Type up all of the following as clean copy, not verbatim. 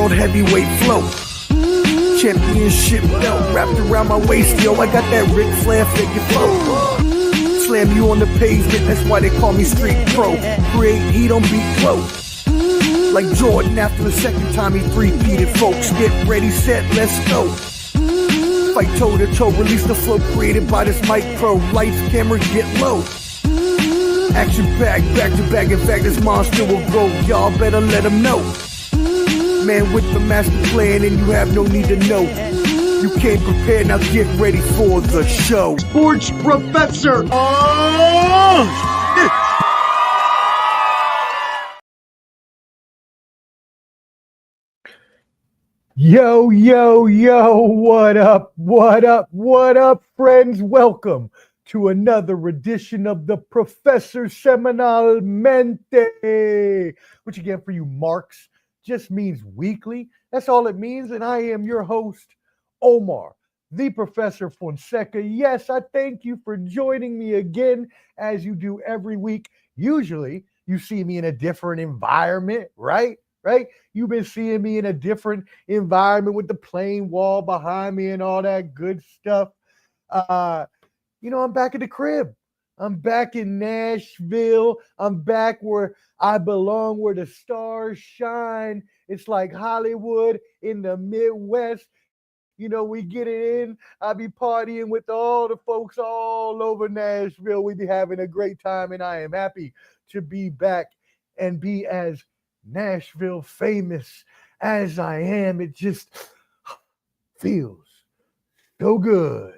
world heavyweight flow. Championship belt wrapped around my waist, yo. I got that Ric Flair figure flow. Slam you on the pavement, that's why they call me Street Pro. Create heat on beat flow. Like Jordan after the second time he three-peated, folks. Get ready, set, let's go. Fight toe to toe, release the flow created by this mic pro. Lights, camera, get low. Action pack, back to back, in fact this monster will grow. Y'all better let him know. Man with the master plan and you have no need to know. You came prepared, now get ready for the show. Sports Professor. Oh, shit. Yo, what up, friends? Welcome to another edition of the Professor Semanalmente, which again for you marks just means weekly. That's all it means, and I am your host, Omar, the Professor Fonseca. Yes, I thank you for joining me again, as you do every week. Usually, you see me in a different environment, right? You've been seeing me in a different environment with the plain wall behind me and all that good stuff. I'm back at the crib. I'm back in Nashville. I'm back where I belong, where the stars shine. It's like Hollywood in the Midwest. You know, we get it in. I be partying with all the folks all over Nashville. We be having a great time, and I am happy to be back and be as Nashville famous as I am. It just feels so good.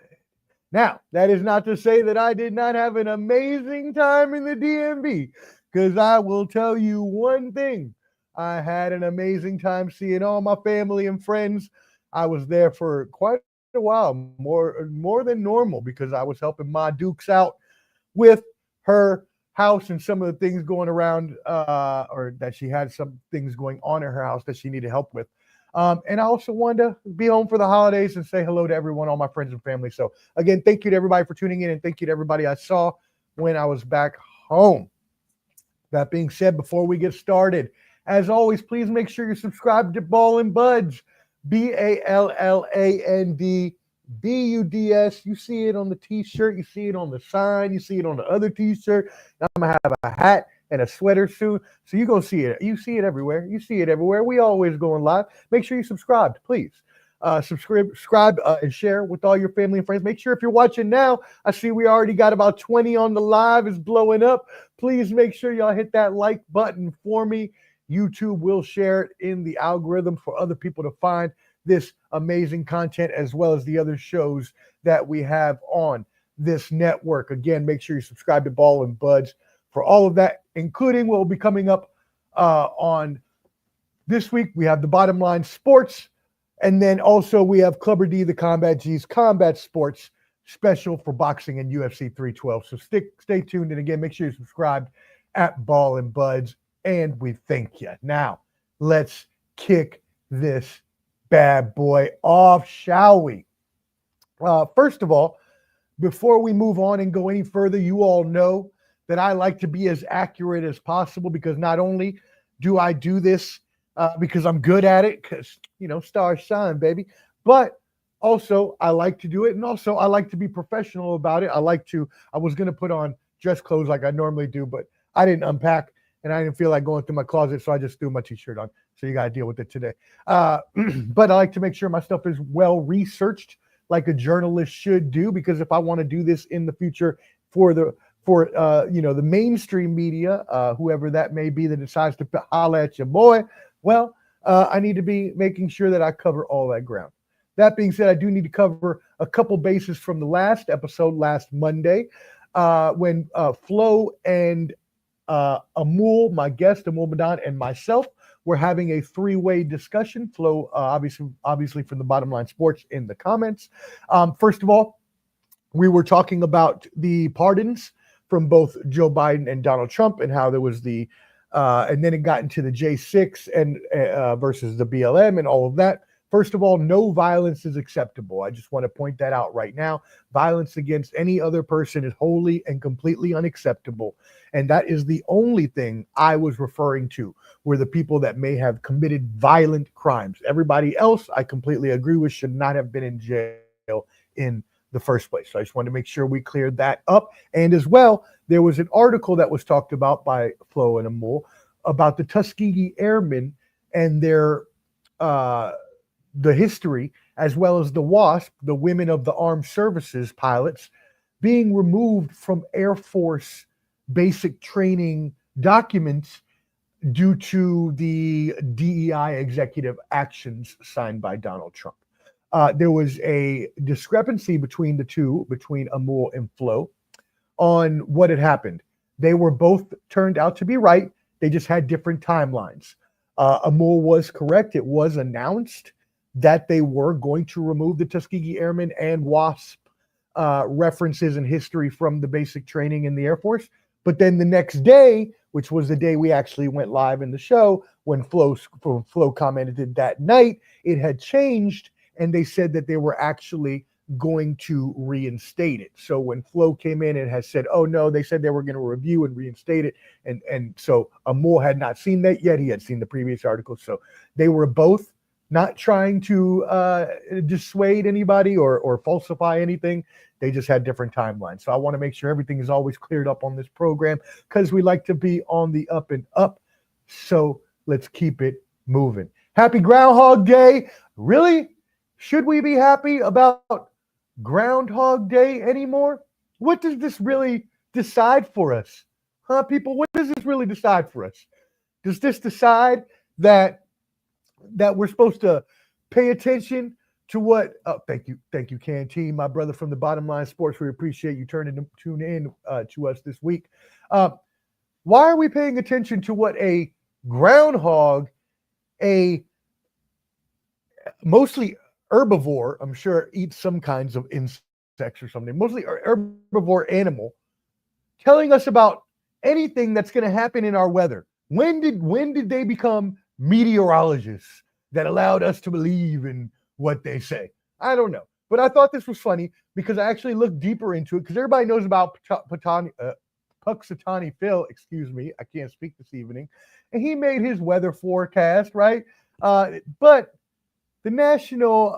Now, that is not to say that I did not have an amazing time in the DMV, because I will tell you one thing. I had an amazing time seeing all my family and friends. I was there for quite a while, more than normal, because I was helping Ma Dukes out with her house and some of the things going around, or that she had some things going on in her house that she needed help with. And I also wanted to be home for the holidays and say hello to everyone, all my friends and family. So again, thank you to everybody for tuning in, and thank you to everybody I saw when I was back home. That being said, before we get started, as always, please make sure you're subscribed to Ball and Buds, BALLANDBUDS. You see it on the t-shirt, you see it on the sign, you see it on the other t-shirt. Now I'm gonna have a hat and a sweater soon, so you're gonna see it. You see it everywhere. We always going live. Make sure you subscribe, please. Subscribe and share with all your family and friends. Make sure if you're watching now, I see we already got about 20 on the live. It's blowing up. Please make sure y'all hit that like button for me. YouTube will share it in the algorithm for other people to find this amazing content, as well as the other shows that we have on this network. Again, make sure you subscribe to Ball and Buds for all of that, including what will be coming up on this week. We have the Bottom Line Sports, and then also we have Clubber D, the Combat G's Combat Sports special for boxing and UFC 312. So stay tuned, and again, make sure you're subscribed at Ball and Buds, and we thank you. Now, let's kick this bad boy off, shall we? First of all, before we move on and go any further, you all know that I like to be as accurate as possible, because not only do I do this because I'm good at it, because, stars shine, baby, but also I like to do it, and also I like to be professional about it. I was going to put on dress clothes like I normally do, but I didn't unpack, and I didn't feel like going through my closet, so I just threw my t-shirt on. So you got to deal with it today. But I like to make sure my stuff is well researched, like a journalist should do, because if I want to do this in the future for the mainstream media, whoever that may be that decides to holler at your boy, well, I need to be making sure that I cover all that ground. That being said, I do need to cover a couple bases from the last episode, last Monday, when Flo and Amul, my guest, Amul Madan, and myself were having a three-way discussion. Flo, obviously from the Bottom Line Sports in the comments. First of all, we were talking about the pardons from both Joe Biden and Donald Trump, and how there was and then it got into the J6 and versus the BLM and all of that. First of all, no violence is acceptable. I just want to point that out right now. Violence against any other person is wholly and completely unacceptable. And that is the only thing I was referring to, were the people that may have committed violent crimes. Everybody else, I completely agree with, should not have been in jail in the first place. So I just wanted to make sure we cleared that up. And as well, there was an article that was talked about by Flo and Amul about the Tuskegee Airmen and their the history, as well as the WASP, the Women of the Armed Services pilots, being removed from Air Force basic training documents due to the DEI executive actions signed by Donald Trump. There was a discrepancy between the two, between Amul and Flo, on what had happened. They were both turned out to be right. They just had different timelines. Amul was correct. It was announced that they were going to remove the Tuskegee Airmen and WASP references and history from the basic training in the Air Force. But then the next day, which was the day we actually went live in the show, when Flo commented that night, it had changed, and they said that they were actually going to reinstate it. So when Flo came in and has said, oh no, they said they were going to review and reinstate it. And so Amul had not seen that yet. He had seen the previous article. So they were both not trying to dissuade anybody or falsify anything. They just had different timelines. So I want to make sure everything is always cleared up on this program, because we like to be on the up and up. So let's keep it moving. Happy Groundhog Day. Really? Should we be happy about Groundhog Day anymore? What does this really decide for us? Huh, people? What does this really decide for us? Does this decide that we're supposed to pay attention to what? Oh, thank you, Canteen, my brother from the Bottom Line Sports. We appreciate you tune in to us this week. Why are we paying attention to what a groundhog, a mostly herbivore, I'm sure, eats some kinds of insects or something, mostly herbivore animal, telling us about anything that's going to happen in our weather? When did they become meteorologists that allowed us to believe in what they say? I don't know. But I thought this was funny because I actually looked deeper into it, because everybody knows about Puxatawny Phil, excuse me, I can't speak this evening, and he made his weather forecast, right? But the National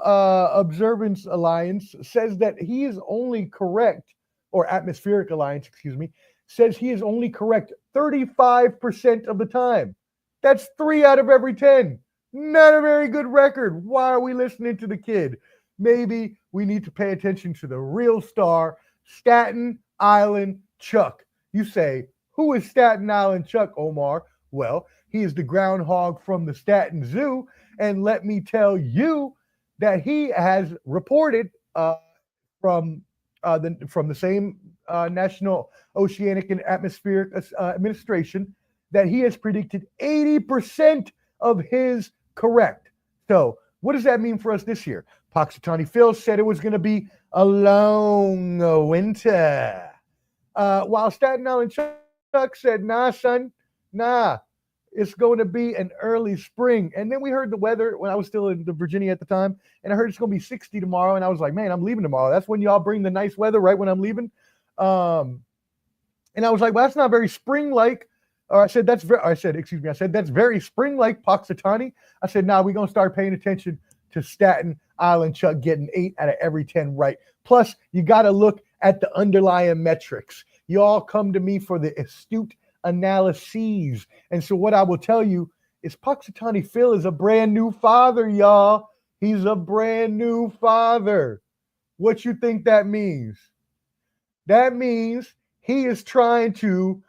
Observance Alliance says that he is only correct, or Atmospheric Alliance, excuse me, says he is only correct 35% of the time. That's 3 out of every 10. Not a very good record. Why are we listening to the kid? Maybe we need to pay attention to the real star, Staten Island Chuck. You say, who is Staten Island Chuck, Omar? Well, he is the groundhog from the Staten Zoo. And let me tell you that he has reported from the same National Oceanic and Atmospheric Administration that he has predicted 80% of his correct. So what does that mean for us this year? Puxatawny Phil said it was going to be a long winter, while Staten Island Chuck said, nah, son, nah, it's going to be an early spring. And then we heard the weather when I was still in Virginia at the time, and I heard it's going to be 60 tomorrow. And I was like, man, I'm leaving tomorrow. That's when y'all bring the nice weather, right when I'm leaving. And I was like, well, that's not very spring-like. Or I said, that's very spring-like, Puxatawny. I said, nah, we're going to start paying attention to Staten Island Chuck getting 8 out of every 10 right. Plus, you got to look at the underlying metrics. You all come to me for the astute analyses. And so what I will tell you is Puxatawny Phil is a brand new father, y'all. He's a brand new father. What you think that means? That means he is trying to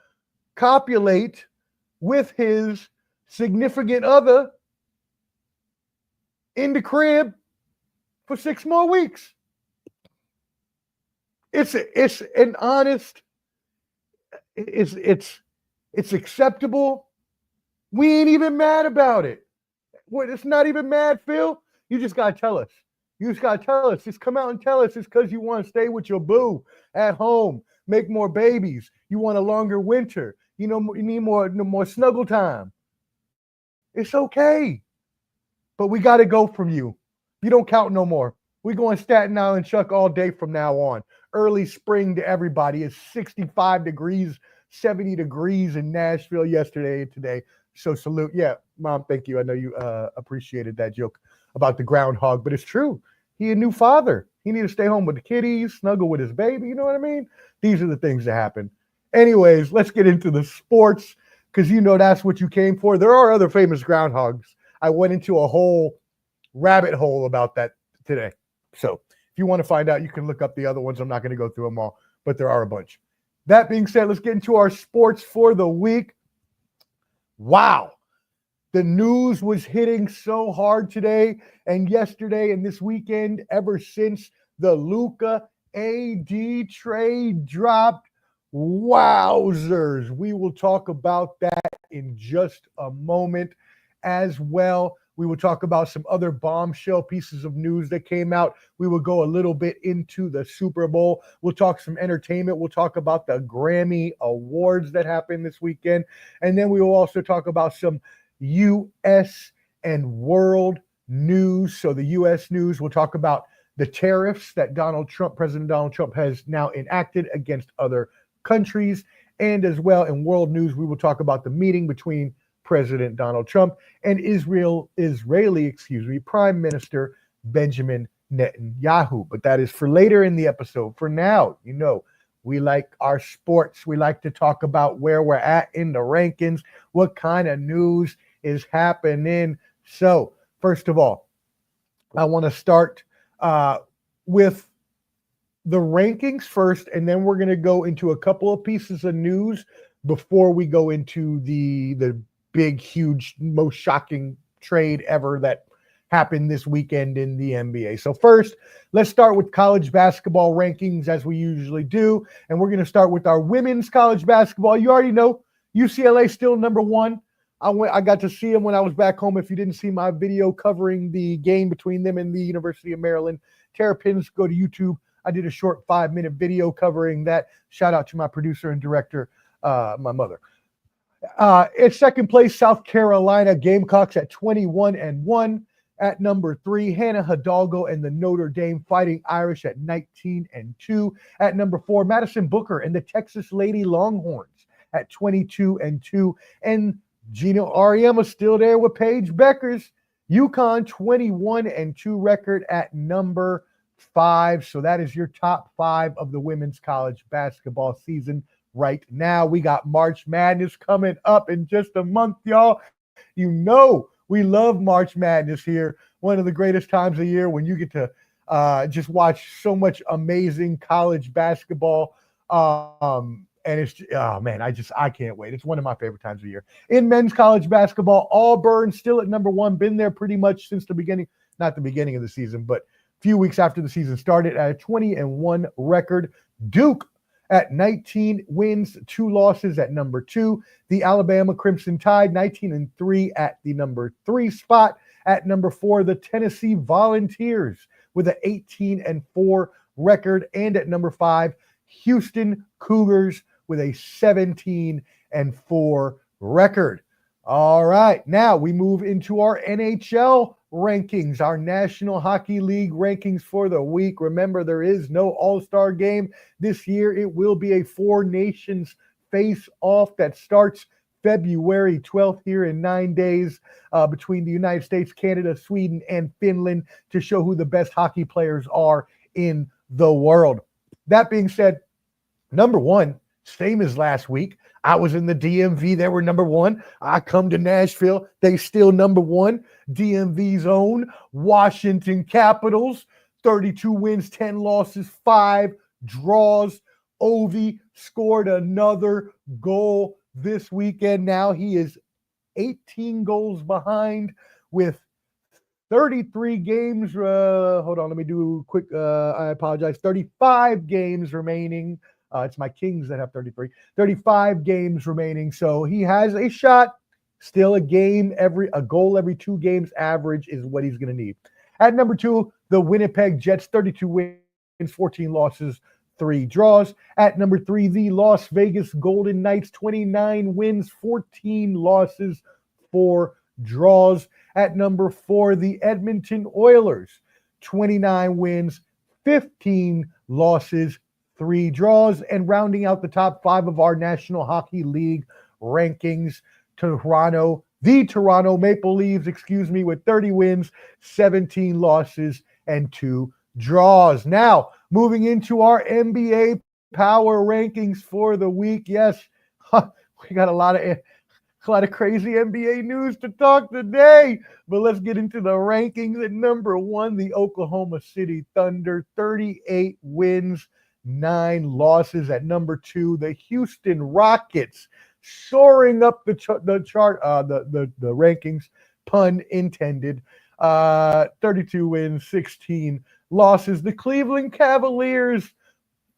copulate with his significant other in the crib for 6 more weeks. It's an honest, it's acceptable. We ain't even mad about it. What? It's not even mad, Phil. You just gotta tell us. You just gotta tell us. Just come out and tell us it's because you want to stay with your boo at home, make more babies. You want a longer winter. You know, you need more snuggle time. It's okay, but we got to go from you. You don't count no more. We going Staten Island Chuck all day from now on. Early spring to everybody. It's 65 degrees, 70 degrees in Nashville yesterday and today. So salute. Yeah, Mom, thank you. I know you appreciated that joke about the groundhog, but it's true. He a new father. He need to stay home with the kiddies, snuggle with his baby. You know what I mean? These are the things that happen. Anyways, let's get into the sports because you know that's what you came for. There are other famous groundhogs. I went into a whole rabbit hole about that today. So if you want to find out, you can look up the other ones. I'm not going to go through them all, but there are a bunch. That being said, let's get into our sports for the week. Wow. The news was hitting so hard today and yesterday and this weekend ever since the Luka AD trade dropped. Wowzers. We will talk about that in just a moment as well. We will talk about some other bombshell pieces of news that came out. We will go a little bit into the Super Bowl. We'll talk some entertainment. We'll talk about the Grammy Awards that happened this weekend. And then we will also talk about some U.S. and world news. So the U.S. news, we'll talk about the tariffs that President Donald Trump has now enacted against other countries. And as well in world news, we will talk about the meeting between President Donald Trump and Israeli Prime Minister Benjamin Netanyahu. But that is for later in the episode. For now, you know, we like our sports. We like to talk about where we're at in the rankings, what kind of news is happening. So, first of all, I want to start with the rankings first, and then we're going to go into a couple of pieces of news before we go into the big, huge, most shocking trade ever that happened this weekend in the NBA. So first, let's start with college basketball rankings as we usually do. And we're going to start with our women's college basketball. You already know UCLA still number one. I got to see them when I was back home. If you didn't see my video covering the game between them and the University of Maryland Terrapins, go to YouTube. I did a short 5-minute video covering that. Shout out to my producer and director, my mother. In second place, South Carolina Gamecocks at 21-1. At number 3, Hannah Hidalgo and the Notre Dame Fighting Irish at 19-2. At number 4, Madison Booker and the Texas Lady Longhorns at 22-2. And Gino Ariema still there with Paige Beckers. UConn 21-2 record at number 5. So that is your top 5 of the women's college basketball season. Right now, we got March Madness coming up in just a month, y'all. You know we love March Madness here. One of the greatest times of year when you get to just watch so much amazing college basketball. And it's, oh man, I can't wait. It's one of my favorite times of year. In men's college basketball, Auburn still at number 1, been there pretty much since the beginning, not the beginning of the season, but a few weeks after the season started at a 20-1 record. Duke at 19 wins, 2 losses at number 2. The Alabama Crimson Tide, 19-3 at the number 3 spot. At number 4, the Tennessee Volunteers with an 18-4 record. And at number 5, Houston Cougars with a 17-4 record. All right, now we move into our NHL rankings, our National Hockey League rankings for the week. Remember, there is no All-Star game this year. It will be a 4 nations face-off that starts February 12th here in 9 days between the United States, Canada, Sweden, and Finland to show who the best hockey players are in the world. That being said, number 1, same as last week. I was in the DMV. They were number 1. I come to Nashville. They still number 1. DMV's own Washington Capitals, 32 wins, 10 losses, 5 draws. Ovi scored another goal this weekend. Now he is 18 goals behind with 33 games. Hold on, let me do quick. I apologize. 35 games remaining. It's my Kings that have 33. 35 games remaining. So he has a shot. Still a goal every 2 games average is what he's going to need. At number 2, the Winnipeg Jets, 32 wins, 14 losses, 3 draws. At number 3, the Las Vegas Golden Knights, 29 wins, 14 losses, 4 draws. At number 4, the Edmonton Oilers, 29 wins, 15 losses, 3 draws, and rounding out the top 5 of our National Hockey League rankings, the Toronto Maple Leafs, with 30 wins, 17 losses, and 2 draws. Now, moving into our NBA power rankings for the week. Yes, we got a lot of crazy NBA news to talk today, but let's get into the rankings. At number 1, the Oklahoma City Thunder, 38 wins, 9 losses. At number 2, the Houston Rockets, soaring up the rankings, pun intended. 32 wins, 16 losses. The Cleveland Cavaliers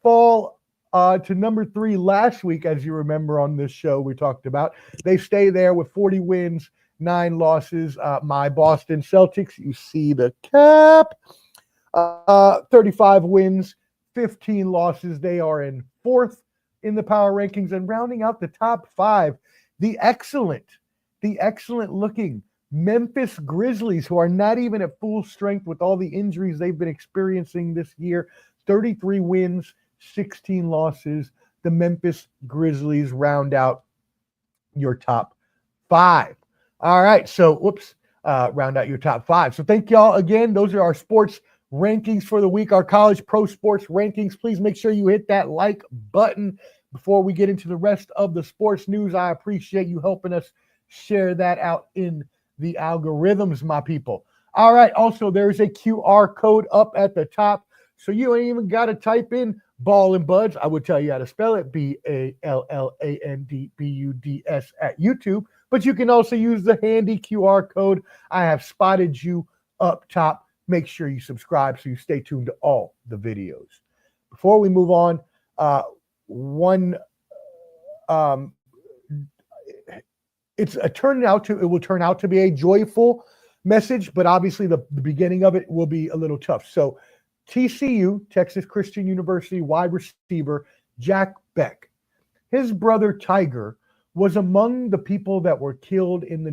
fall to number 3 last week, as you remember on this show we talked about. They stay there with 40 wins, 9 losses. My Boston Celtics, you see the cap, 35 wins, 15 losses. They are in 4th in the power rankings. And rounding out the top 5, the excellent looking Memphis Grizzlies, who are not even at full strength with all the injuries they've been experiencing this year. 33 wins, 16 losses. The Memphis Grizzlies round out your top 5. All right, so round out your top 5. So thank y'all again. Those are our sports rankings for the week, our college pro sports rankings. Please make sure you hit that like button before we get into the rest of the sports news. I appreciate you helping us share that out in the algorithms, my people. All right, also there's a QR code up at the top, so you ain't even got to type in Ball and Buds. I would tell you how to spell it, BALLANDBUDS at YouTube, but you can also use the handy QR code. I have spotted you up top. Make sure you subscribe so you stay tuned to all the videos. Before we move on, it will turn out to be a joyful message, but obviously the beginning of it will be a little tough. So TCU, Texas Christian University wide receiver Jack Beck, his brother Tiger was among the people that were killed in the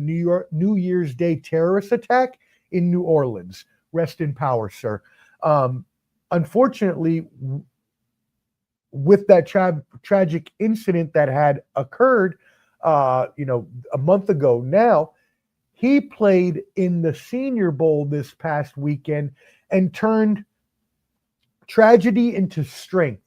New Year's Day terrorist attack in New Orleans. Rest in power, sir. Unfortunately, with that tragic incident that had occurred, a month ago now, he played in the Senior Bowl this past weekend and turned tragedy into strength.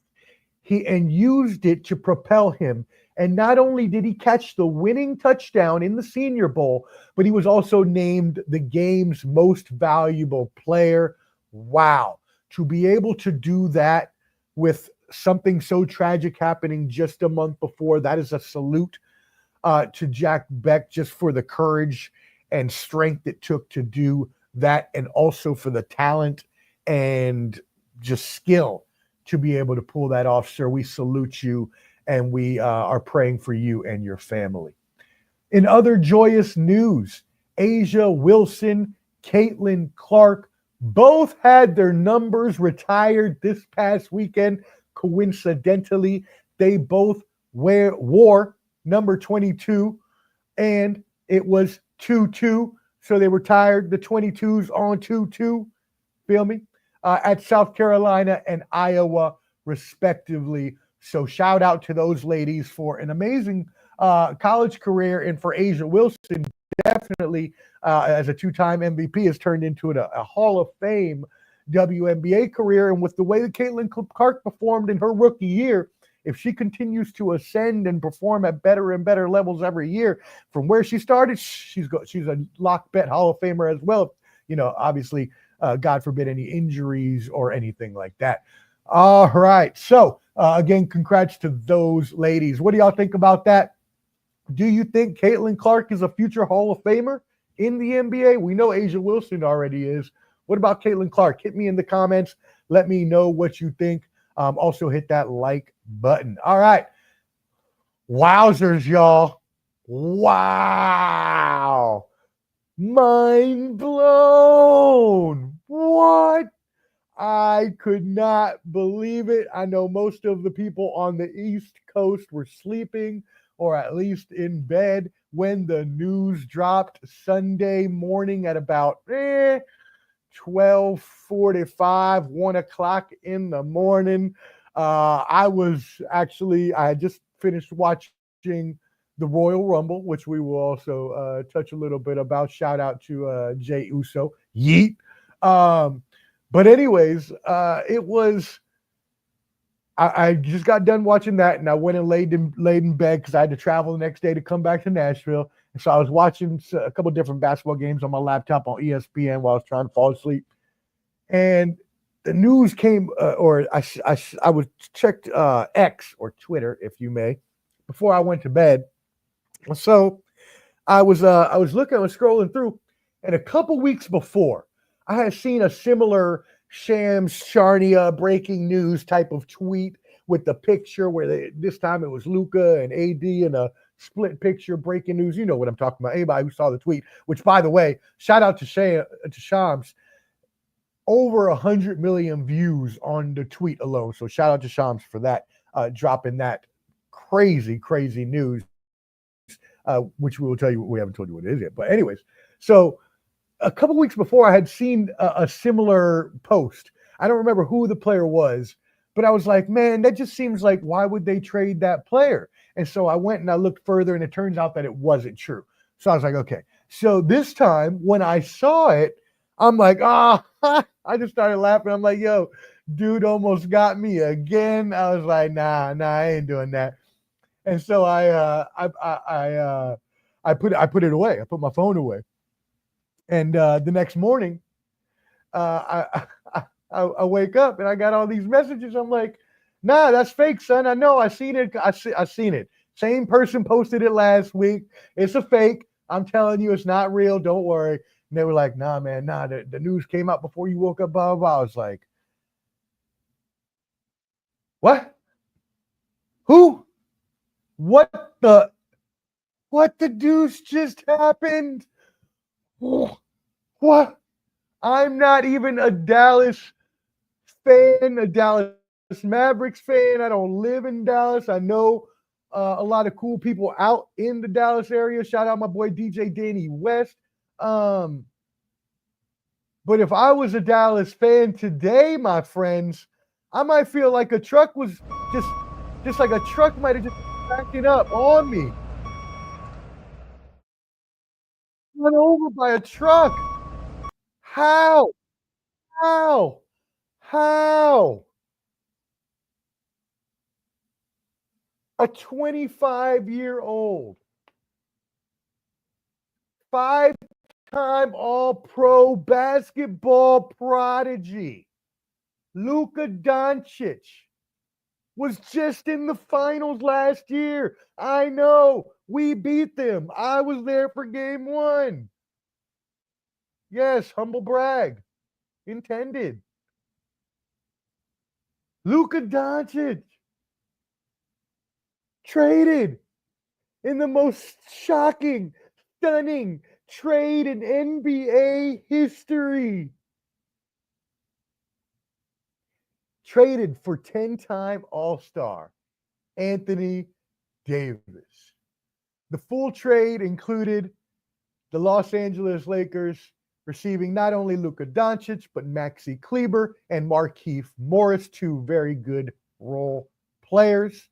He used it to propel him. And not only did he catch the winning touchdown in the Senior Bowl, but he was also named the game's most valuable player. Wow. To be able to do that with something so tragic happening just a month before, that is a salute to Jack Beck, just for the courage and strength it took to do that, and also for the talent and just skill to be able to pull that off, sir. We salute you, and we are praying for you and your family. In other joyous news, Asia Wilson, Caitlin Clark both had their numbers retired this past weekend. Coincidentally, they both wore number 22, and it was 2-2, so they retired the 22s on 2-2, feel me, at South Carolina and Iowa, respectively. So shout out to those ladies for an amazing college career, and for Asia Wilson, definitely as a 2-time MVP, has turned into a Hall of Fame WNBA career. And with the way that Caitlin Clark performed in her rookie year, if she continues to ascend and perform at better and better levels every year from where she started, she's a lock bet Hall of Famer as well. Obviously, God forbid any injuries or anything like that. All right. So again, congrats to those ladies. What do y'all think about that? Do you think Caitlin Clark is a future Hall of Famer in the NBA? We know Asia Wilson already is. What about Caitlin Clark? Hit me in the comments. Let me know what you think. Also hit that like button. All right. Wowzers, y'all. Wow. Mind blown. What? I could not believe it. I know most of the people on the East Coast were sleeping, or at least in bed, when the news dropped Sunday morning at about 12:45, 1 o'clock in the morning. I had just finished watching the Royal Rumble, which we will also touch a little bit about. Shout out to Jay Uso. Yeet. But anyways, it was. I just got done watching that, and I went and laid in bed because I had to travel the next day to come back to Nashville. And so I was watching a couple different basketball games on my laptop on ESPN while I was trying to fall asleep. And the news came, I was checked X or Twitter, if you may, before I went to bed. So I was scrolling through, and a couple weeks before, I had seen a similar Shams Charania breaking news type of tweet with the picture where this time it was Luka and AD in a split picture breaking news. You know what I'm talking about. Anybody who saw the tweet, which by the way, shout out to Shams, over 100 million views on the tweet alone. So shout out to Shams for that, dropping that crazy news, which we will tell you. We haven't told you what it is yet, but anyways, so a couple weeks before, I had seen a similar post. I don't remember who the player was, but I was like, man, that just seems like, why would they trade that player? And so I went and I looked further, and it turns out that it wasn't true. So I was like, okay. So this time when I saw it, I'm like, I just started laughing. I'm like, yo, dude almost got me again. I was like, nah, I ain't doing that. And so I put it away. I put my phone away. And the next morning, I wake up and I got all these messages. I'm like, nah, that's fake, son. I know. I seen it. I seen it. Same person posted it last week. It's a fake. I'm telling you, it's not real. Don't worry. And they were like, nah, man, nah. The news came out before you woke up. Blah, blah, blah. I was like, what? Who? What the deuce just happened? What? I'm not even a Dallas fan, a Dallas Mavericks fan. I don't live in Dallas. I know a lot of cool people out in the Dallas area. Shout out my boy DJ Danny West. But if I was a Dallas fan today, my friends, I might feel like a truck was just like a truck might have just backing up on me. Run over by a truck. How? A 25-year-old, 5-time All-Pro basketball prodigy, Luka Doncic, was just in the finals last year. I know. We beat them. I was there for game 1. Yes, humble brag. Intended. Luka Doncic traded in the most shocking, stunning trade in NBA history. Traded for 10-time All-Star Anthony Davis. The full trade included the Los Angeles Lakers receiving not only Luka Doncic, but Maxi Kleber and Markieff Morris, 2 very good role players.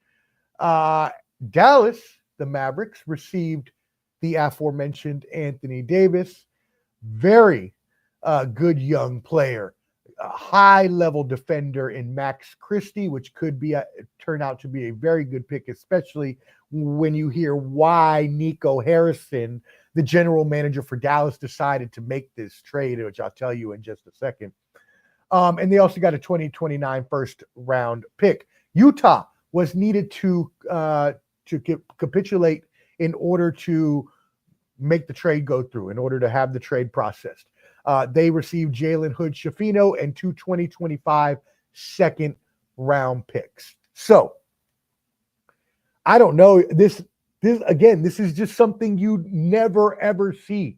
Dallas, the Mavericks, received the aforementioned Anthony Davis, very good young player, a high-level defender in Max Christie, which could turn out to be a very good pick, especially when you hear why Nico Harrison, the general manager for Dallas, decided to make this trade, which I'll tell you in just a second. And they also got a 2029 first-round pick. Utah was needed to capitulate in order to make the trade go through, in order to have the trade processed. They received Jalen Hood-Schifino and 2 2025 second-round picks. So, I don't know. This is just something you never, ever see.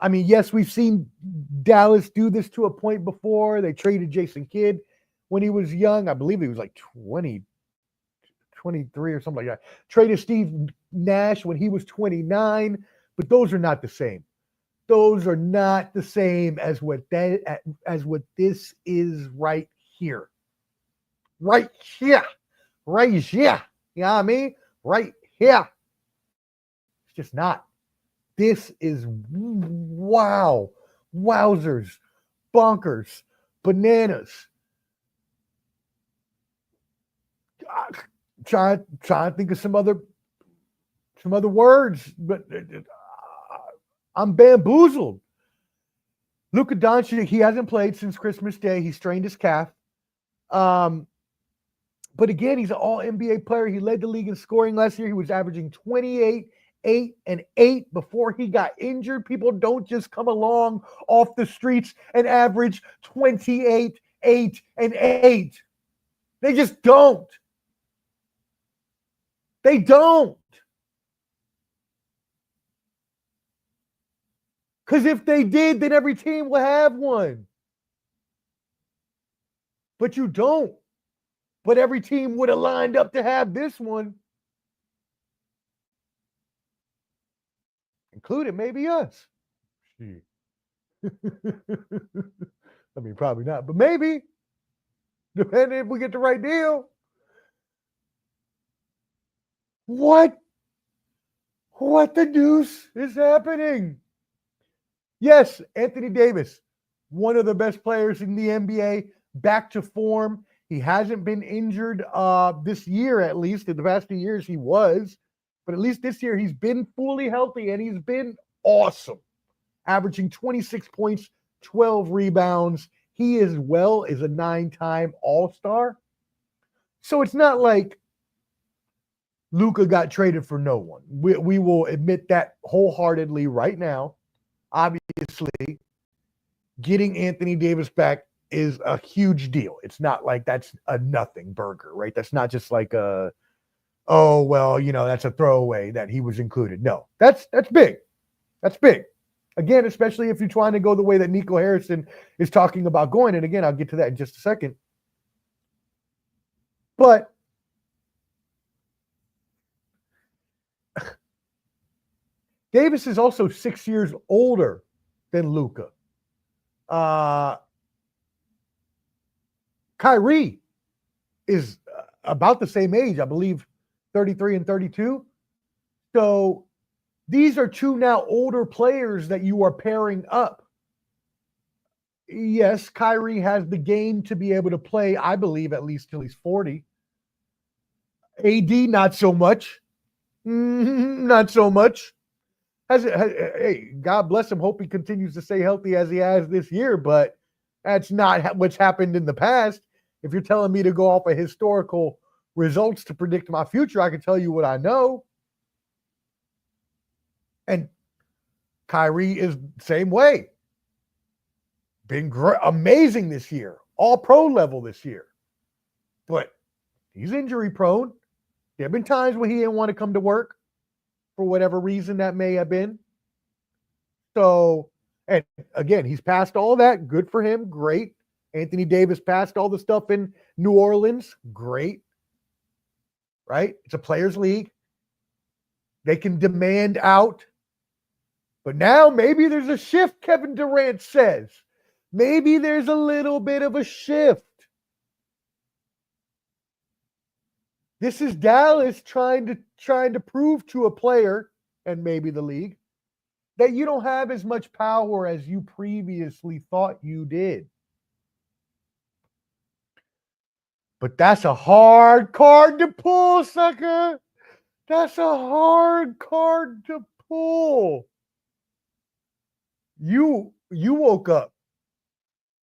I mean, yes, we've seen Dallas do this to a point before. They traded Jason Kidd when he was young. I believe he was like 23 or something like that. Traded Steve Nash when he was 29, but those are not the same. Those are not the same as what this is right here. Right here. Right here. You know what I mean? Right here. It's just not. This is wow. Wowzers. Bonkers. Bananas. Trying to think of some other words, but I'm bamboozled. Luka Doncic, he hasn't played since Christmas Day. He strained his calf. But again, he's an all-NBA player. He led the league in scoring last year. He was averaging 28, 8, and 8 before he got injured. People don't just come along off the streets and average 28, 8, and 8. They just don't. They don't. Because if they did, then every team will have one. But you don't. But every team would have lined up to have this one. Including maybe us. I mean, probably not, but maybe. Depending if we get the right deal. What the deuce is happening? Yes, Anthony Davis, one of the best players in the NBA, back to form. He hasn't been injured this year, at least. In the past 2 years, he was. But at least this year, he's been fully healthy, and he's been awesome. Averaging 26 points, 12 rebounds. He as well is a 9-time All-Star. So it's not like Luka got traded for no one. We will admit that wholeheartedly right now. Obviously, getting Anthony Davis back is a huge deal. It's not like that's a nothing burger, right? That's not just like that's a throwaway that he was included. No, that's big. That's big. Again, especially if you're trying to go the way that Nico Harrison is talking about going. And again, I'll get to that in just a second. But Davis is also 6 years older than Luka. Kyrie is about the same age, I believe, 33 and 32. So these are two now older players that you are pairing up. Yes, Kyrie has the game to be able to play, I believe, at least till he's 40. AD, not so much. Not so much. Hey, God bless him. Hope he continues to stay healthy as he has this year, but that's not what's happened in the past. If you're telling me to go off of historical results to predict my future, I can tell you what I know. And Kyrie is the same way. Been amazing this year. All pro level this year. But he's injury prone. There have been times when he didn't want to come to work for whatever reason that may have been. So, and again, he's passed all that. Good for him. Great. Anthony Davis passed all the stuff in New Orleans. Great. Right? It's a players' league. They can demand out. But now maybe there's a shift, Kevin Durant says. Maybe there's a little bit of a shift. This is Dallas trying to prove to a player, and maybe the league, that you don't have as much power as you previously thought you did. But that's a hard card to pull, sucker. That's a hard card to pull. You woke up.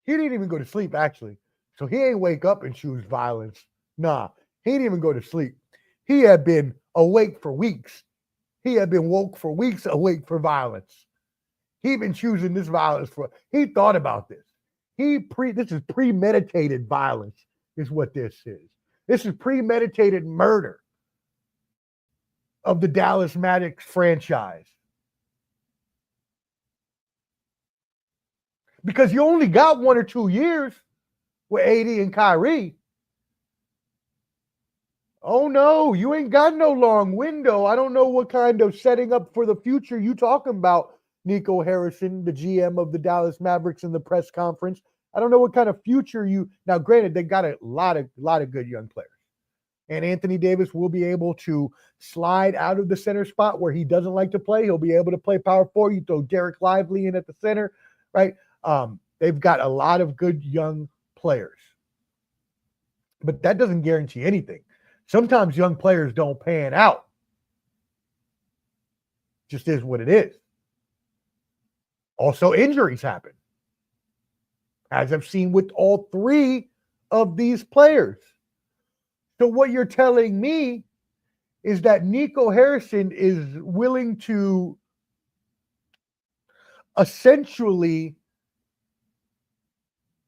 He didn't even go to sleep, actually. So he ain't wake up and choose violence. Nah. He didn't even go to sleep. He had been awake for weeks. He had been woke for weeks, awake for violence. He been choosing this violence he thought about this. This is premeditated violence is what this is. This is premeditated murder of the Dallas Mavericks franchise. Because you only got 1 or 2 years with AD and Kyrie. Oh, no, you ain't got no long window. I don't know what kind of setting up for the future you talking about. Nico Harrison, the GM of the Dallas Mavericks, in the press conference. I don't know what kind of future you now. Granted, they got a lot of good young players, and Anthony Davis will be able to slide out of the center spot where he doesn't like to play. He'll be able to play power forward. You throw Derek Lively in at the center, right? They've got a lot of good young players, but that doesn't guarantee anything. Sometimes young players don't pan out. Just is what it is. Also, injuries happen, as I've seen with all three of these players. So what you're telling me is that Nico Harrison is willing to essentially,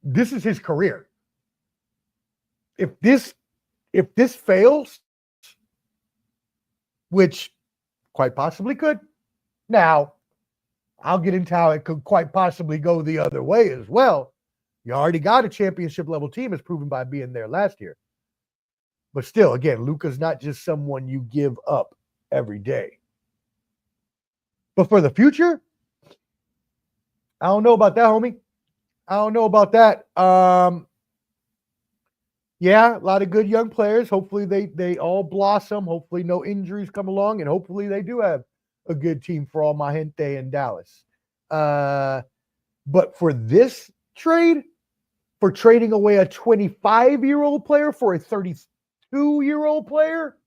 this is his career. If this fails, which quite possibly could. Now, I'll get into how it could quite possibly go the other way as well. You already got a championship level team, as proven by being there last year. But still, again, Luka's not just someone you give up every day. But for the future, I don't know about that, homie. I don't know about that. Yeah, a lot of good young players. Hopefully they all blossom. Hopefully no injuries come along, and hopefully they do have a good team for all my gente in Dallas. But for this trade, for trading away a 25-year-old player for a 32-year-old player,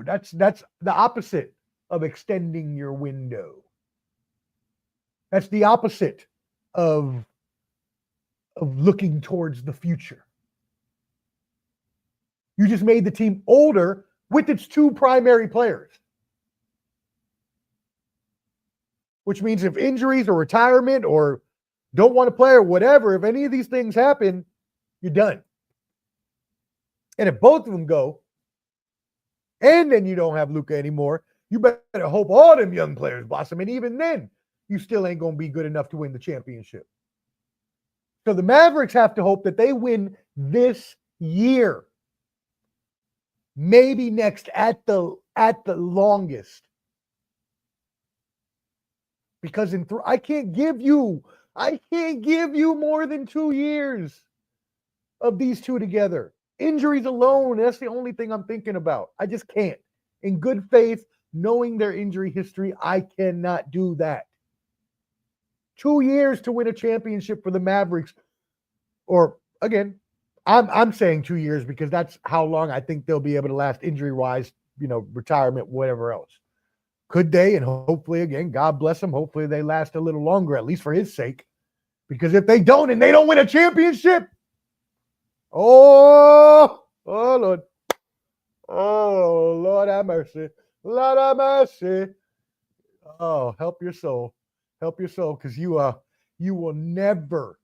that's the opposite of extending your window. That's the opposite of looking towards the future. You just made the team older with its two primary players. Which means if injuries or retirement or don't want to play or whatever, if any of these things happen, you're done. And if both of them go, and then you don't have Luka anymore, you better hope all them young players blossom. And even then, you still ain't going to be good enough to win the championship. So the Mavericks have to hope that they win this year. Maybe next at the longest. Because I can't give you more than 2 years of these two together. Injuries alone, that's the only thing I'm thinking about. I just can't. In good faith, knowing their injury history, I cannot do that. 2 years to win a championship for the Mavericks. Or again, I'm saying 2 years because that's how long I think they'll be able to last injury-wise, retirement, whatever else. Could they? And hopefully, again, God bless them. Hopefully they last a little longer, at least for his sake. Because if they don't and they don't win a championship, oh Lord. Oh, Lord have mercy. Lord have mercy. Oh, help your soul. Help your soul, because you will never,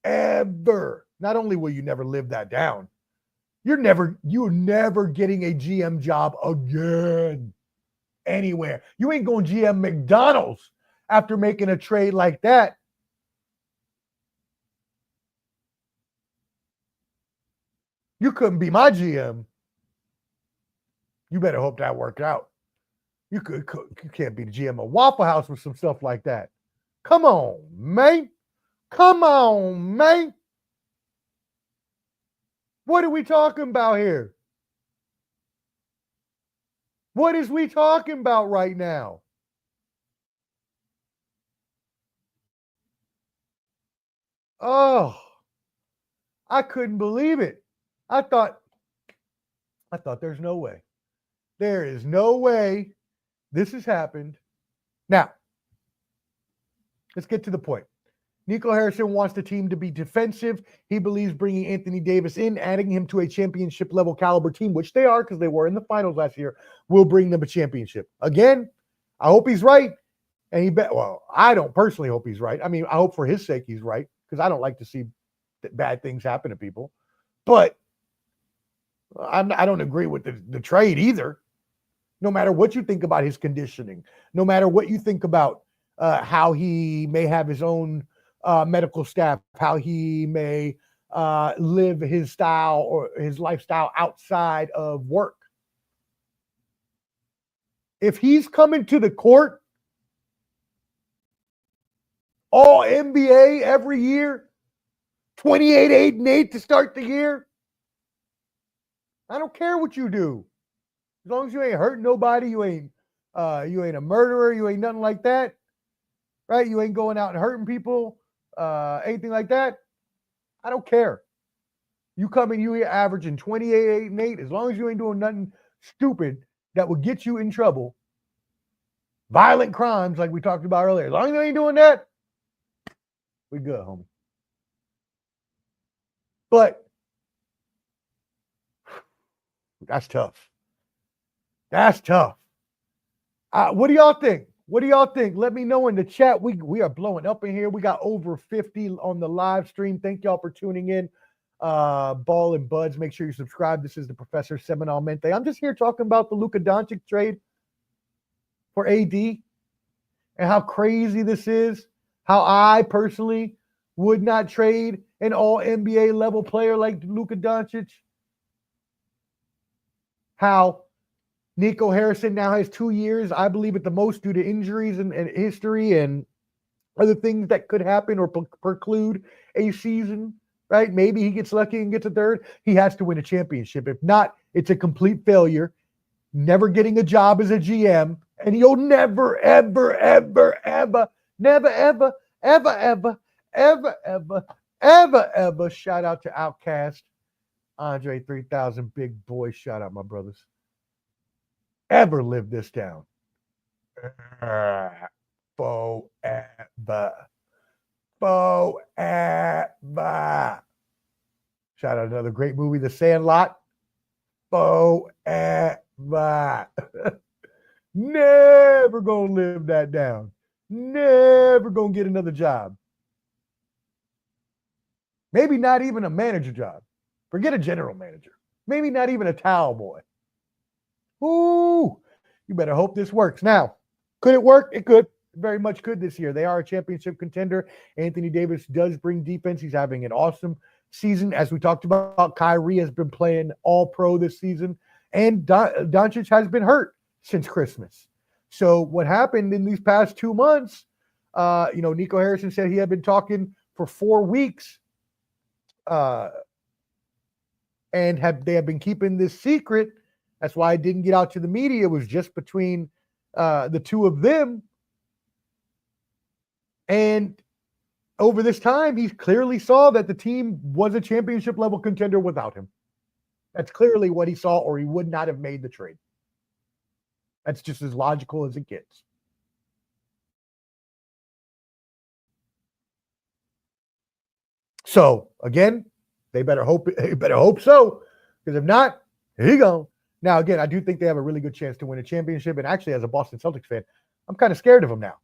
ever, not only will you never live that down, you're never getting a GM job again anywhere. You ain't going GM McDonald's after making a trade like that. You couldn't be my GM. You better hope that worked out. You can't be the GM of Waffle House with some stuff like that. Come on, man. Come on, man. What are we talking about here? What is we talking about right now? Oh, I couldn't believe it. I thought there's no way. There is no way this has happened. Now, let's get to the point. Nico Harrison wants the team to be defensive. He believes bringing Anthony Davis in, adding him to a championship-level caliber team, which they are because they were in the finals last year, will bring them a championship. Again, I hope he's right. And I don't personally hope he's right. I mean, I hope for his sake he's right because I don't like to see bad things happen to people. But I don't agree with the trade either. No matter what you think about his conditioning, no matter what you think about how he may have his own medical staff, how he may live his style or his lifestyle outside of work. if he's coming to the court, all NBA every year, 28, 8, and 8 to start the year, I don't care what you do. As long as you ain't hurting nobody, you ain't a murderer, you ain't nothing like that, right? You ain't going out and hurting people, anything like that. I don't care. You come in, you averaging 28, 8, and 8, as long as you ain't doing nothing stupid that would get you in trouble. Violent crimes, like we talked about earlier. As long as you ain't doing that, we good, homie. But that's tough. That's tough. What do y'all think? What do y'all think? Let me know in the chat. We are blowing up in here. We got over 50 on the live stream. Thank y'all for tuning in. Ball and Buds, make sure you subscribe. This is the Professor Semanalmente. I'm just here talking about the Luka Doncic trade for AD and how crazy this is. How I personally would not trade an all NBA level player like Luka Doncic. How Nico Harrison now has 2 years, I believe at the most, due to injuries and history and other things that could happen or preclude a season, right? Maybe he gets lucky and gets a third. He has to win a championship. If not, it's a complete failure, never getting a job as a GM, and he'll never, ever, ever, ever, never, ever, ever, ever, ever, ever, ever, ever, shout out to Outcast, Andre 3000, big boy, shout out my brothers, ever live this down. Forever. Forever. Shout out another great movie, The Sandlot. Forever. Never gonna live that down. Never gonna get another job. Maybe not even a manager job. Forget a general manager. Maybe not even a towel boy. Ooh, you better hope this works. Now, could it work? It could. Very much could this year. They are a championship contender. Anthony Davis does bring defense. He's having an awesome season. As we talked about, Kyrie has been playing all pro this season. And Doncic has been hurt since Christmas. So what happened in these past 2 months, Nico Harrison said he had been talking for 4 weeks and they have been keeping this secret. That's why it didn't get out to the media. It was just between the two of them. And over this time, he clearly saw that the team was a championship level contender without him. That's clearly what he saw, or he would not have made the trade. That's just as logical as it gets. So again, they better hope so, because if not, here you go. Now, again, I do think they have a really good chance to win a championship. And actually, as a Boston Celtics fan, I'm kind of scared of them now.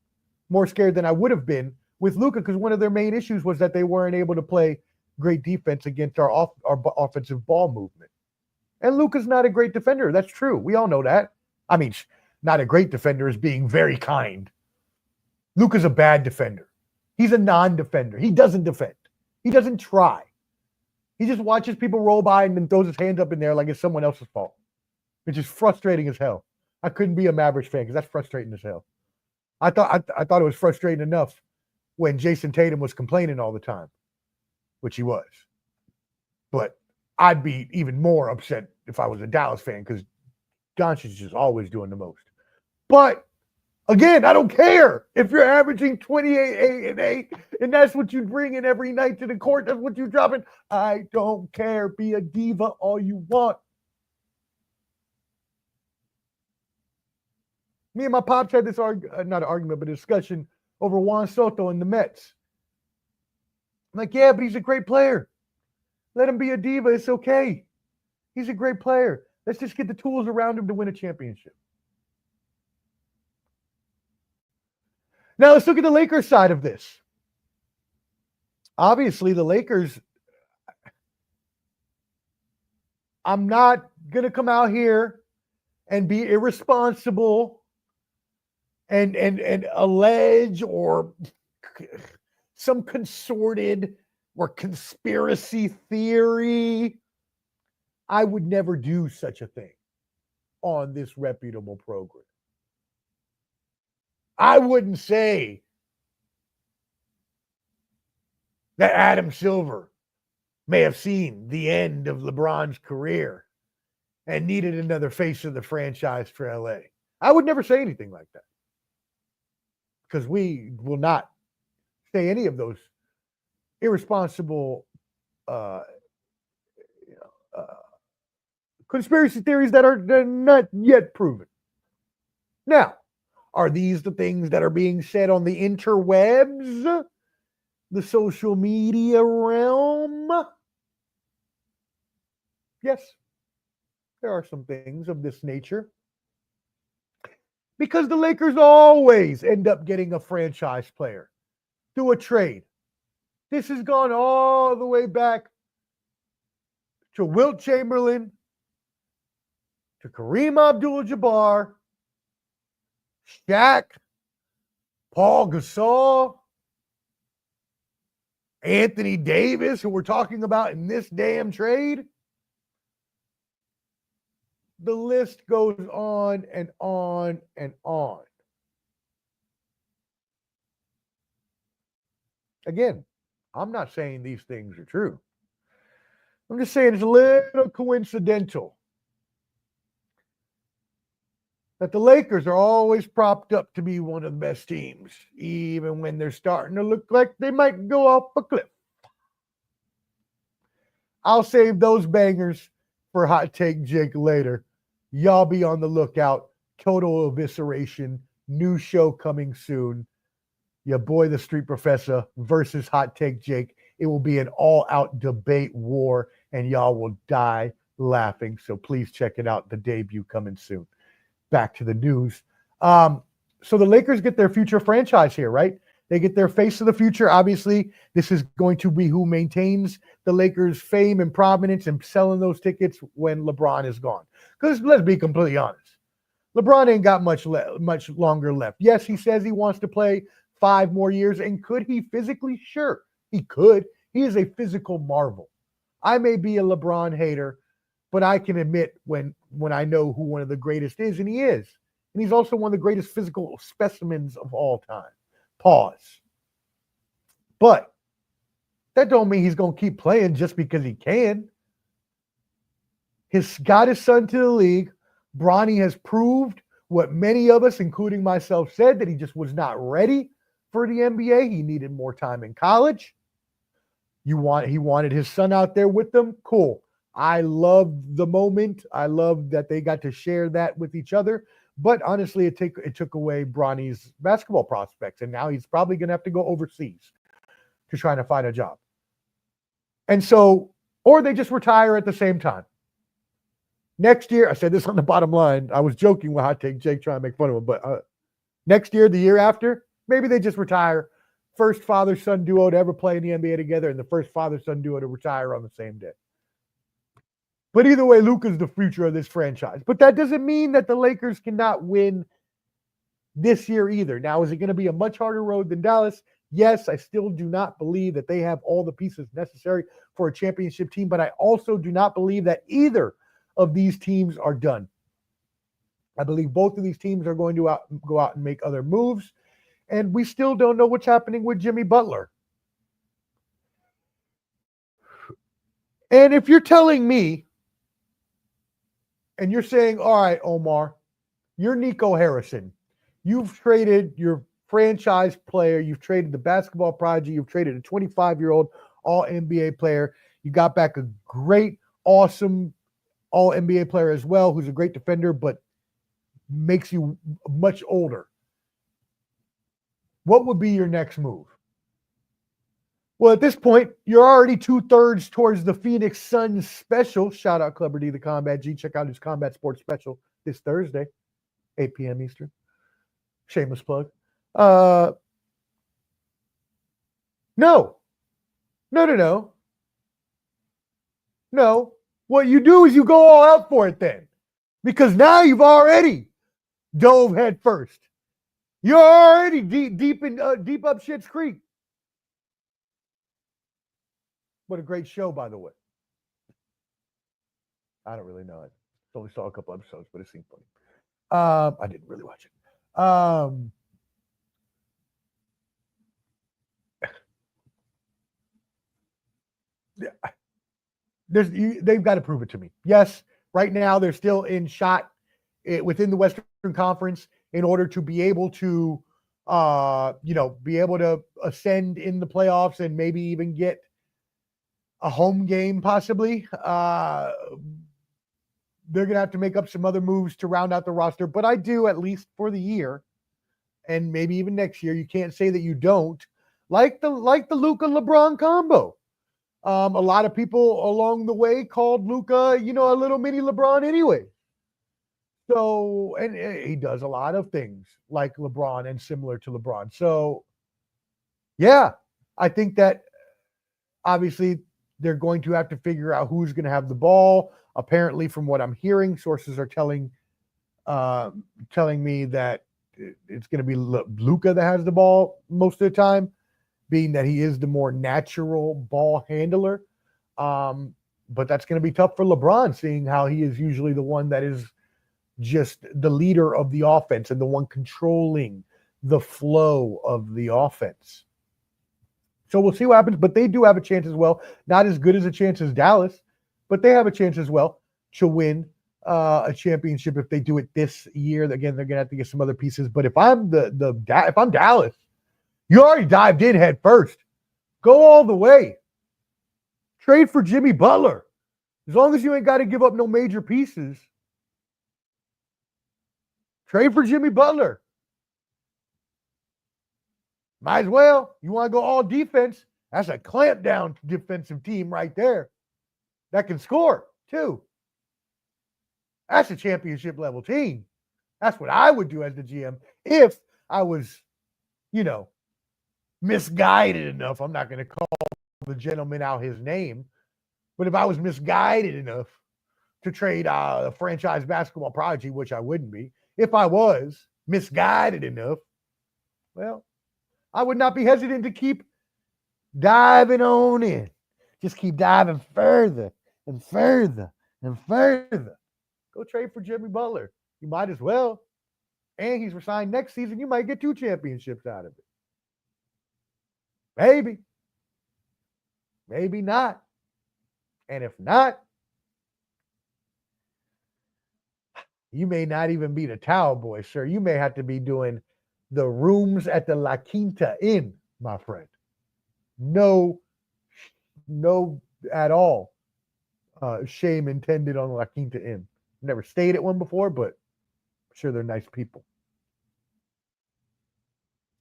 More scared than I would have been with Luka, because one of their main issues was that they weren't able to play great defense against our offensive ball movement. And Luka's not a great defender. That's true. We all know that. I mean, not a great defender is being very kind. Luka's a bad defender. He's a non-defender. He doesn't defend. He doesn't try. He just watches people roll by and then throws his hands up in there like it's someone else's fault, which is frustrating as hell. I couldn't be a Mavericks fan because that's frustrating as hell. I thought it was frustrating enough when Jason Tatum was complaining all the time, which he was. But I'd be even more upset if I was a Dallas fan because Doncic is just always doing the most. But again, I don't care if you're averaging 28, 8, and 8, and that's what you bring in every night to the court. That's what you're dropping. I don't care. Be a diva all you want. Me and my pops had this not an argument, but a discussion over Juan Soto and the Mets. I'm like, yeah, but he's a great player. Let him be a diva. It's okay. He's a great player. Let's just get the tools around him to win a championship. Now let's look at the Lakers side of this. Obviously, the Lakers, I'm not going to come out here and be irresponsible and allege or some consorted or conspiracy theory. I would never do such a thing on this reputable program. I wouldn't say that Adam Silver may have seen the end of LeBron's career and needed another face of the franchise for LA. I would never say anything like that because we will not say any of those irresponsible uh, conspiracy theories that are not yet proven. Now, are these the things that are being said on the interwebs, the social media realm? Yes, there are some things of this nature. Because the Lakers always end up getting a franchise player through a trade. This has gone all the way back to Wilt Chamberlain, to Kareem Abdul-Jabbar, Shaq, Paul Gasol, Anthony Davis, who we're talking about in this damn trade. The list goes on and on and on. Again, I'm not saying these things are true. I'm just saying it's a little coincidental that the Lakers are always propped up to be one of the best teams, even when they're starting to look like they might go off a cliff. I'll save those bangers for Hot Take Jake later. Y'all be on the lookout. Total Evisceration, new show coming soon. Your boy, the Street Professor versus Hot Take Jake. It will be an all-out debate war, and y'all will die laughing. So please check it out. The debut coming soon. Back to the news. So the Lakers get their future franchise here, right? They get their face of the future. Obviously, this is going to be who maintains the Lakers' fame and prominence and selling those tickets when LeBron is gone. Because let's be completely honest, LeBron ain't got much longer left. Yes, he says he wants to play 5 more years. And could he physically? Sure, he could. He is a physical marvel. I may be a LeBron hater, but I can admit when I know who one of the greatest is, and he is. And he's also one of the greatest physical specimens of all time. Pause. But that don't mean he's going to keep playing just because he can. He's got his son to the league. Bronny has proved what many of us, including myself, said, that he just was not ready for the NBA. He needed more time in college. He wanted his son out there with them. Cool. I love the moment. I love that they got to share that with each other. But honestly, it took away Bronny's basketball prospects, and now he's probably going to have to go overseas to try to find a job. And so, or they just retire at the same time. Next year, I said this on the bottom line. I was joking with Hot Take Jake trying to make fun of him, but next year, the year after, maybe they just retire. First father-son duo to ever play in the NBA together, and the first father-son duo to retire on the same day. But either way, Luka's the future of this franchise. But that doesn't mean that the Lakers cannot win this year either. Now, is it going to be a much harder road than Dallas? Yes, I still do not believe that they have all the pieces necessary for a championship team, but I also do not believe that either of these teams are done. I believe both of these teams are going to go out and make other moves, and we still don't know what's happening with Jimmy Butler. And if you're telling me, and you're saying, all right, Omar, you're Nico Harrison. You've traded your franchise player. You've traded the basketball prodigy. You've traded a 25-year-old all-NBA player. You got back a great, awesome all-NBA player as well, who's a great defender, but makes you much older. What would be your next move? Well, at this point, you're already 2/3 towards the Phoenix Suns special. Shout out Clubber D, the Combat G. Check out his Combat Sports special this Thursday, 8 p.m. Eastern. Shameless plug. No. What you do is you go all out for it then. Because now you've already dove head first. You're already deep up Shit's Creek. What a great show, by the way. I don't really know it. Only saw a couple episodes, but it seemed funny. I didn't really watch it. they've got to prove it to me. Yes, right now they're still in shot within the Western Conference in order to be able to, be able to ascend in the playoffs and maybe even get a home game possibly. They're going to have to make up some other moves to round out the roster, but I do, at least for the year and maybe even next year. You can't say that you don't like the Luka LeBron combo. A lot of people along the way called Luka, a little mini LeBron anyway. So, and he does a lot of things like LeBron and similar to LeBron. So, yeah, I think that obviously they're going to have to figure out who's going to have the ball. Apparently, from what I'm hearing, sources are telling me that it's going to be Luka that has the ball most of the time, being that he is the more natural ball handler. But that's going to be tough for LeBron, seeing how he is usually the one that is just the leader of the offense and the one controlling the flow of the offense. So we'll see what happens, but they do have a chance as well. Not as good as a chance as Dallas, but they have a chance as well to win a championship if they do it this year. Again, they're going to have to get some other pieces. But if I'm if I'm Dallas, you already dived in head first. Go all the way. Trade for Jimmy Butler. As long as you ain't got to give up no major pieces. Trade for Jimmy Butler. Might as well. You want to go all defense? That's a clamp down defensive team right there that can score too. That's a championship level team. That's what I would do as the GM if I was, misguided enough. I'm not going to call the gentleman out his name, but if I was misguided enough to trade a franchise basketball prodigy, which I wouldn't be, if I was misguided enough, well, I would not be hesitant to keep diving on in. Just keep diving further and further and further. Go trade for Jimmy Butler. You might as well. And he's resigned next season. You might get 2 championships out of it. Maybe. Maybe not. And if not, you may not even be the towel boy, sir. You may have to be doing the rooms at the La Quinta Inn, my friend. No at all shame intended on La Quinta Inn. Never stayed at one before, but I'm sure they're nice people.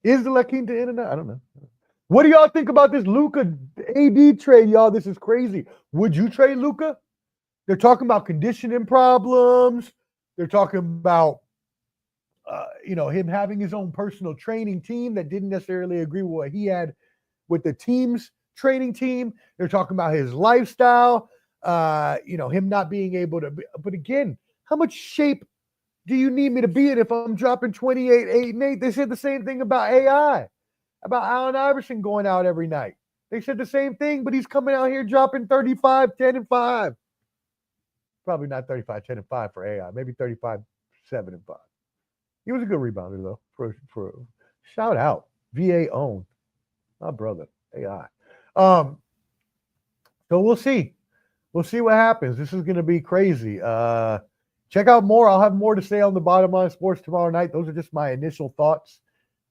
Is the La Quinta Inn or not? I don't know. What do y'all think about this Luka AD trade, y'all? This is crazy. Would you trade Luka? They're talking about conditioning problems. They're talking about, him having his own personal training team that didn't necessarily agree with what he had with the team's training team. They're talking about his lifestyle, him not being able to. But again, how much shape do you need me to be in if I'm dropping 28, 8, and 8? They said the same thing about AI, about Allen Iverson going out every night. They said the same thing, but he's coming out here dropping 35, 10, and 5. Probably not 35, 10, and 5 for AI. Maybe 35, 7, and 5. He was a good rebounder, though. For shout out. VA owned. My brother. AI. So we'll see. We'll see what happens. This is going to be crazy. Check out more. I'll have more to say on the Bottom Line Sports tomorrow night. Those are just my initial thoughts.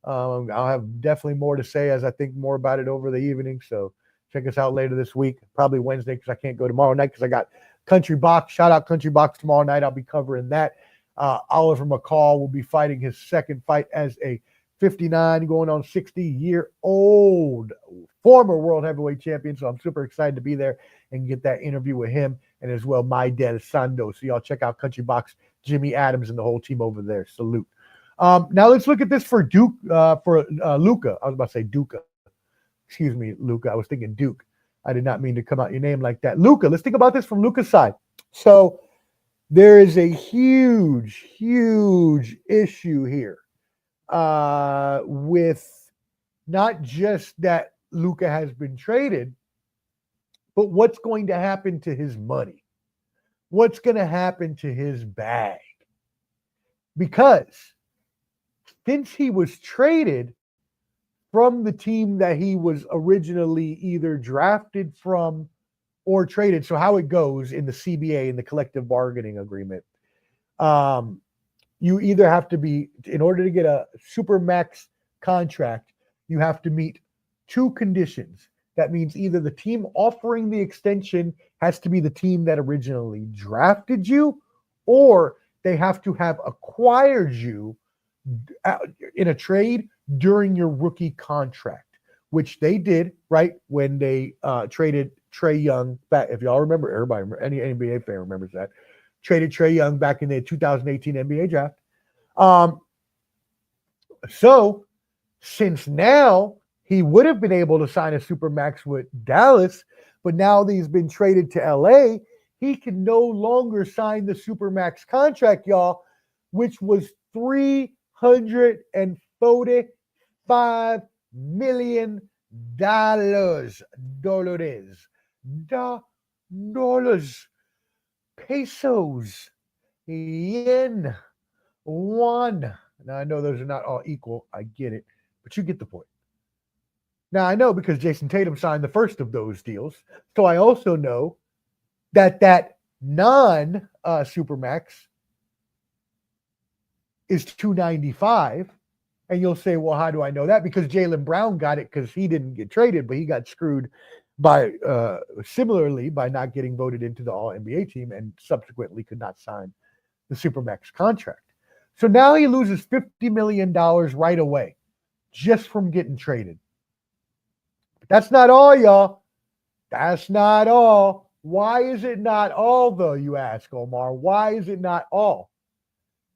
I'll have definitely more to say as I think more about it over the evening. So check us out later this week. Probably Wednesday because I can't go tomorrow night because I got Country Box. Shout out Country Box tomorrow night. I'll be covering that. Oliver McCall will be fighting his second fight as a 59 going on 60-year-old former world heavyweight champion. So I'm super excited to be there and get that interview with him and as well my dad Sando. So y'all check out Country Box, Jimmy Adams and the whole team over there. Salute. Now let's look at this for Luka. I was about to say Duka. Excuse me, Luka. I was thinking Duke. I did not mean to come out your name like that. Luka, let's think about this from Luka's side. So there is a huge, huge issue here with not just that Luka has been traded, but what's going to happen to his money? What's going to happen to his bag? Because since he was traded from the team that he was originally either drafted from or traded. So how it goes in the CBA, in the collective bargaining agreement, you either have to be, in order to get a supermax contract, you have to meet two conditions. That means either the team offering the extension has to be the team that originally drafted you, or they have to have acquired you in a trade during your rookie contract, which they did, right, when they traded Trae Young back. If y'all remember, everybody, any NBA fan remembers that, traded Trae Young back in the 2018 NBA draft. So since now he would have been able to sign a supermax with Dallas, but now that he's been traded to LA, he can no longer sign the supermax contract, y'all, which was $345 million. Dollars. Pesos. Yen. Won. Now, I know those are not all equal. I get it. But you get the point. Now, I know because Jason Tatum signed the first of those deals. So I also know that non-Supermax is $295. And you'll say, well, how do I know that? Because Jaylen Brown got it because he didn't get traded, but he got screwed by similarly by not getting voted into the All-NBA team and subsequently could not sign the Supermax contract. So now he loses $50 million right away just from getting traded. But that's not all, y'all. That's not all. Why is it not all, though, you ask, Omar? Why is it not all?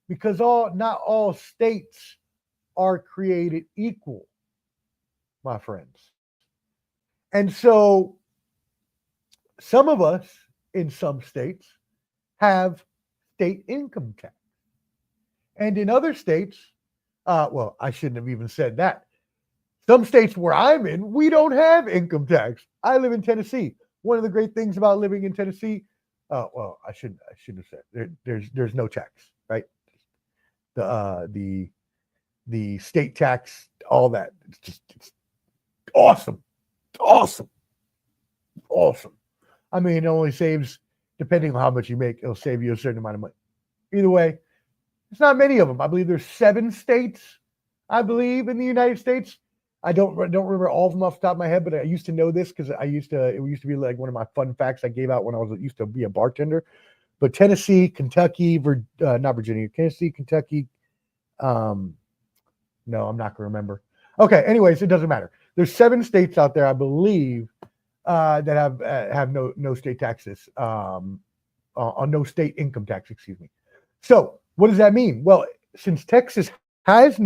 Because not all states are created equal, my friends. And so some of us in some states have state income tax. And in other states, well, I shouldn't have even said that. Some states where I'm in, we don't have income tax. I live in Tennessee. One of the great things about living in Tennessee, well, I shouldn't have said there's no tax, right? The state tax, all that. It's awesome. Awesome. I mean, it only saves, depending on how much you make, it'll save you a certain amount of money. Either way, it's not many of them. I believe there's 7 states, I believe, in the United States. I don't remember all of them off the top of my head, but I used to know this because it used to be like one of my fun facts I gave out when I used to be a bartender. But Tennessee, Kentucky, not Virginia, Tennessee, Kentucky. No, I'm not going to remember. Okay, anyways, it doesn't matter. There's 7 states out there, I believe, that have no state taxes, no state income tax, excuse me. So what does that mean? Well, since Texas has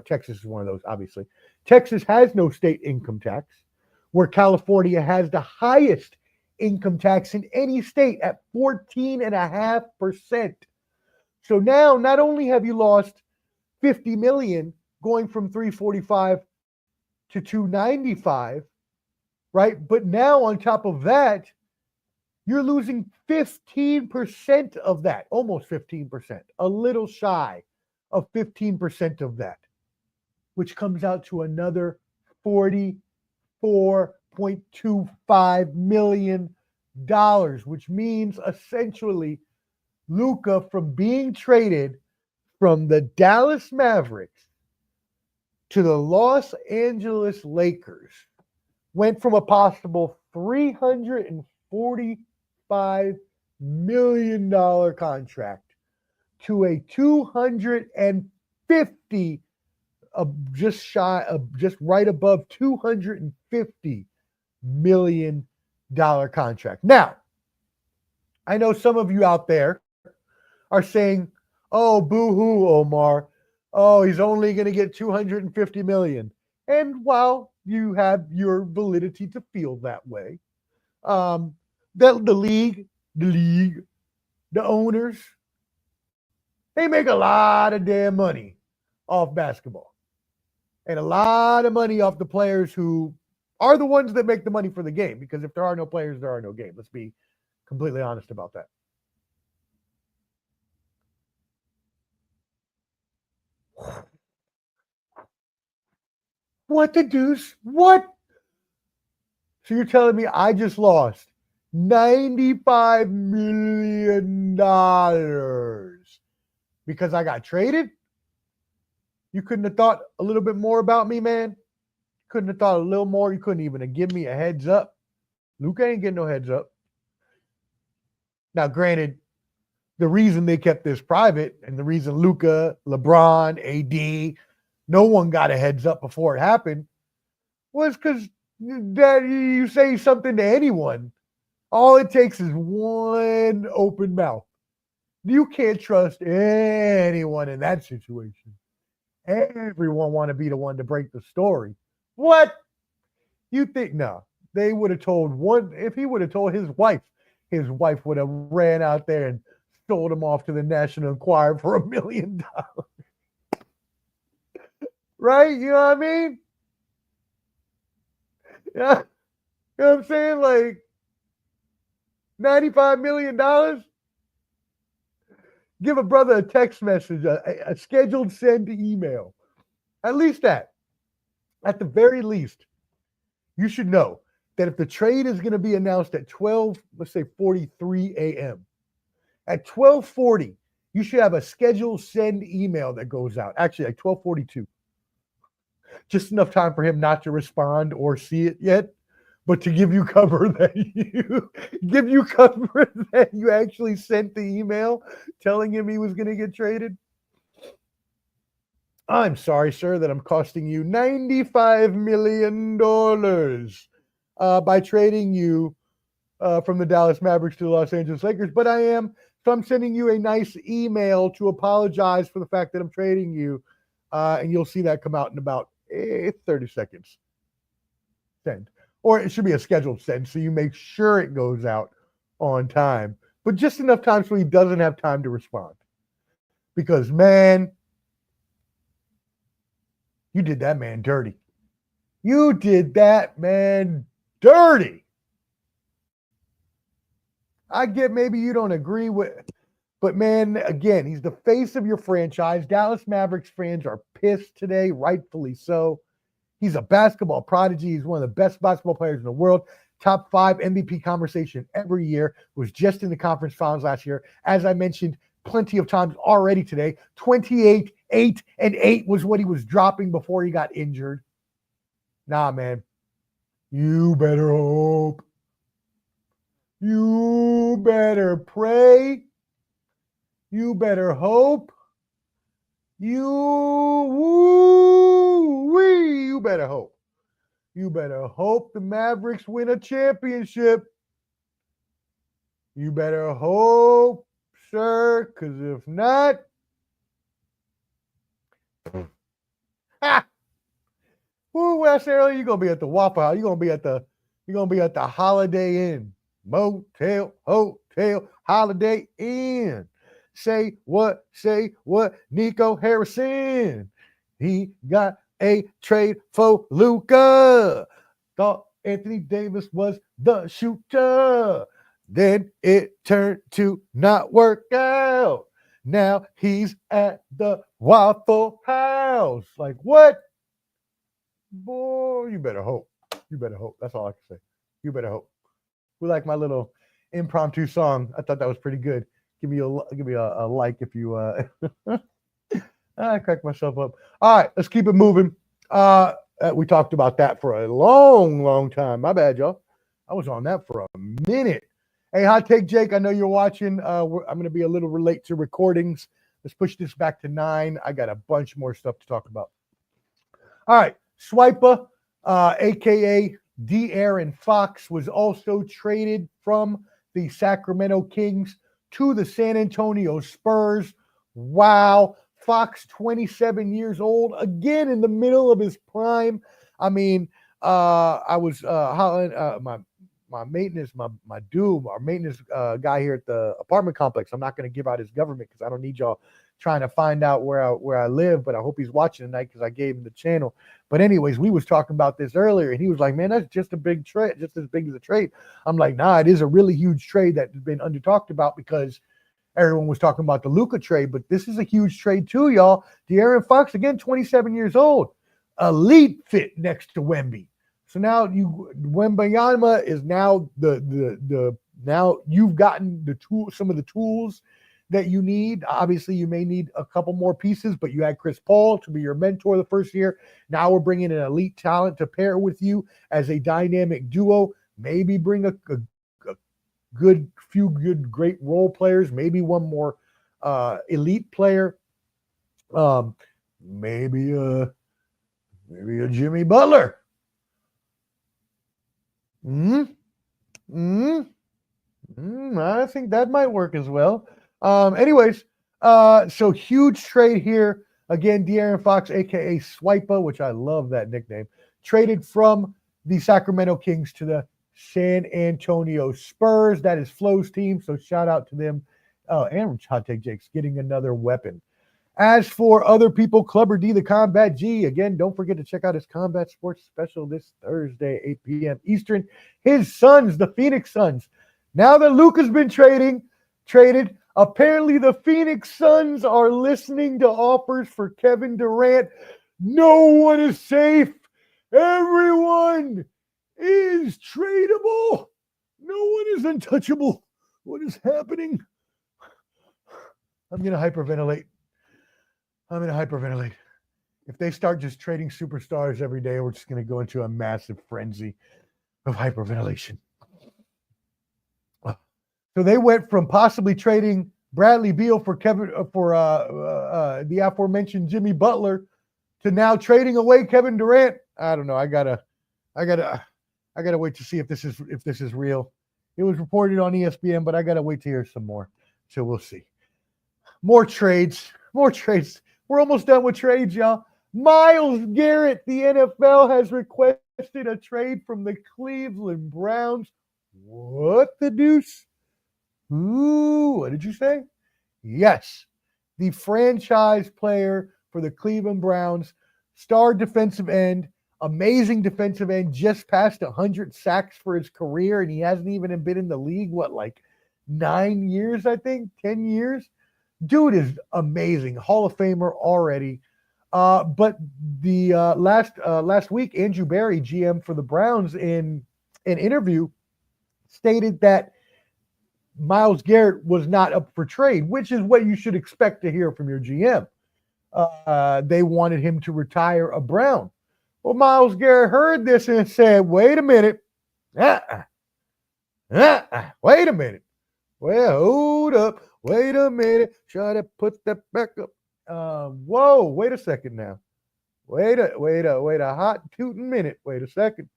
Texas is one of those, obviously. Texas has no state income tax, where California has the highest income tax in any state at 14.5%. So now, not only have you lost $50 million going from 345 to 295, right? But now on top of that, you're losing 15% of that, almost 15%, a little shy of 15% of that, which comes out to another $44.25 million, which means essentially Luka, from being traded from the Dallas Mavericks to the Los Angeles Lakers, went from a possible $345 million contract to a $250, just right above $250 million contract. Now, I know some of you out there are saying, oh, boo-hoo, Omar. Oh, he's only going to get $250 million. And while you have your validity to feel that way, the league, the owners, they make a lot of damn money off basketball. And a lot of money off the players who are the ones that make the money for the game. Because if there are no players, there are no game. Let's be completely honest about that. What the deuce? What? So you're telling me I just lost $95 million because I got traded? You couldn't have thought a little bit more about me, man? Couldn't have thought a little more? You couldn't even have given me a heads up? Luka ain't getting no heads up. Now, granted, the reason they kept this private and the reason Luka, LeBron, AD, no one got a heads up before it happened was because that you say something to anyone, all it takes is one open mouth. You can't trust anyone in that situation. Everyone want to be the one to break the story. What? You think? No. They would have told one. If he would have told his wife would have ran out there and sold him off to the National Enquirer for $1 million. Right? You know what I mean? Yeah. You know what I'm saying? Like $95 million? Give a brother a text message, a scheduled send email. At least that. At the very least, you should know that if the trade is going to be announced at 43 a.m., at 12:40, you should have a scheduled send email that goes out. Actually, at 12:42. Just enough time for him not to respond or see it yet, but to give you cover that you actually sent the email telling him he was going to get traded. I'm sorry, sir, that I'm costing you $95 million by trading you from the Dallas Mavericks to the Los Angeles Lakers, but I'm sending you a nice email to apologize for the fact that I'm trading you, and you'll see that come out in about 30 seconds. Send. Or it should be a scheduled send, so you make sure it goes out on time, but just enough time so he doesn't have time to respond. Because, man, you did that man dirty. You did that man dirty. I get maybe you don't agree with, but man, again, he's the face of your franchise. Dallas Mavericks fans are pissed today, rightfully so. He's a basketball prodigy. He's one of the best basketball players in the world. Top 5 MVP conversation every year. Was just in the conference finals last year. As I mentioned plenty of times already today, 28, 8, and 8 was what he was dropping before he got injured. Nah, man. You better hope. You better pray. You better hope. You better hope. You better hope the Mavericks win a championship. You better hope, sir, because if not, what I said earlier, you're gonna be at the Waffle House. You're gonna be at the Holiday Inn, motel, hotel, Holiday Inn. Say what? Nico Harrison. He got a trade for Luka. Thought Anthony Davis was the shooter. Then it turned to not work out. Now he's at the Waffle House. Like what? Boy, you better hope. You better hope. That's all I can say. You better hope. We like my little impromptu song. I thought that was pretty good. Give me a like if you I cracked myself up. All right, let's keep it moving. We talked about that for a long time. My bad, y'all. I was on that for a minute. Hey, Hot Take Jake, I know you're watching. I'm going to be a little late to recordings. Let's push this back to 9. I got a bunch more stuff to talk about. All right, Swiper, a.k.a. De'Aaron Fox, was also traded from the Sacramento Kings to the San Antonio Spurs. Wow. Fox, 27 years old, again in the middle of his prime. I mean, I was my maintenance, my dude, our maintenance guy here at the apartment complex. I'm not going to give out his government because I don't need y'all trying to find out where I live, but I hope he's watching tonight because I gave him the channel. But anyways, we was talking about this earlier, and he was like, man, that's just a big trade, just as big as a trade. I'm like, nah, it is a really huge trade that has been under talked about because everyone was talking about the Luka trade, but this is a huge trade too, y'all. De'Aaron Fox, again, 27 years old, elite fit next to Wemby. So now Wembanyama is now the Now you've gotten some of the tools that you need. Obviously, you may need a couple more pieces, but you had Chris Paul to be your mentor the first year. Now we're bringing an elite talent to pair with you as a dynamic duo. Maybe bring a few great role players. Maybe one more elite player. Maybe a Jimmy Butler. I think that might work as well. Anyways, so huge trade here. Again, De'Aaron Fox, a.k.a. Swipa, which I love that nickname, traded from the Sacramento Kings to the San Antonio Spurs. That is Flo's team, so shout out to them. And Hot Take Jake's getting another weapon. As for other people, Clubber D, the Combat G, again, don't forget to check out his Combat Sports special this Thursday, 8 p.m. Eastern. His sons, the Phoenix Suns. Now that Luka's been traded, apparently the Phoenix Suns are listening to offers for Kevin Durant. No one is safe. Everyone is tradable. No one is untouchable. What is happening? I'm going to hyperventilate. If they start just trading superstars every day, we're just going to go into a massive frenzy of hyperventilation. So they went from possibly trading Bradley Beal for the aforementioned Jimmy Butler to now trading away Kevin Durant. I don't know. I gotta wait to see if this is real. It was reported on ESPN, but I gotta wait to hear some more. So we'll see. More trades. We're almost done with trades, y'all. Myles Garrett, the NFL has requested a trade from the Cleveland Browns. What the deuce? Ooh, what did you say? Yes, the franchise player for the Cleveland Browns, star defensive end, amazing defensive end, just passed 100 sacks for his career, and he hasn't even been in the league, 9 years, I think, 10 years? Dude is amazing. Hall of Famer already. But the last week, Andrew Berry, GM for the Browns, in an interview, stated that Myles Garrett was not up for trade, which is what you should expect to hear from your GM. They wanted him to retire a Brown. Well, Myles Garrett heard this and said, wait a minute. Wait a minute. Well, hold up. Wait a minute. Try to put that back up. Whoa, wait a second now. Wait a hot tootin' minute. Wait a second.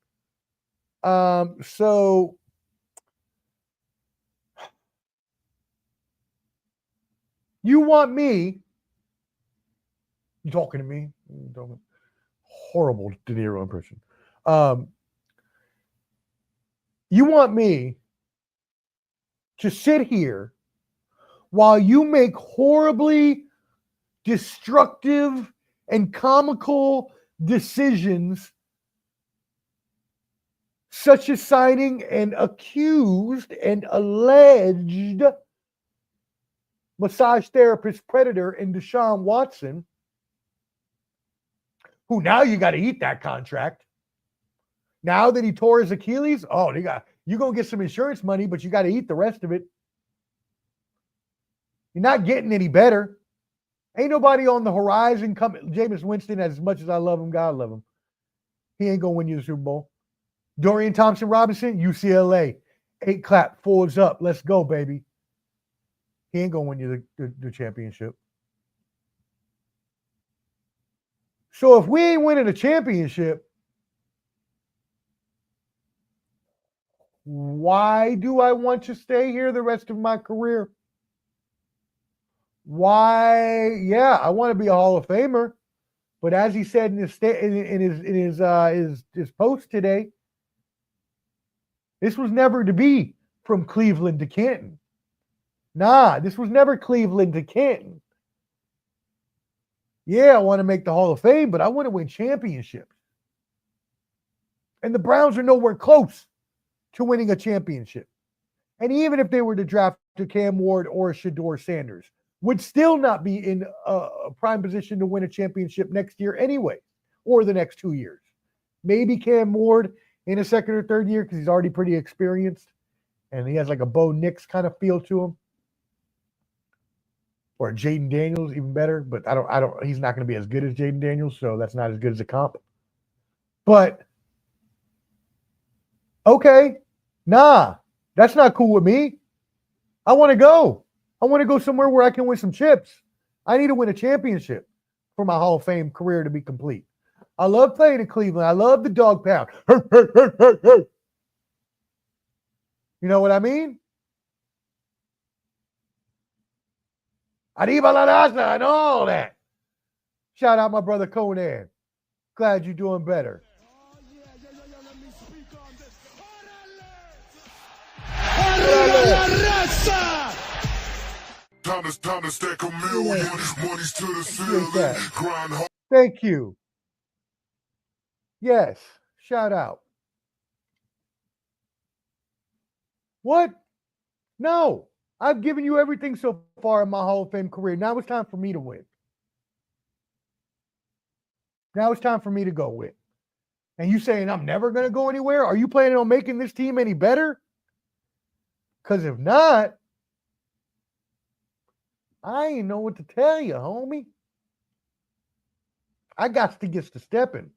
So you want me? You talking to me? Horrible De Niro impression. You want me to sit here while you make horribly destructive and comical decisions, such as signing an accused and alleged massage therapist predator in Deshaun Watson, who now you got to eat that contract. Now that he tore his Achilles, you're going to get some insurance money, but you got to eat the rest of it. You're not getting any better. Ain't nobody on the horizon coming. Jameis Winston, as much as I love him, God love him, he ain't going to win you the Super Bowl. Dorian Thompson-Robinson, UCLA. 8 clap, 4's up. Let's go, baby. He ain't going to win you the championship. So if we ain't winning a championship, why do I want to stay here the rest of my career? Why? Yeah, I want to be a Hall of Famer, but as he said in his post today, this was never to be from Cleveland to Canton. Nah, this was never Cleveland to Canton. Yeah, I want to make the Hall of Fame, but I want to win championships. And the Browns are nowhere close to winning a championship. And even if they were to draft a Cam Ward or a Shedeur Sanders, would still not be in a prime position to win a championship next year anyway, or the next 2 years. Maybe Cam Ward in a second or third year because he's already pretty experienced. and he has like a Bo Nix kind of feel to him. Or Jaden Daniels, even better, but he's not going to be as good as Jaden Daniels, so that's not as good as a comp. But okay, nah, that's not cool with me. I want to go. I want to go somewhere where I can win some chips. I need to win a championship for my Hall of Fame career to be complete. I love playing in Cleveland. I love the dog pound. You know what I mean? Arriba la raza and all that. Shout out my brother Conan. Glad you're doing better. Time to stack a million, money's to the ceiling, grind hard. Thank you. Yes, shout out. What? No, I've given you everything so far in my Hall of Fame career. Now it's time for me to win. Now it's time for me to go win. And you saying I'm never going to go anywhere? Are you planning on making this team any better? Because if not, I ain't know what to tell you, homie. I got to get to stepping.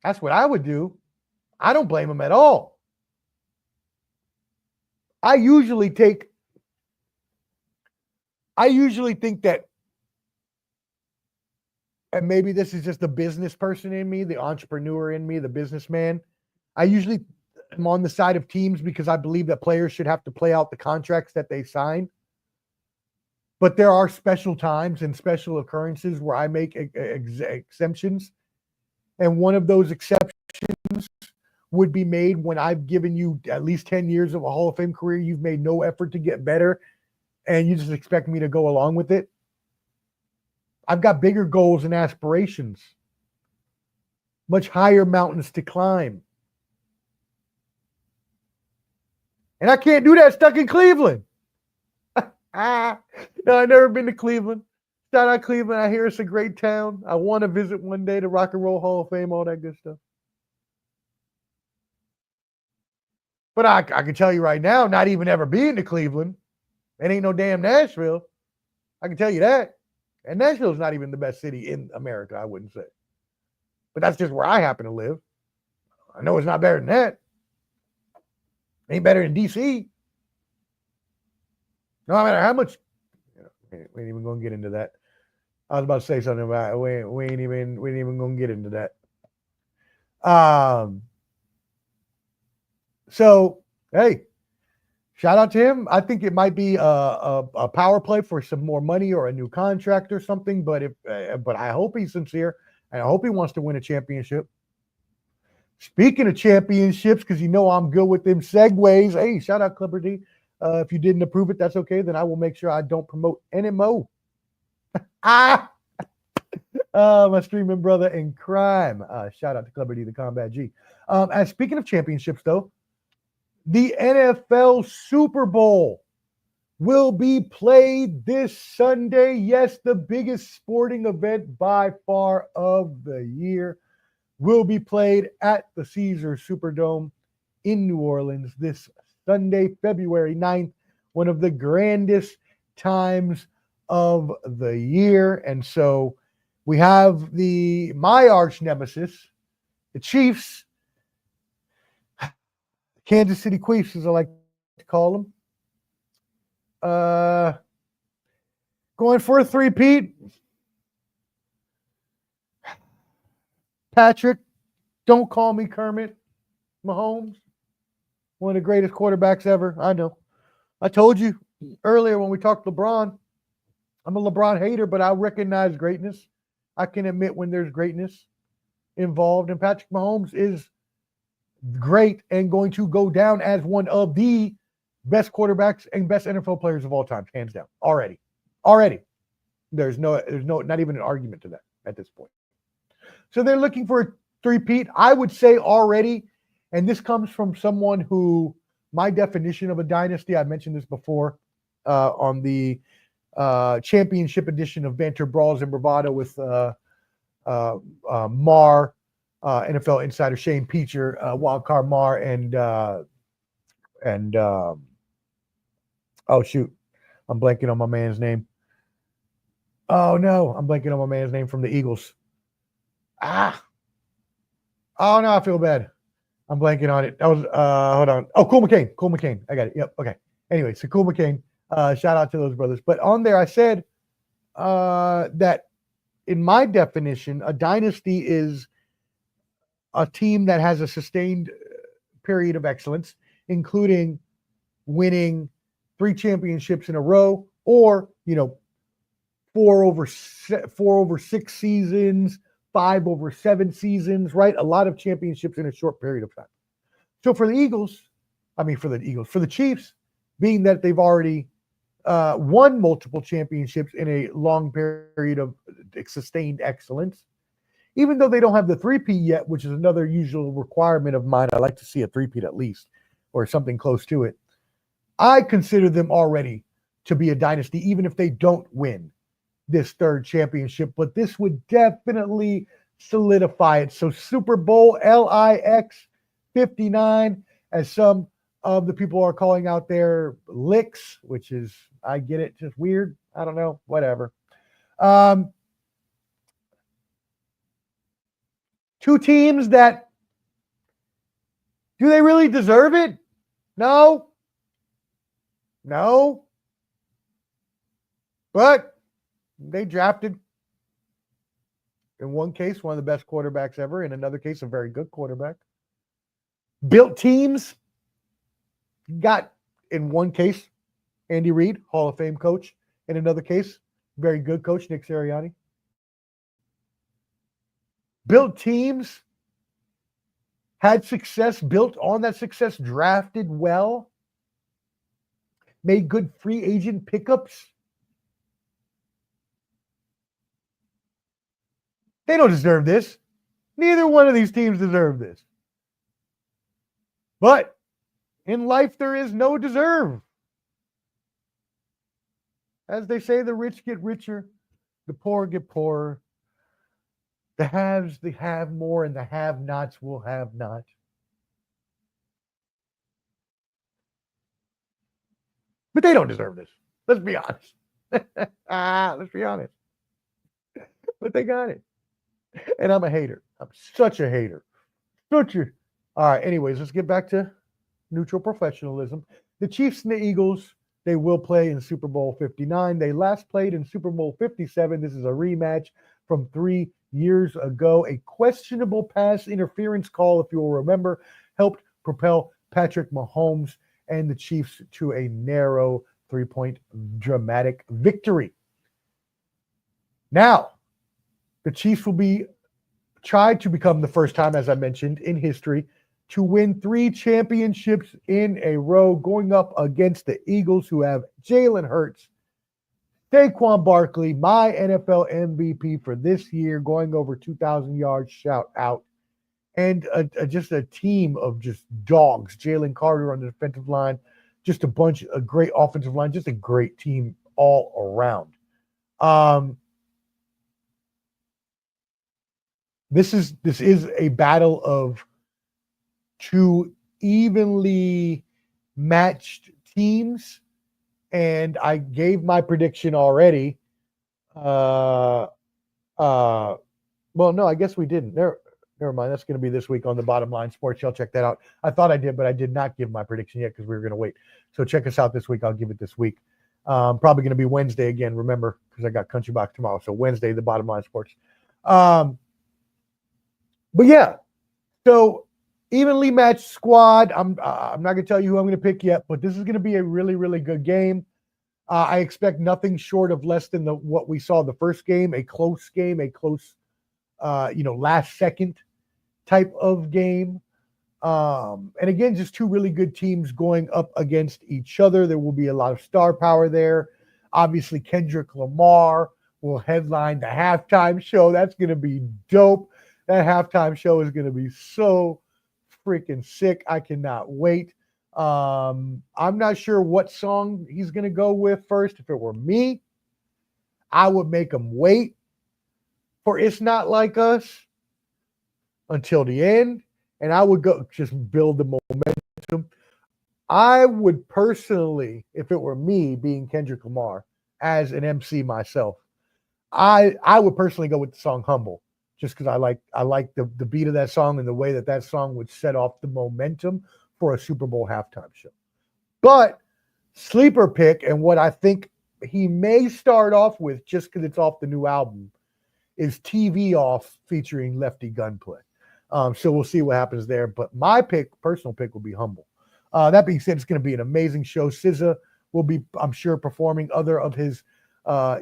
That's what I would do. I don't blame him at all. I usually think that, and maybe this is just the business person in me, the entrepreneur in me, the businessman. I usually am on the side of teams because I believe that players should have to play out the contracts that they sign. But there are special times and special occurrences where I make exemptions. And one of those exceptions would be made when I've given you at least 10 years of a Hall of Fame career. You've made no effort to get better, and you just expect me to go along with it. I've got bigger goals and aspirations, much higher mountains to climb. And I can't do that stuck in Cleveland. No, I've never been to Cleveland. Shout out Cleveland. I hear it's a great town. I want to visit one day, the Rock and Roll Hall of Fame, all that good stuff. But I can tell you right now, not even ever being to Cleveland, it ain't no damn Nashville. I can tell you that. And Nashville's not even the best city in America, I wouldn't say. But that's just where I happen to live. I know it's not better than that. Ain't better than D.C. No matter how much, we ain't even gonna get into that. I was about to say something about it. We ain't even gonna get into that. So hey, shout out to him. I think it might be a power play for some more money or a new contract or something. But I hope he's sincere and I hope he wants to win a championship. Speaking of championships, because you know I'm good with them segues. Hey, shout out Clipper D. If you didn't approve it, that's okay. Then I will make sure I don't promote NMO. My streaming brother in crime. Shout out to Clipper D, the Combat G. And speaking of championships, though, the NFL Super Bowl will be played this Sunday. Yes, the biggest sporting event by far of the year will be played at the Caesars Superdome in New Orleans this Sunday, February 9th, one of the grandest times of the year. And so we have my arch nemesis, the Chiefs, Kansas City Queefs, as I like to call them, going for a three-peat. Patrick, don't call me Kermit Mahomes. One of the greatest quarterbacks ever. I know. I told you earlier when we talked LeBron, I'm a LeBron hater, but I recognize greatness. I can admit when there's greatness involved. And Patrick Mahomes is great and going to go down as one of the best quarterbacks and best NFL players of all time, hands down. Already. There's no, not even an argument to that at this point. So they're looking for a three-peat. I would say already, and this comes from someone who, my definition of a dynasty, I mentioned this before on the championship edition of Banter Brawls and Bravado with Mar, NFL insider Shane Peacher, Wildcard Mar, and oh shoot, I'm blanking on my man's name. Oh no, I'm blanking on my man's name from the Eagles. Oh no, I feel bad. I'm blanking on it. That was hold on. Oh, Cool McCain. I got it. Yep. Okay. Anyway, so Cool McCain. Shout out to those brothers. But on there, I said that in my definition, a dynasty is a team that has a sustained period of excellence, including winning 3 championships in a row, or 4 over 6 seasons, 5 over 7 seasons, right? A lot of championships in a short period of time. So for the Chiefs, being that they've already won multiple championships in a long period of sustained excellence, even though they don't have the three-peat yet, which is another usual requirement of mine. I like to see a three-peat at least, or something close to it. I consider them already to be a dynasty, even if they don't win this 3rd championship. But this would definitely solidify it. So Super Bowl LIX 59, as some of the people are calling out their licks, which is, I get it, just weird. I don't know, whatever. 2 teams that, do they really deserve it? No. But they drafted, in one case, one of the best quarterbacks ever. In another case, a very good quarterback. Built teams got, in one case, Andy Reid, Hall of Fame coach. In another case, very good coach, Nick Sirianni. Built teams, had success, built on that success, drafted well, made good free agent pickups. They don't deserve this. Neither one of these teams deserve this. But in life, there is no deserve. As they say, the rich get richer, the poor get poorer. The haves, they have more, and the have-nots will have not. But they don't deserve this. Let's be honest. Let's be honest. But they got it. And I'm a hater. I'm such a hater. All right, anyways, let's get back to neutral professionalism. The Chiefs and the Eagles, they will play in Super Bowl 59. They last played in Super Bowl 57. This is a rematch from 3 years ago. A questionable pass interference call, if you will remember, helped propel Patrick Mahomes and the Chiefs to a narrow 3-point dramatic victory. Now, the Chiefs will be tried to become the first time, as I mentioned, in history to win 3 championships in a row, going up against the Eagles, who have Jalen Hurts, Saquon Barkley, my NFL MVP for this year, going over 2,000 yards, shout out, and just a team of just dogs. Jalen Carter on the defensive line, just a great offensive line, just a great team all around. This is a battle of 2 evenly matched teams, and I gave my prediction already. Well, no, I guess we didn't. Never mind. That's going to be this week on the Bottom Line Sports. Y'all check that out. I thought I did, but I did not give my prediction yet because we were going to wait. So check us out this week. I'll give it this week. Probably going to be Wednesday again, remember, because I got Country Box tomorrow. So Wednesday, the Bottom Line Sports. But yeah, so evenly matched squad. I'm not going to tell you who I'm going to pick yet, but this is going to be a really, really good game. I expect nothing short of less than what we saw the first game, a close game, last second type of game. And again, just 2 really good teams going up against each other. There will be a lot of star power there. Obviously, Kendrick Lamar will headline the halftime show. That's going to be dope. That halftime show is going to be so freaking sick. I cannot wait. I'm not sure what song he's going to go with first. If it were me, I would make him wait for It's Not Like Us until the end, and I would go just build the momentum. I would personally, if it were me being Kendrick Lamar as an MC myself, I would personally go with the song Humble, just because I like the beat of that song and the way that song would set off the momentum for a Super Bowl halftime show. But sleeper pick, and what I think he may start off with, just because it's off the new album, is TV Off featuring Lefty Gunplay. So we'll see what happens there. But my personal pick will be Humble. That being said, it's going to be an amazing show. SZA will be, I'm sure, performing. Other of his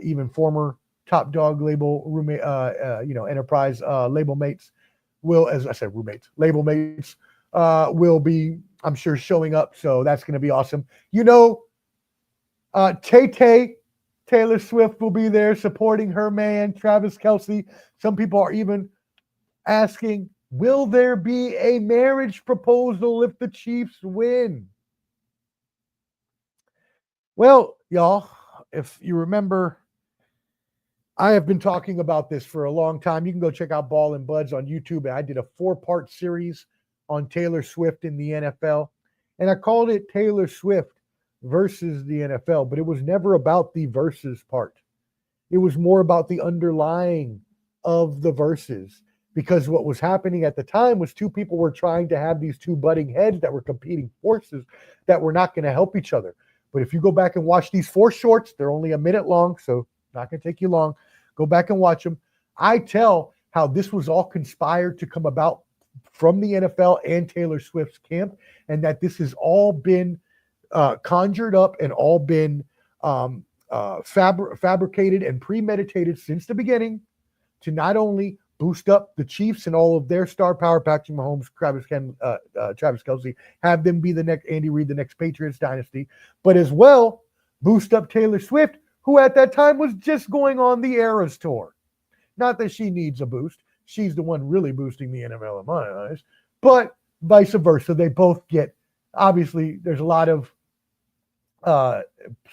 even former Top Dog label roommate, Enterprise label mates will, as I said, label mates will be, I'm sure, showing up. So that's going to be awesome. Tay-Tay, Taylor Swift will be there supporting her man, Travis Kelce. Some people are even asking, will there be a marriage proposal if the Chiefs win? Well, y'all, if you remember, I have been talking about this for a long time. You can go check out Ball and Buds on YouTube. And I did a 4-part series on Taylor Swift in the NFL. And I called it Taylor Swift versus the NFL, but it was never about the versus part. It was more about the underlying of the verses, because what was happening at the time was two people were trying to have these two butting heads that were competing forces that were not going to help each other. But if you go back and watch these 4 shorts, they're only a minute long, so not going to take you long. Go back and watch them. I tell how this was all conspired to come about from the NFL and Taylor Swift's camp, and that this has all been conjured up and all been fabricated and premeditated since the beginning to not only boost up the Chiefs and all of their star power, Patrick Mahomes, Travis Kelce, have them be the next Andy Reid, the next Patriots dynasty, but as well boost up Taylor Swift, who at that time was just going on the Eras tour. Not that she needs a boost. She's the one really boosting the NFL in my eyes, but vice versa. They both get, obviously, there's a lot of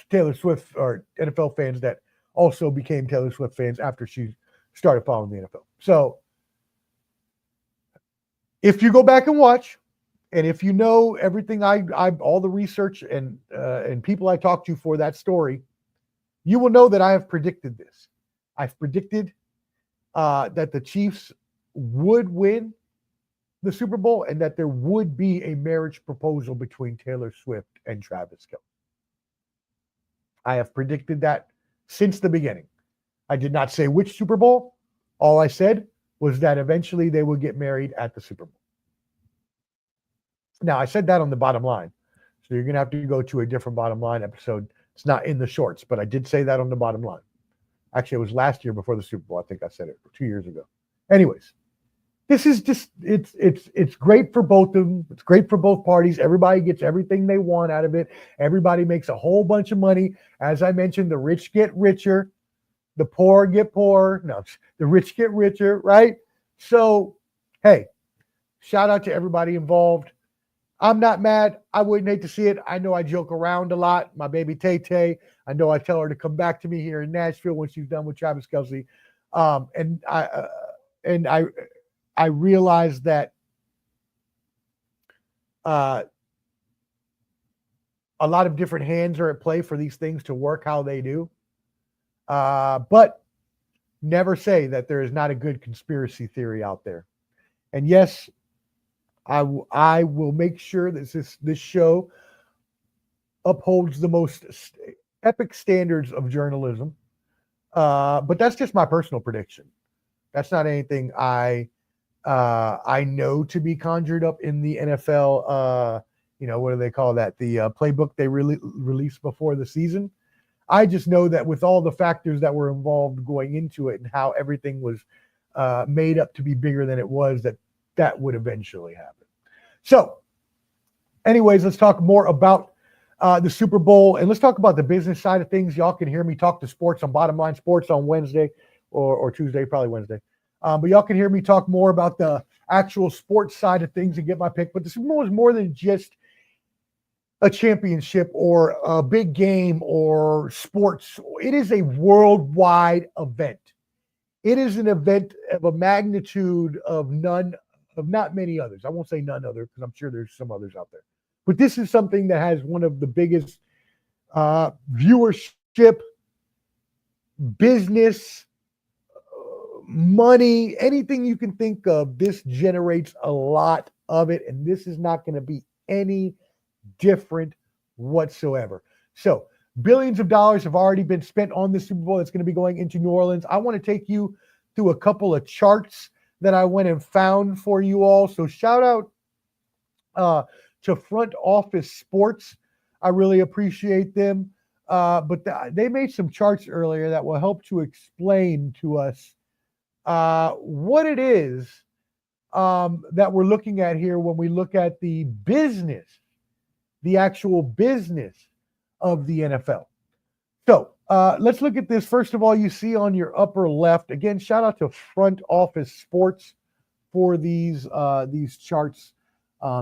Taylor Swift or NFL fans that also became Taylor Swift fans after she started following the NFL. So if you go back and watch, and if you know everything, I all the research and people I talked to for that story, you will know that I have predicted this. I've predicted that the Chiefs would win the Super Bowl and that there would be a marriage proposal between Taylor Swift and Travis Kelce. I have predicted that since the beginning. I did not say which Super Bowl. All I said was that eventually they would get married at the Super Bowl. Now, I said that on the bottom line. So you're going to have to go to a different bottom line episode. It's not in the shorts, but I did say that on the bottom line. Actually, it was last year before the Super Bowl. I think I said it 2 years ago. Anyways, this is just, it's great for both of them. It's great for both parties. Everybody gets everything they want out of it. Everybody makes a whole bunch of money. As I mentioned, the rich get richer. The poor get poorer. No, the rich get richer, right? So, hey, shout out to everybody involved. I'm not mad. I wouldn't hate to see it. I know I joke around a lot. My baby Tay-Tay, I know I tell her to come back to me here in Nashville when she's done with Travis Kelce. And I realize that a lot of different hands are at play for these things to work how they do. But never say that there is not a good conspiracy theory out there. And yes, I will make sure that this show upholds the most epic standards of journalism. But that's just my personal prediction. That's not anything I know to be conjured up in the NFL. What do they call that? The playbook they released before the season. I just know that with all the factors that were involved going into it and how everything was made up to be bigger than it was, that would eventually happen. So, anyways, let's talk more about the Super Bowl, and let's talk about the business side of things. Y'all can hear me talk to sports on Bottom Line Sports on Wednesday or Tuesday, probably Wednesday. But y'all can hear me talk more about the actual sports side of things and get my pick. But the Super Bowl is more than just a championship or a big game or sports. It is a worldwide event. It is an event of a magnitude of not many others. I won't say none other because I'm sure there's some others out there. But this is something that has one of the biggest viewership, business, money, anything you can think of. This generates a lot of it, and this is not going to be any different whatsoever. So, billions of dollars have already been spent on the Super Bowl. It's going to be going into New Orleans. I want to take you through a couple of charts that I went and found for you all. So, shout out to Front Office Sports. I really appreciate them. But they made some charts earlier that will help to explain to us what it is that we're looking at here when we look at the business, the actual business of the NFL. So let's look at this. First of all, you see on your upper left, again, shout out to Front Office Sports for these charts.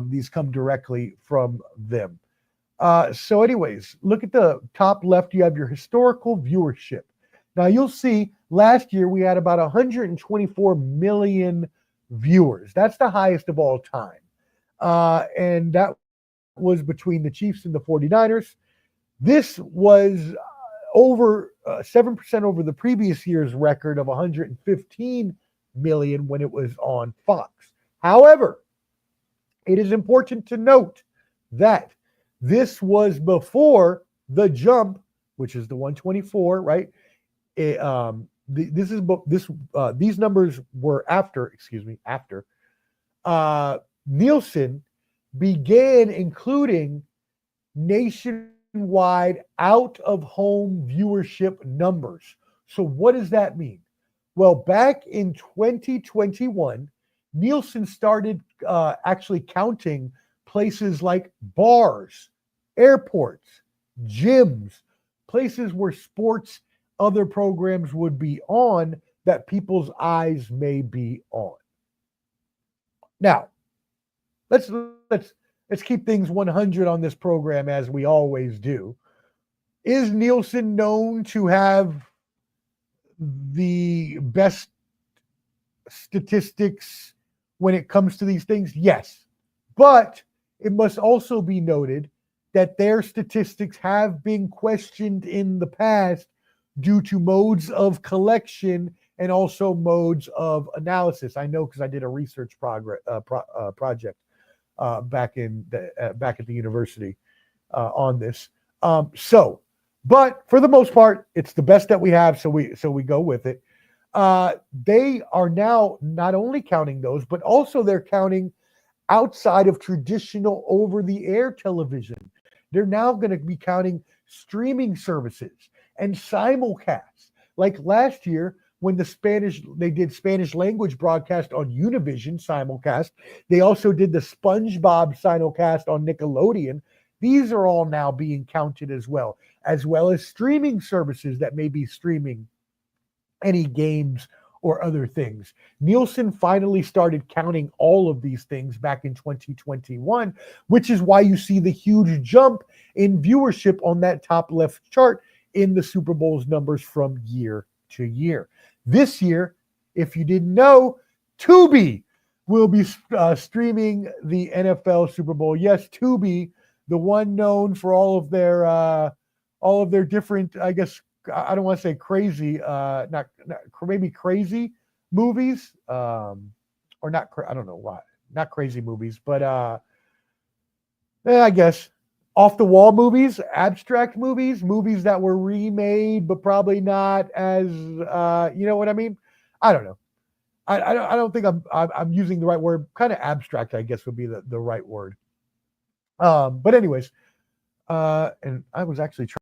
These come directly from them. So anyways, look at the top left. You have your historical viewership. Now you'll see last year we had about 124 million viewers. That's the highest of all time. And that was between the Chiefs and the 49ers. This was over 7% over the previous year's record of 115 million when it was on Fox. However, it is important to note that this was before the jump, which is the 124, right? These numbers were after Nielsen began including nationwide out-of-home viewership numbers. So what does that mean? Well, back in 2021, Nielsen started actually counting places like bars, airports, gyms, places where sports, other programs would be on that people's eyes may be on. Now, let's keep things 100 on this program as we always do. Is Nielsen known to have the best statistics when it comes to these things? Yes. But it must also be noted that their statistics have been questioned in the past due to modes of collection and also modes of analysis. I know because I did a research project back at the university on this. But for the most part, it's the best that we have, so we go with it. They are now not only counting those, but also they're counting outside of traditional over-the-air television. They're now going to be counting streaming services and simulcasts. Like last year, when they did Spanish language broadcast on Univision simulcast, they also did the SpongeBob simulcast on Nickelodeon. These are all now being counted as well as streaming services that may be streaming any games or other things. Nielsen finally started counting all of these things back in 2021, which is why you see the huge jump in viewership on that top left chart in the Super Bowl's numbers from year to year. This year, if you didn't know, Tubi will be streaming the NFL Super Bowl. Yes, Tubi, the one known for all of their different, I guess, I don't want to say crazy, maybe crazy movies, or not. I don't know why, not crazy movies, but I guess off the wall movies, abstract movies that were remade, but probably not as, you know what I mean? I don't know. I don't think I'm using the right word. Kind of abstract, I guess, would be the right word. But anyways, and I was actually trying.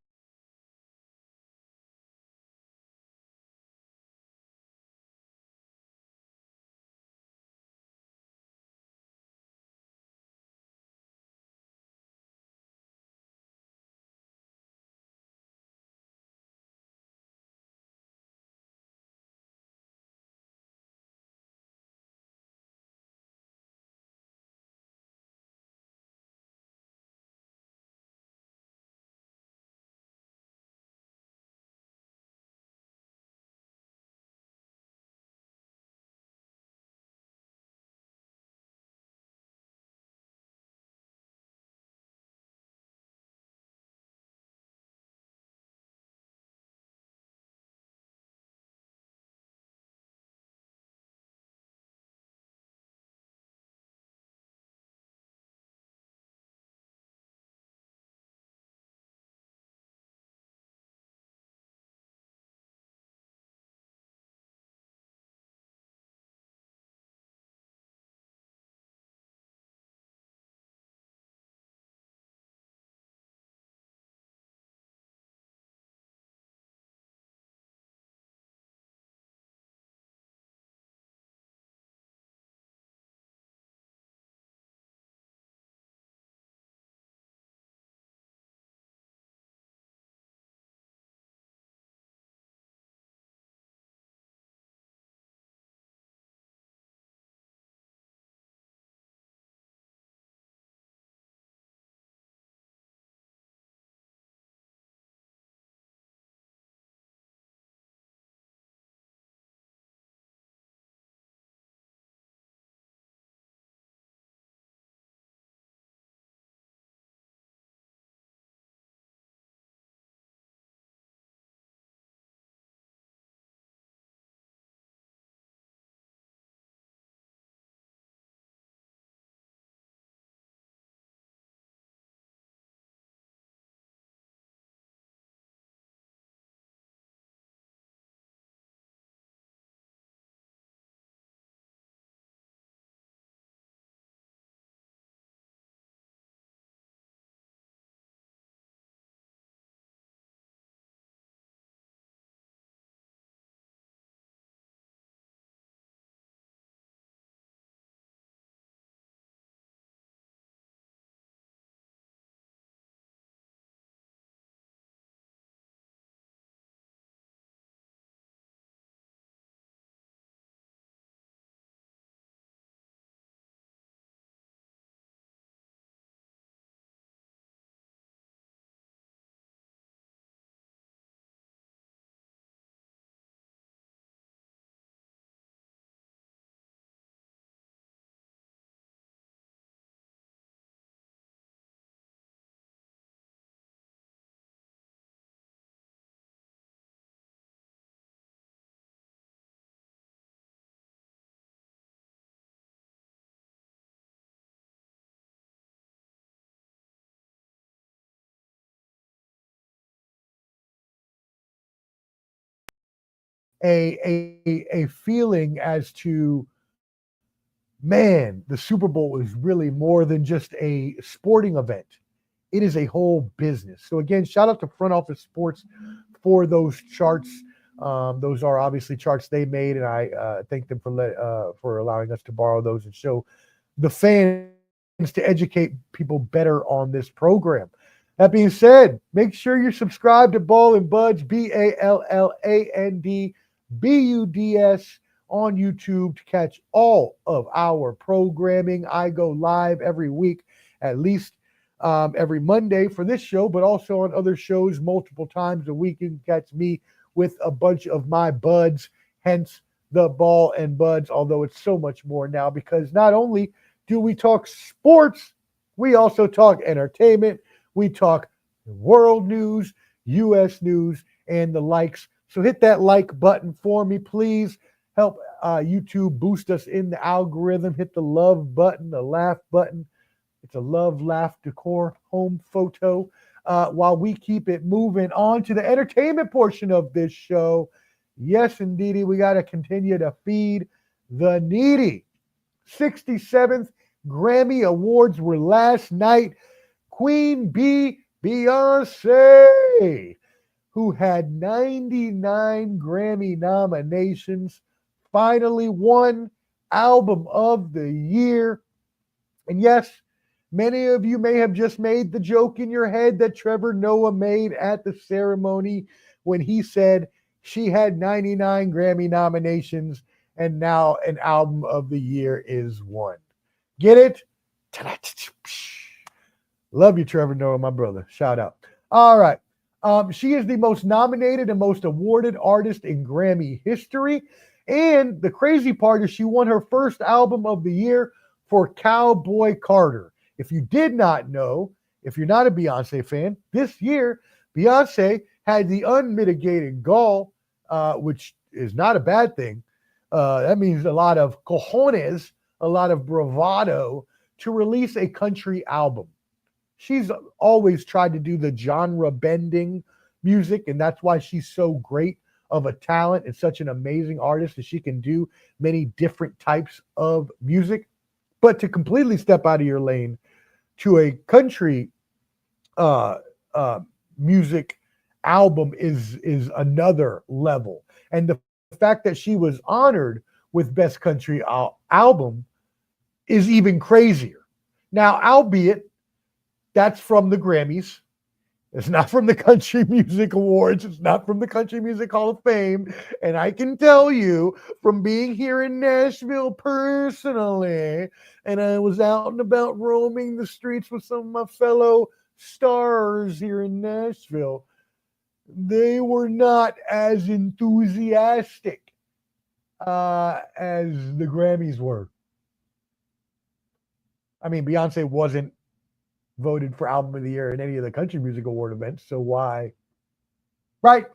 a feeling as to, man, the Super Bowl is really more than just a sporting event. It is a whole business. So again, shout out to Front Office Sports for those charts. Those are obviously charts they made, and I thank them for allowing us to borrow those and show the fans to educate people better on this program. That being said, make sure you're subscribed to Ball and Buds, BALLANDBUDS on YouTube to catch all of our programming. I go live every week, at least every Monday for this show, but also on other shows multiple times a week. You can catch me with a bunch of my buds, hence the Ball and Buds, although it's so much more now because not only do we talk sports, we also talk entertainment, we talk world news, U.S. news, and the likes. So hit that like button for me, please. Help YouTube boost us in the algorithm. Hit the love button, the laugh button. It's a love, laugh, decor, home photo. While we keep it moving on to the entertainment portion of this show. Yes, indeedy, we got to continue to feed the needy. 67th Grammy Awards were last night. Queen Bee, Beyonce, who had 99 Grammy nominations, finally won Album of the Year. And yes, many of you may have just made the joke in your head that Trevor Noah made at the ceremony when he said she had 99 Grammy nominations and now an Album of the Year is won. Get it? Love you, Trevor Noah, my brother. Shout out. All right. She is the most nominated and most awarded artist in Grammy history. And the crazy part is she won her first Album of the Year for Cowboy Carter. If you did not know, if you're not a Beyonce fan, this year, Beyonce had the unmitigated gall, which is not a bad thing. That means a lot of cojones, a lot of bravado to release a country album. She's always tried to do the genre bending music, and that's why she's so great of a talent and such an amazing artist that she can do many different types of music. But to completely step out of your lane to a country music album is another level. And the fact that she was honored with Best Country Album is even crazier. Now, albeit that's from the Grammys. It's not from the Country Music Awards. It's not from the Country Music Hall of Fame. And I can tell you from being here in Nashville personally, and I was out and about roaming the streets with some of my fellow stars here in Nashville, they were not as enthusiastic as the Grammys were. I mean, Beyonce wasn't voted for Album of the Year in any of the Country Music Award events, so why? Right?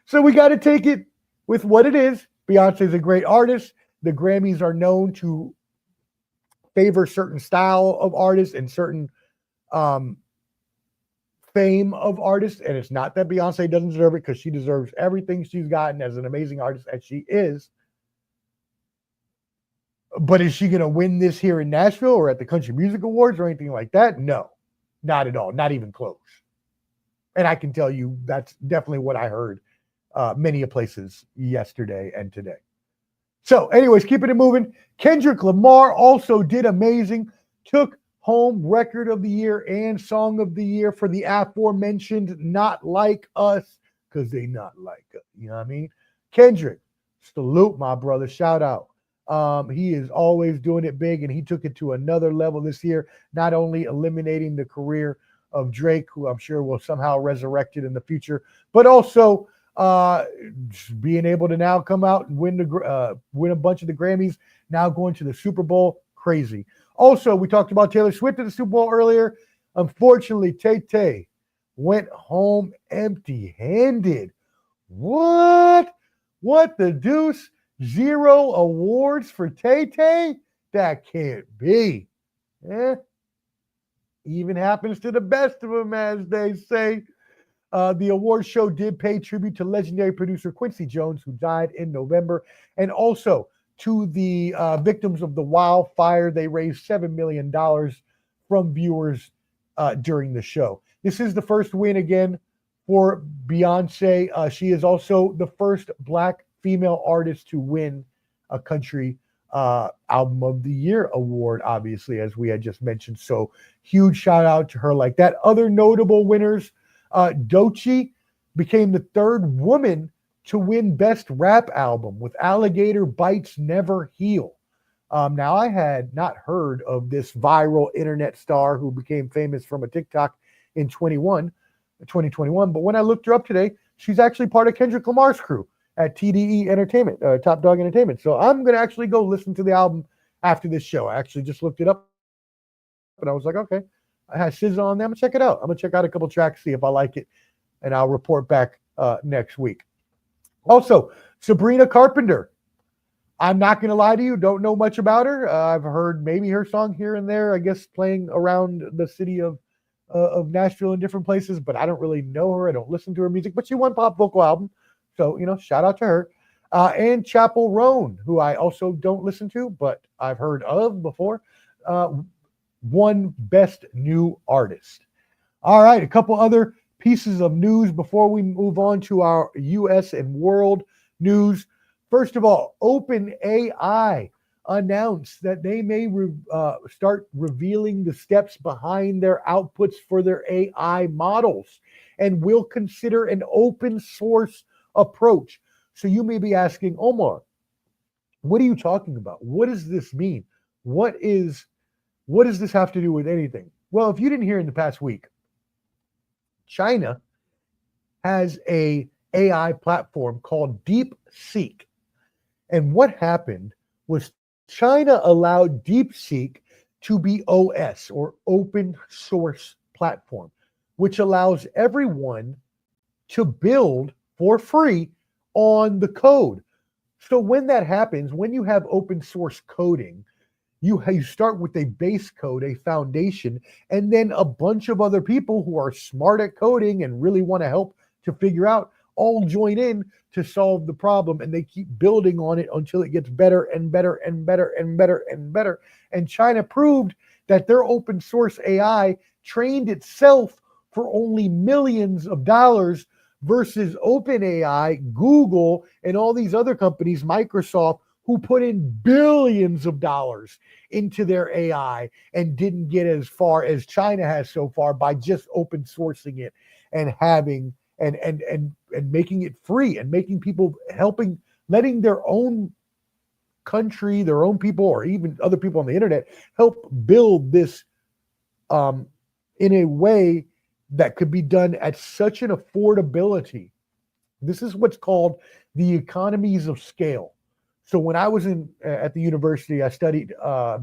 So we got to take it with what it is. Beyonce's a great artist. The Grammys are known to favor certain style of artists and certain fame of artists, and it's not that Beyonce doesn't deserve it, because she deserves everything she's gotten as an amazing artist as she is. But is she going to win this here in Nashville or at the Country Music Awards or anything like that? No, not at all. Not even close. And I can tell you that's definitely what I heard many places yesterday and today. So anyways, keeping it moving. Kendrick Lamar also did amazing. Took home Record of the Year and Song of the Year for the aforementioned Not Like Us, because they not like us. You know what I mean? Kendrick, salute, my brother. Shout out. He is always doing it big, and he took it to another level this year, not only eliminating the career of Drake, who I'm sure will somehow resurrect it in the future, but also being able to now come out and win a bunch of the Grammys, now going to the Super Bowl. Crazy. Also, we talked about Taylor Swift at the Super Bowl earlier. Unfortunately, Tay-Tay went home empty-handed. What? What the deuce? 0 awards for Tay-Tay? That can't be. Even happens to the best of them, as they say. The award show did pay tribute to legendary producer Quincy Jones, who died in November, and also to the victims of the wildfire. They raised $7 million from viewers during the show. This is the first win again for Beyonce. She is also the first Black female artist to win a country Album of the Year award, obviously, as we had just mentioned. So huge shout out to her like that. Other notable winners, Doechii became the third woman to win Best Rap Album with Alligator Bites Never Heal. Now, I had not heard of this viral internet star who became famous from a TikTok in 2021, but when I looked her up today, she's actually part of Kendrick Lamar's crew at TDE Entertainment, Top Dog Entertainment. So I'm going to actually go listen to the album after this show. I actually just looked it up, and I was like, okay, I had SZA on there. I'm going to check it out. I'm going to check out a couple tracks, see if I like it, and I'll report back next week. Also, Sabrina Carpenter. I'm not going to lie to you, don't know much about her. I've heard maybe her song here and there, I guess, playing around the city of Nashville in different places, but I don't really know her. I don't listen to her music, but she won Pop Vocal Album. So, shout out to her. And Chappell Roan, who I also don't listen to, but I've heard of before, won Best New Artist. All right, a couple other pieces of news before we move on to our U.S. and world news. First of all, OpenAI announced that they may start revealing the steps behind their outputs for their AI models and will consider an open source approach. So you may be asking, Omar, what are you talking about? What does this mean? What does this have to do with anything? Well, if you didn't hear in the past week, China has a AI platform called DeepSeek. And what happened was China allowed DeepSeek to be OS, or open source platform, which allows everyone to build for free on the code. So when that happens, when you have open source coding, you start with a base code, a foundation, and then a bunch of other people who are smart at coding and really want to help to figure out all join in to solve the problem, and they keep building on it until it gets better and better and better and better and better. And China proved that their open source AI trained itself for only millions of dollars versus OpenAI, Google, and all these other companies, Microsoft, who put in billions of dollars into their AI and didn't get as far as China has so far by just open sourcing it and having and making it free and making people letting their own country, their own people, or even other people on the internet help build this in a way that could be done at such an affordability. This is what's called the economies of scale. So when I was at the university, I studied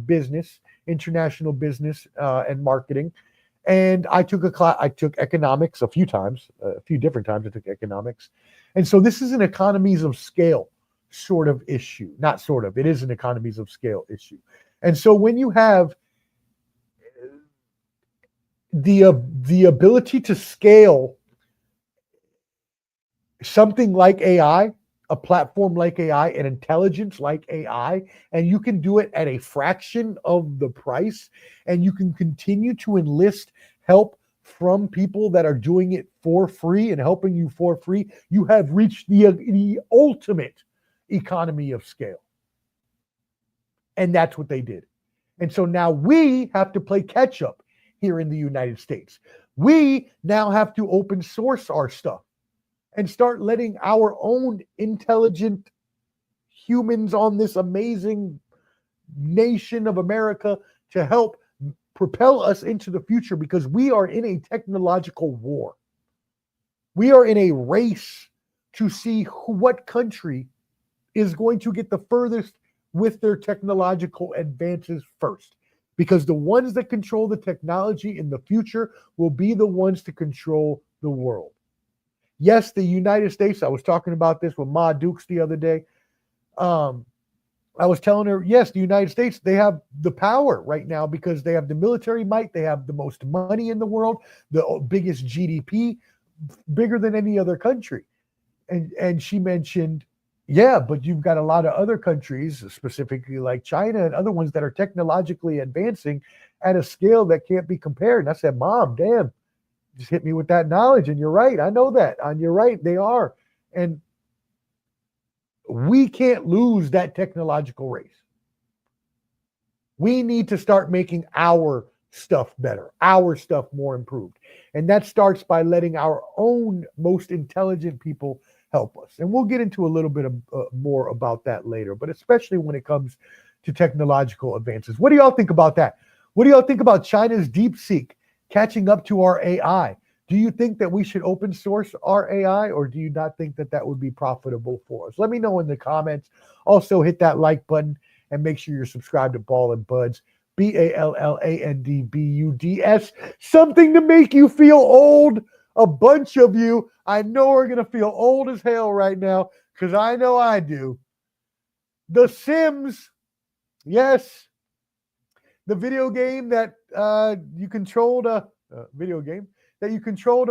business, international business, and marketing. And I took a class. I took economics a few different times. I took economics, and so this is an economies of scale sort of issue. Not sort of. It is an economies of scale issue. And so when you have the ability to scale something like AI, a platform like AI, an intelligence like AI, and you can do it at a fraction of the price, and you can continue to enlist help from people that are doing it for free and helping you for free, you have reached the ultimate economy of scale. And that's what they did. And so now we have to play catch up here in the United States. We now have to open source our stuff and start letting our own intelligent humans on this amazing nation of America to help propel us into the future, because we are in a technological war. We are in a race to see what country is going to get the furthest with their technological advances first, because the ones that control the technology in the future will be the ones to control the world. Yes, the United States, I was talking about this with Ma Dukes the other day. I was telling her, yes, the United States, they have the power right now because they have the military might, they have the most money in the world, the biggest GDP, bigger than any other country. And she mentioned, yeah, but you've got a lot of other countries, specifically like China and other ones that are technologically advancing at a scale that can't be compared. And I said, Mom, damn, just hit me with that knowledge. And you're right. I know that. And you're right. They are. And we can't lose that technological race. We need to start making our stuff better, our stuff more improved. And that starts by letting our own most intelligent people help us. And we'll get into a little bit of, more about that later, but especially when it comes to technological advances. What do y'all think about that? What do y'all think about China's DeepSeek catching up to our AI? Do you think that we should open source our AI, or do you not think that that would be profitable for us? Let me know in the comments. Also, hit that like button and make sure you're subscribed to Ball and Buds, BALLANDBUDS. Something to make you feel old. A bunch of you, I know, are going to feel old as hell right now, because I know I do. The Sims, yes, the video game that you controlled a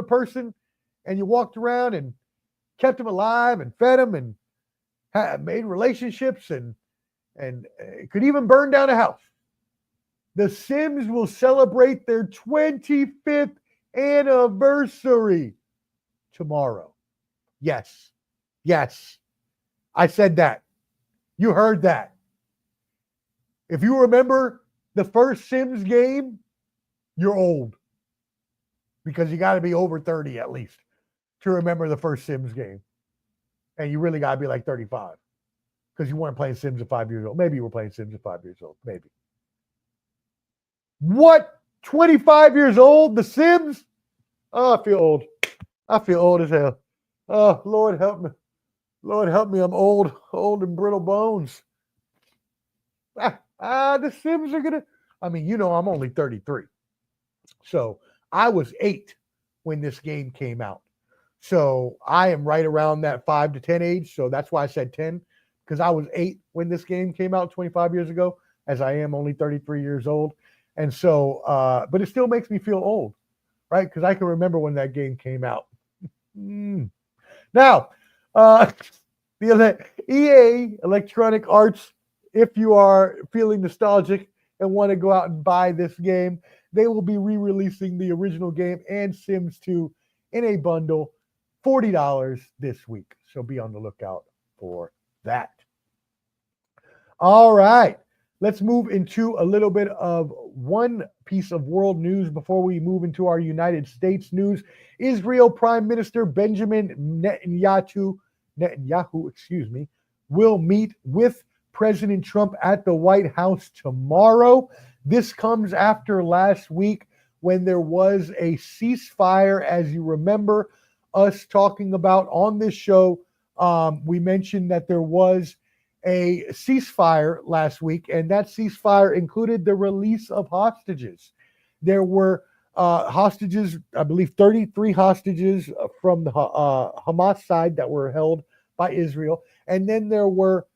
person, and you walked around and kept them alive and fed them and made relationships and it could even burn down a house. The Sims will celebrate their 25th anniversary tomorrow. Yes. I said that. You heard that. If you remember the first Sims game, you're old. Because you got to be over 30 at least to remember the first Sims game. And you really got to be like 35. Because you weren't playing Sims at 5 years old. Maybe you were playing Sims at 5 years old. Maybe. What? 25 years old? The Sims? Oh, I feel old. I feel old as hell. Oh, Lord help me. Lord help me. I'm old and brittle bones. The Sims are going to... I mean, I'm only 33. So I was 8 when this game came out. So I am right around that 5 to 10 age. So that's why I said 10. Because I was 8 when this game came out 25 years ago, as I am only 33 years old. And so, but it still makes me feel old, right? Because I can remember when that game came out. Now, the EA, Electronic Arts, if you are feeling nostalgic and want to go out and buy this game, they will be re-releasing the original game and Sims 2 in a bundle, $40 this week. So be on the lookout for that. All right. Let's move into a little bit of one piece of world news before we move into our United States news. Israel Prime Minister Benjamin Netanyahu, will meet with President Trump at the White House tomorrow. This comes after last week when there was a ceasefire, as you remember us talking about on this show. We mentioned that there was a ceasefire last week, and that ceasefire included the release of hostages. There were hostages, I believe 33 hostages from the Hamas side that were held by Israel, and then there were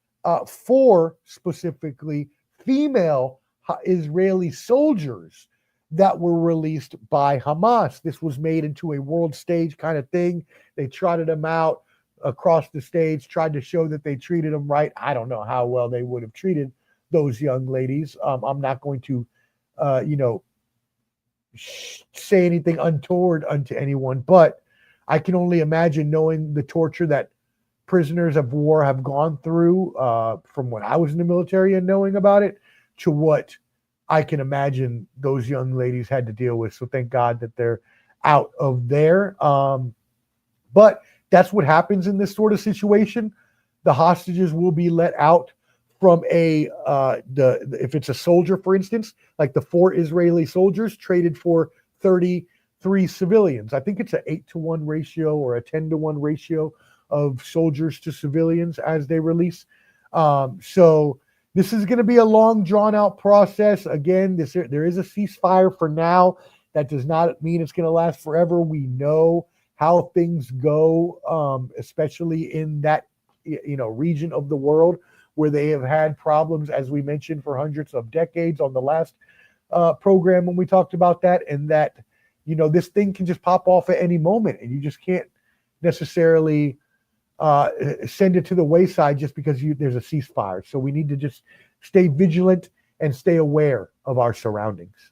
4 specifically female Israeli soldiers that were released by Hamas. This was made into a world stage kind of thing. They trotted them out across the stage, tried to show that they treated them right. I don't know how well they would have treated those young ladies. I'm not going to, say anything untoward unto anyone, but I can only imagine, knowing the torture that prisoners of war have gone through from when I was in the military and knowing about it, to what I can imagine those young ladies had to deal with. So thank God that they're out of there. But that's what happens in this sort of situation. The hostages will be let out from if it's a soldier, for instance, like the 4 Israeli soldiers traded for 33 civilians. I think it's an 8-to-1 ratio or a 10-to-1 ratio of soldiers to civilians as they release. So this is going to be a long, drawn-out process. Again, there is a ceasefire for now. That does not mean it's going to last forever. We know how things go, especially in that region of the world where they have had problems, as we mentioned, for hundreds of decades on the last program when we talked about that, and that this thing can just pop off at any moment, and you just can't necessarily send it to the wayside just because there's a ceasefire. So we need to just stay vigilant and stay aware of our surroundings.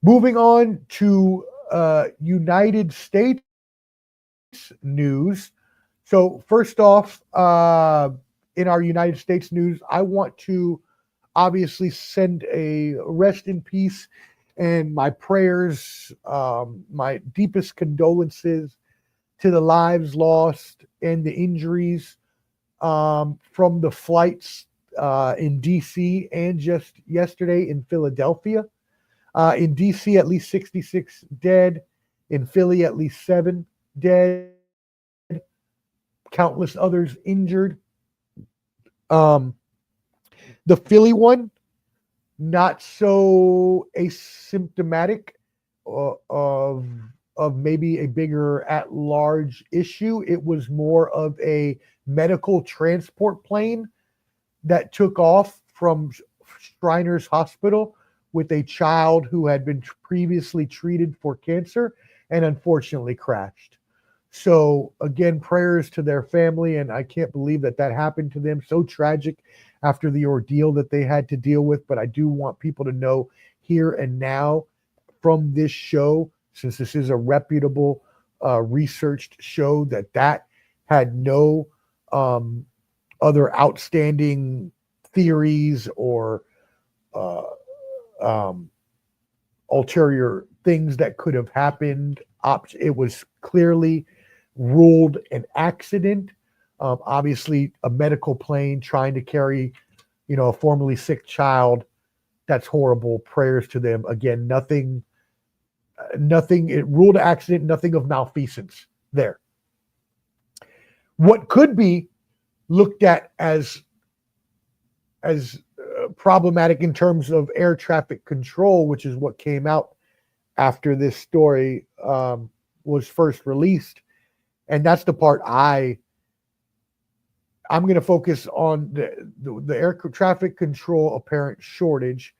Moving on to United States news. So first off, in our United States news, I want to obviously send a rest in peace and my prayers, my deepest condolences to the lives lost and the injuries from the flights in DC and just yesterday in Philadelphia. In DC, at least 66 dead. In Philly, at least 7 dead. Countless others injured. The Philly one, not so asymptomatic of maybe a bigger at-large issue. It was more of a medical transport plane that took off from Shriners Hospital with a child who had been previously treated for cancer and unfortunately crashed. So again, prayers to their family, and I can't believe that happened to them. So tragic after the ordeal that they had to deal with. But I do want people to know here and now from this show, since this is a reputable, researched show, that had no other outstanding theories or ulterior things that could have happened. It was clearly ruled an accident. Obviously, a medical plane trying to carry, a formerly sick child. That's horrible. Prayers to them. Again, nothing. It ruled an accident. Nothing of malfeasance there. What could be looked at as problematic in terms of air traffic control, which is what came out after this story was first released. And that's the part I'm going to focus on, the air traffic control apparent shortage.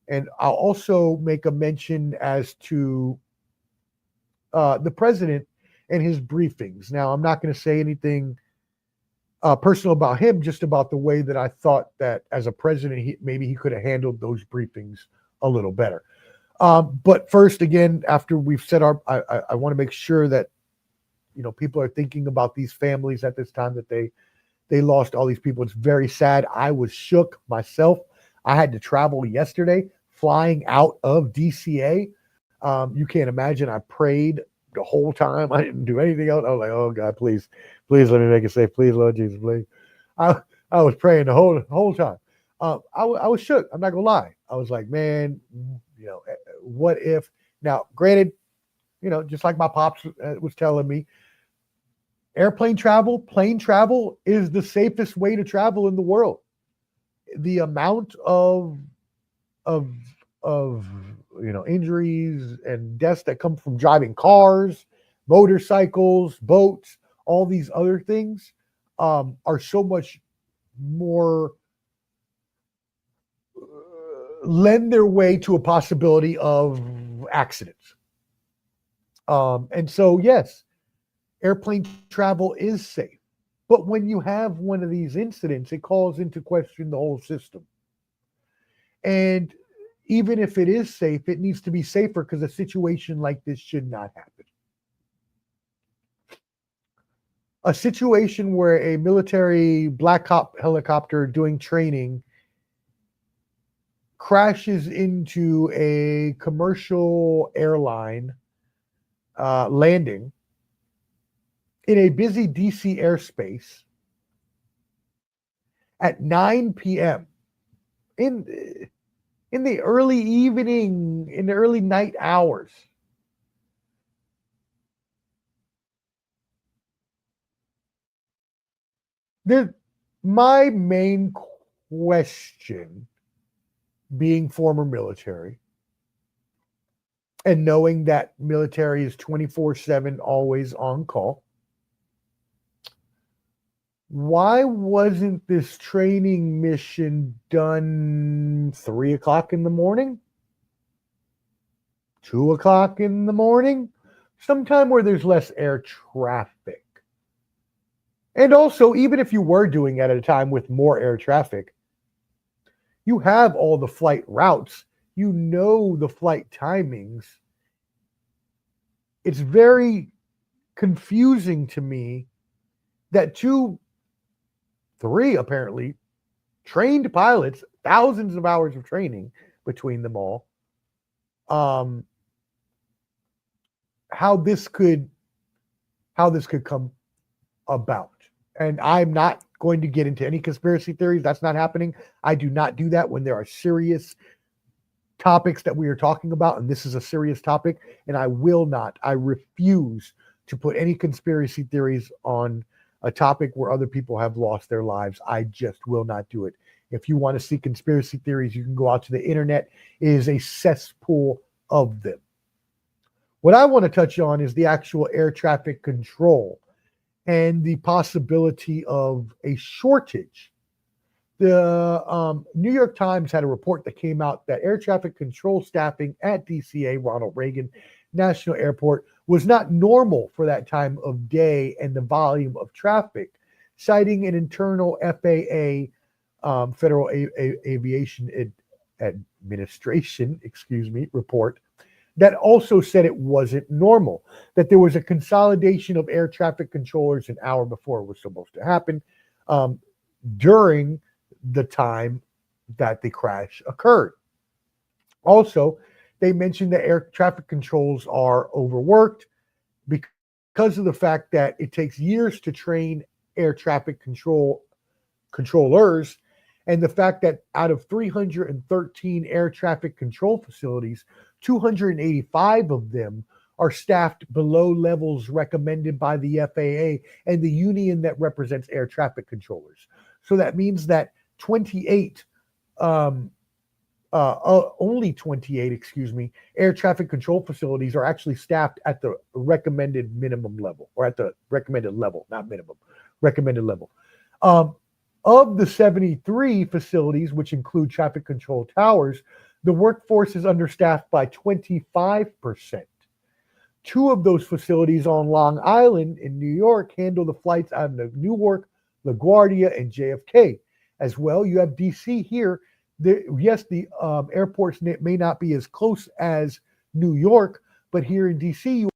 And I'll also make a mention as to the president and his briefings. Now, I'm not going to say anything personal about him, just about the way that I thought that as a president, maybe he could have handled those briefings a little better. But first, again, after we've said I want to make sure that, people are thinking about these families at this time, that they lost all these people. It's very sad. I was shook myself. I had to travel yesterday, flying out of DCA. You can't imagine. I prayed the whole time. I didn't do anything else. I was like, oh God, please let me make it safe. Please, Lord Jesus, please. I was praying the whole time. I was shook. I'm not gonna lie. I was like, man, what if? Now, granted, just like my pops was telling me, plane travel is the safest way to travel in the world. The amount of injuries and deaths that come from driving cars, motorcycles, boats, all these other things are so much more lend their way to a possibility of accidents. And so, yes, airplane travel is safe. But when you have one of these incidents, it calls into question the whole system. And even if it is safe, it needs to be safer, because a situation like this should not happen. A situation where a military Black Hawk helicopter doing training crashes into a commercial airline landing in a busy DC airspace at 9 p.m. in the early evening, in the early night hours. My main question, being former military and knowing that military is 24/7 always on call, why wasn't this training mission done 3 o'clock in the morning? 2 o'clock in the morning, sometime where there's less air traffic. And also, even if you were doing it at a time with more air traffic, you have all the flight routes, you know the flight timings. It's very confusing to me that 3 apparently trained pilots, thousands of hours of training between them all, how this could come about. And I'm not going to get into any conspiracy theories. That's not happening. I do not do that when there are serious topics that we are talking about, and this is a serious topic, and I refuse to put any conspiracy theories on a topic where other people have lost their lives. I just will not do it. If you want to see conspiracy theories, you can go out to the internet. It is a cesspool of them. What I want to touch on is the actual air traffic control and the possibility of a shortage. The New York Times had a report that came out that air traffic control staffing at DCA, Ronald Reagan National Airport, was not normal for that time of day and the volume of traffic, citing an internal FAA, Federal Aviation Administration, report that also said it wasn't normal, that there was a consolidation of air traffic controllers an hour before it was supposed to happen, during the time that the crash occurred. Also, they mentioned that air traffic controls are overworked because of the fact that it takes years to train air traffic controllers, and the fact that out of 313 air traffic control facilities, 285 of them are staffed below levels recommended by the FAA and the union that represents air traffic controllers. So that means that only 28, air traffic control facilities are actually staffed at the recommended minimum level, or at the recommended level, not minimum, recommended level. Of the 73 facilities, which include traffic control towers, the workforce is understaffed by 25%. 2 of those facilities on Long Island in New York handle the flights out of Newark, LaGuardia, and JFK. As well, you have DC here. Yes, the airports may not be as close as New York, but here in DC, you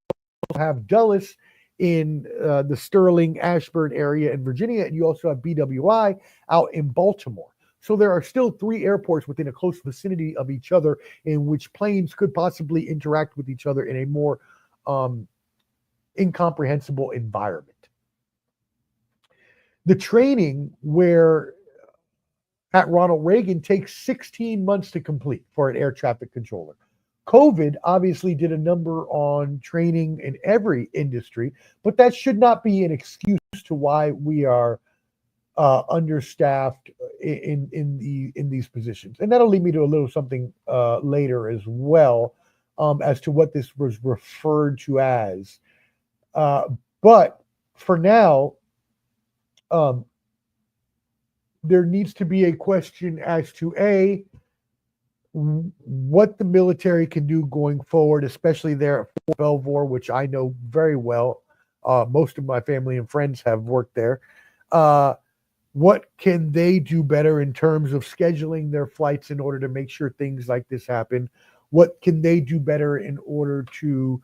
also have Dulles in the Sterling, Ashburn area in Virginia, and you also have BWI out in Baltimore. So there are still 3 airports within a close vicinity of each other in which planes could possibly interact with each other in a more incomprehensible environment. The training at Ronald Reagan takes 16 months to complete for an air traffic controller. COVID obviously did a number on training in every industry, but that should not be an excuse to why we are understaffed in these positions. And that'll lead me to a little something later as well, as to what this was referred to as. But for now, there needs to be a question as to what the military can do going forward, especially there at Fort Belvoir, which I know very well. Most of my family and friends have worked there. What can they do better in terms of scheduling their flights in order to make sure things like this happen? What can they do better in order to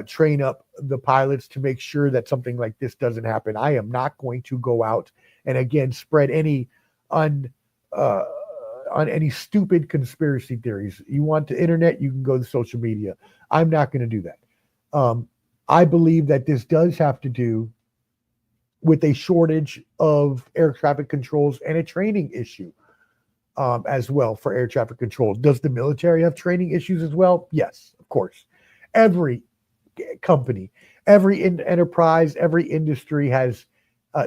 train up the pilots to make sure that something like this doesn't happen? I am not going to go out and again spread any on any stupid conspiracy theories. You want the internet, you can go to social media. I'm not going to do that. I believe that this does have to do with a shortage of air traffic controls and a training issue as well for air traffic control. Does the military have training issues as well? Yes, of course. Every company, every enterprise, every industry has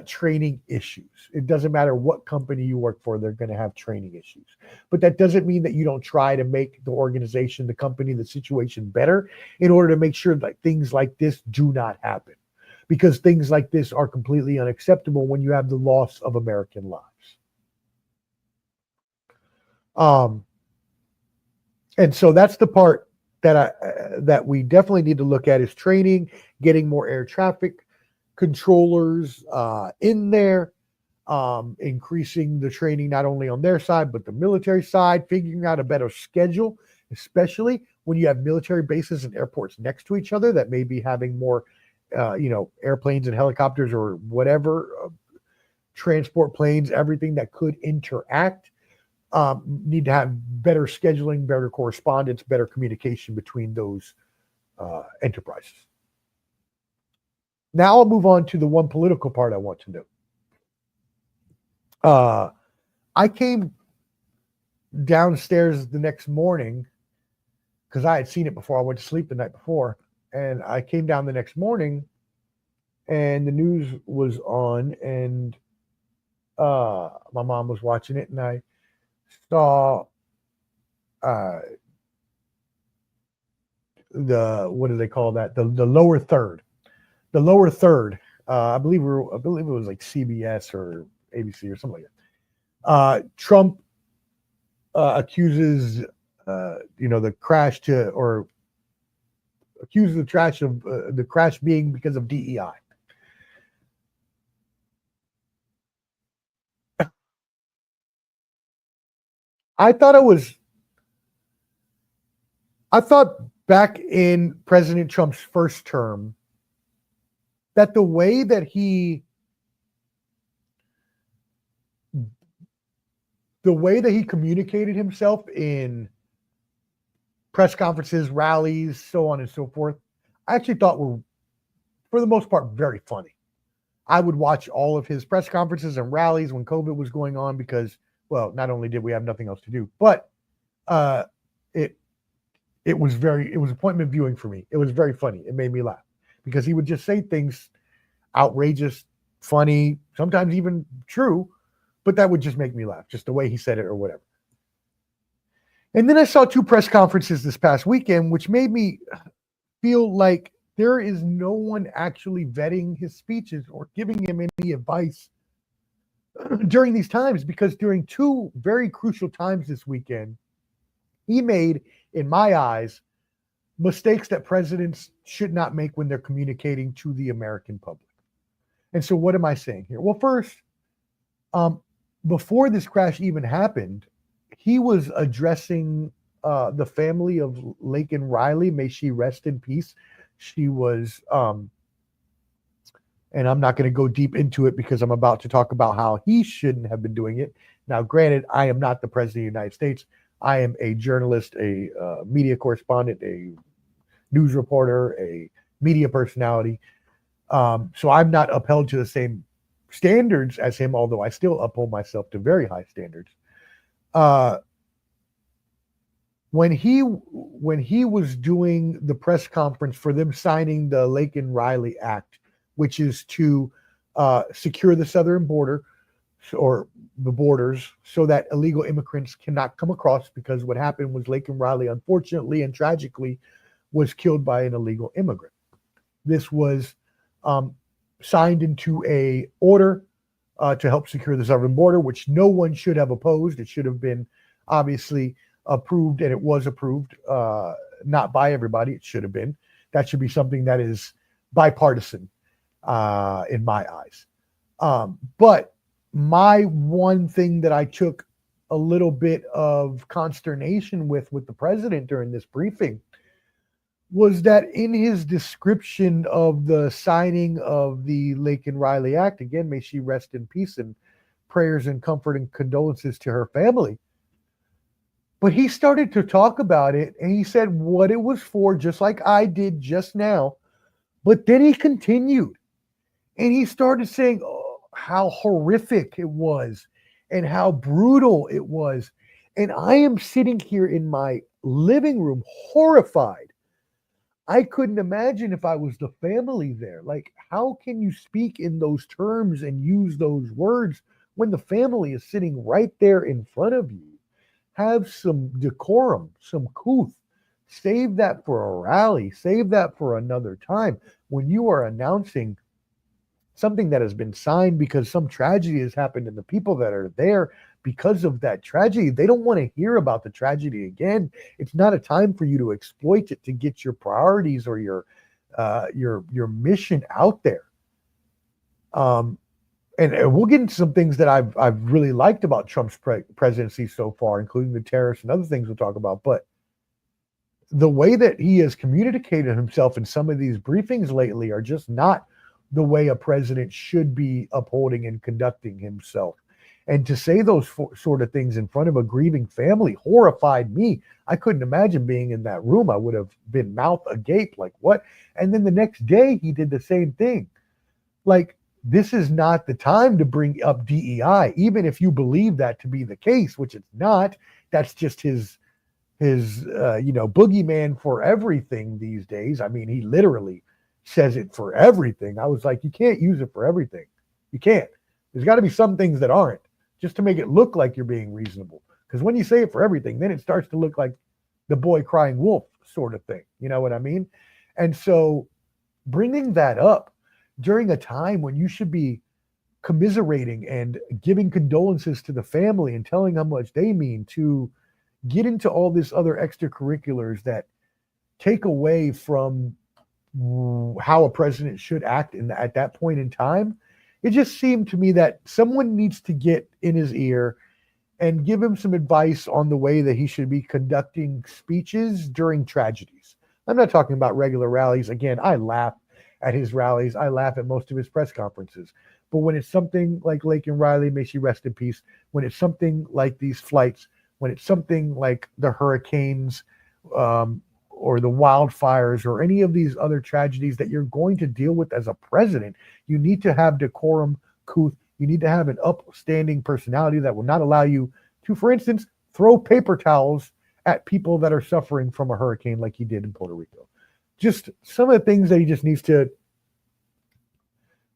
training issues. It doesn't matter what company you work for, they're going to have training issues. But that doesn't mean that you don't try to make the organization, the company, the situation better in order to make sure that things like this do not happen. Because things like this are completely unacceptable when you have the loss of American lives. And so that's the part that we definitely need to look at is training, getting more air traffic controllers in there, increasing the training not only on their side but the military side, figuring out a better schedule, especially when you have military bases and airports next to each other that may be having more, airplanes and helicopters or whatever, transport planes, everything that could interact. Need to have better scheduling, better correspondence, better communication between those enterprises. Now I'll move on to the one political part I want to do. I came downstairs the next morning because I had seen it before I went to sleep the night before. And I came down the next morning and the news was on and my mom was watching it and I saw what do they call that? The lower third. The lower third. I believe it was like CBS or ABC or something like that. Trump accuses the crash accuses the crash being because of DEI. I thought back in President Trump's first term that the way that he communicated himself in press conferences, rallies, so on and so forth, I actually thought were, for the most part, very funny. I would watch all of his press conferences and rallies when COVID was going on because, well, not only did we have nothing else to do, but it was appointment viewing for me. It was very funny. It made me laugh because he would just say things outrageous, funny, sometimes even true, but that would just make me laugh, just the way he said it or whatever. And then I saw 2 press conferences this past weekend, which made me feel like there is no one actually vetting his speeches or giving him any advice during these times, because during 2 very crucial times this weekend, he made, in my eyes, mistakes that presidents should not make when they're communicating to the American public. And so what am I saying here? Well, first, before this crash even happened, he was addressing the family of Laken Riley. May she rest in peace. She was, and I'm not going to go deep into it because I'm about to talk about how he shouldn't have been doing it. Now, granted, I am not the president of the United States. I am a journalist, a media correspondent, a news reporter, a media personality. So I'm not upheld to the same standards as him, although I still uphold myself to very high standards. When he was doing the press conference for them signing the Laken Riley Act, which is to secure the southern border or the borders so that illegal immigrants cannot come across, because what happened was Laken Riley, unfortunately and tragically, was killed by an illegal immigrant. This was signed into a order to help secure the southern border, which no one should have opposed. It should have been obviously approved, and it was approved, not by everybody. It should have been. That should be something that is bipartisan in my eyes. But my one thing that I took a little bit of consternation with the president during this briefing was that in his description of the signing of the Laken Riley Act, again, may she rest in peace, and prayers and comfort and condolences to her family. But he started to talk about it and he said what it was for, just like I did just now. But then he continued and he started saying how horrific it was and how brutal it was. And I am sitting here in my living room horrified. I couldn't imagine if I was the family there. Like, how can you speak in those terms and use those words when the family is sitting right there in front of you? Have some decorum, some couth. Save that for a rally. Save that for another time. When you are announcing something that has been signed because some tragedy has happened and the people that are there because of that tragedy. They don't want to hear about the tragedy again. It's not a time for you to exploit it to get your priorities or your mission out there. And we'll get into some things that I've really liked about Trump's presidency so far, including the tariffs and other things we'll talk about. But the way that he has communicated himself in some of these briefings lately are just not the way a president should be upholding and conducting himself. And to say those sort of things in front of a grieving family horrified me. I couldn't imagine being in that room. I would have been mouth agape, like what? And then the next day he did the same thing. Like, this is not the time to bring up DEI, even if you believe that to be the case, which it's not. That's just his boogeyman for everything these days. I mean, he literally says it for everything. I was like, you can't use it for everything. You can't. There's got to be some things that aren't, just to make it look like you're being reasonable. Because when you say it for everything, then it starts to look like the boy crying wolf sort of thing. You know what I mean? And so bringing that up during a time when you should be commiserating and giving condolences to the family and telling how much they mean, to get into all this other extracurriculars that take away from how a president should act at that point in time. It just seemed to me that someone needs to get in his ear and give him some advice on the way that he should be conducting speeches during tragedies. I'm not talking about regular rallies. Again, I laugh at his rallies. I laugh at most of his press conferences. But when it's something like Laken Riley, may she rest in peace, when it's something like these flights, when it's something like the hurricanes or the wildfires or any of these other tragedies that you're going to deal with as a president, you need to have decorum, couth. You need to have an upstanding personality that will not allow you to, for instance, throw paper towels at people that are suffering from a hurricane like he did in Puerto Rico. Just some of the things that he just needs to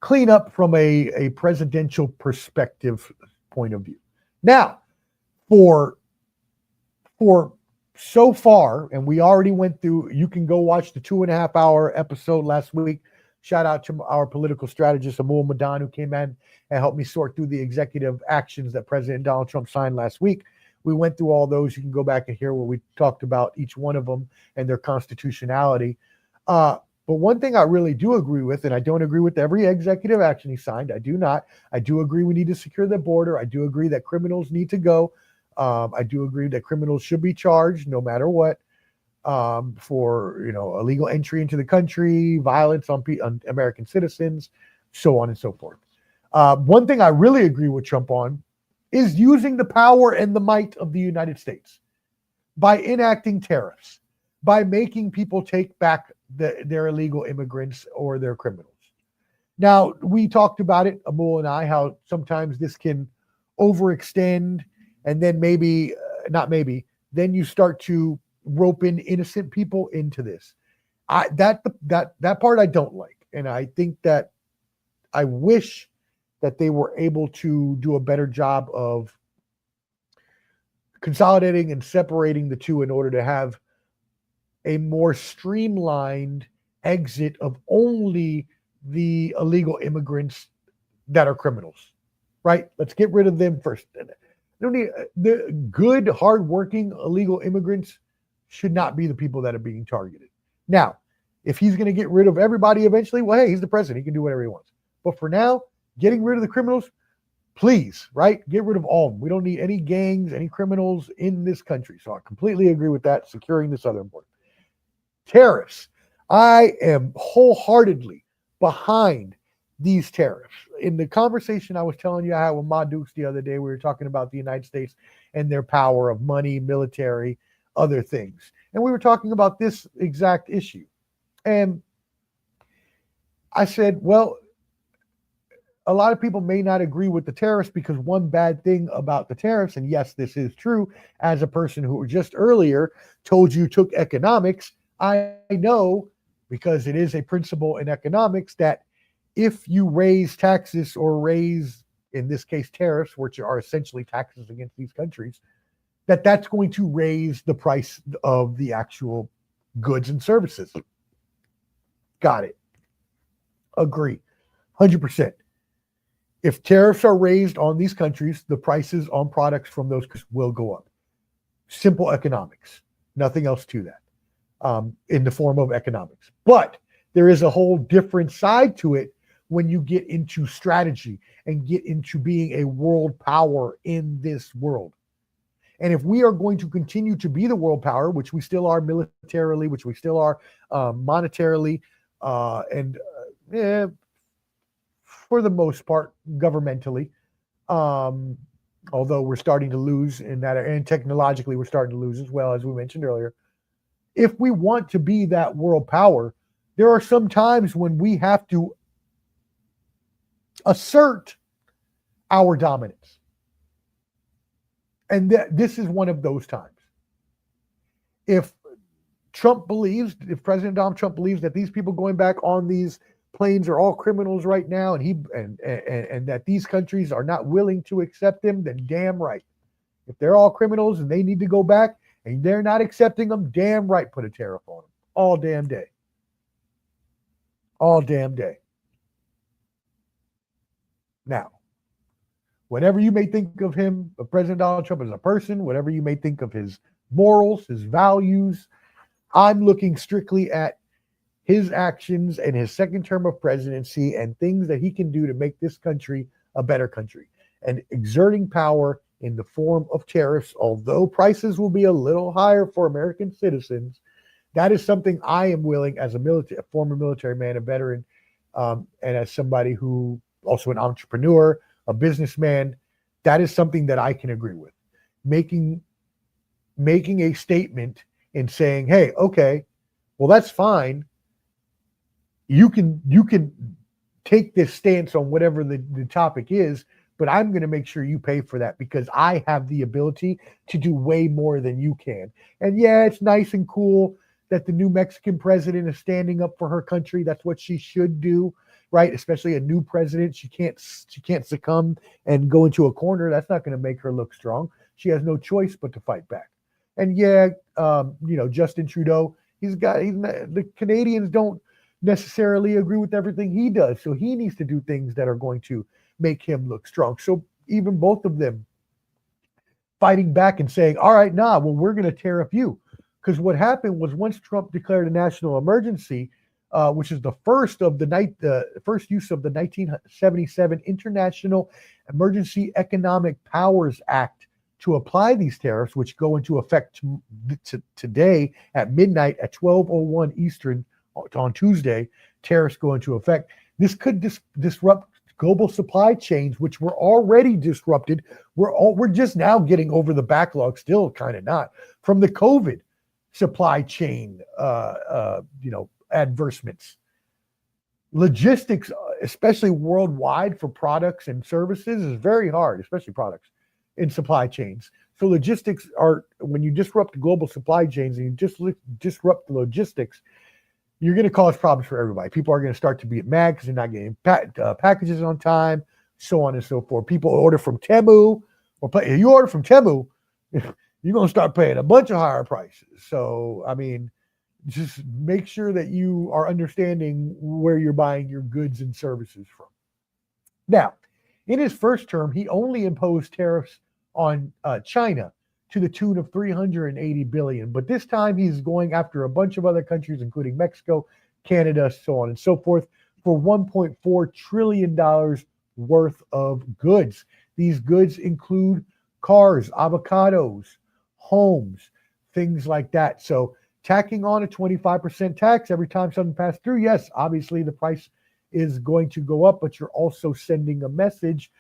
clean up from a presidential perspective point of view. Now, for so far, and we already went through, you can go watch the 2.5 hour episode last week. Shout out to our political strategist, Amul Madan, who came in and helped me sort through the executive actions that President Donald Trump signed last week. We went through all those. You can go back and hear where we talked about each one of them and their constitutionality. But one thing I really do agree with, and I don't agree with every executive action he signed. I do not. I do agree we need to secure the border. I do agree that criminals need to go. I do agree that criminals should be charged no matter what for illegal entry into the country, violence on American citizens, so on and so forth. One thing I really agree with Trump on is using the power and the might of the United States by enacting tariffs, by making people take back their illegal immigrants or their criminals. Now, we talked about it, Amul and I, how sometimes this can overextend, and then then you start to rope in innocent people into this. That part I don't like. And I think that I wish that they were able to do a better job of consolidating and separating the two in order to have a more streamlined exit of only the illegal immigrants that are criminals, right? Let's get rid of them first. The good, hardworking illegal immigrants should not be the people that are being targeted. Now, if he's going to get rid of everybody eventually, well, hey, he's the president. He can do whatever he wants. But for now, getting rid of the criminals, please, right? Get rid of all of them. We don't need any gangs, any criminals in this country. So I completely agree with that. Securing the southern border. Tariffs. I am wholeheartedly behind these tariffs. In the conversation I was telling you I had with Ma Dukes the other day, we were talking about the United States and their power of money, military, other things. And we were talking about this exact issue. And I said, well, a lot of people may not agree with the tariffs because one bad thing about the tariffs, and yes, this is true, as a person who just earlier told you took economics, I know, because it is a principle in economics, that if you raise taxes or raise, in this case, tariffs, which are essentially taxes against these countries, that's going to raise the price of the actual goods and services. Got it. Agree. 100%. If tariffs are raised on these countries, the prices on products from those will go up. Simple economics, nothing else to that, in the form of economics. But there is a whole different side to it when you get into strategy and get into being a world power in this world. And if we are going to continue to be the world power, which we still are militarily, which we still are monetarily, and for the most part, governmentally, although we're starting to lose in that, and technologically we're starting to lose as well, as we mentioned earlier. If we want to be that world power, there are some times when we have to assert our dominance. And this is one of those times. If President Donald Trump believes that these people going back on these planes are all criminals right now, and that these countries are not willing to accept them, then damn right. If they're all criminals and they need to go back and they're not accepting them, damn right, put a tariff on them. All damn day. All damn day. Now, whatever you may think of him, of President Donald Trump as a person, whatever you may think of his morals, his values, I'm looking strictly at his actions and his second term of presidency and things that he can do to make this country a better country. And exerting power in the form of tariffs, although prices will be a little higher for American citizens, that is something I am willing, as a former military man, a veteran, and as somebody who also an entrepreneur, a businessman, that is something that I can agree with. Making a statement and saying, hey, okay, well, that's fine. You can take this stance on whatever the topic is, but I'm going to make sure you pay for that because I have the ability to do way more than you can. And yeah, it's nice and cool that the new Mexican president is standing up for her country. That's what she should do, right? Especially a new president. She can't succumb and go into a corner. That's not going to make her look strong. She has no choice but to fight back. And yeah, Justin Trudeau, the Canadians don't necessarily agree with everything he does. So he needs to do things that are going to make him look strong. So even both of them fighting back and saying, all right, we're going to tariff you. Because what happened was once Trump declared a national emergency, which is the first use of the 1977 International Emergency Economic Powers Act to apply these tariffs, which go into effect today at midnight at 12:01 Eastern on Tuesday. Tariffs go into effect. This could disrupt global supply chains, which were already disrupted. We're just now getting over the backlog, still kind of not, from the COVID supply chain, adversements. Logistics, especially worldwide for products and services, is very hard, especially products in supply chains. So logistics when you disrupt global supply chains and you just disrupt the logistics, you're going to cause problems for everybody. People are going to start to be mad because they're not getting packages on time, so on and so forth. People order from Temu, if you order from Temu, you're going to start paying a bunch of higher prices. So, I mean, just make sure that you are understanding where you're buying your goods and services from. Now, in his first term, he only imposed tariffs on China to the tune of $380 billion. But this time he's going after a bunch of other countries, including Mexico, Canada, so on and so forth, for $1.4 trillion worth of goods. These goods include cars, avocados, homes, things like that. So tacking on a 25% tax every time something passes through, yes, obviously the price is going to go up, but you're also sending a message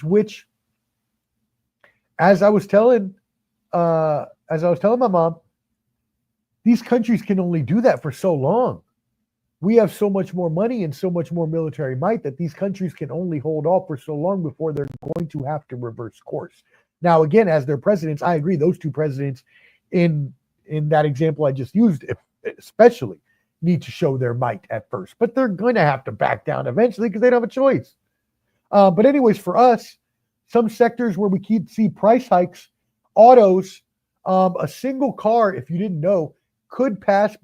which, as I was telling my mom, these countries can only do that for so long. We have so much more money and so much more military might that these countries can only hold off for so long before they're going to have to reverse course. Now, again, as their presidents, I agree, those two presidents in that example I just used, especially need to show their might at first, but they're going to have to back down eventually because they don't have a choice. But anyways, for us, some sectors where we keep see price hikes, autos, a single car, if you didn't know, could pass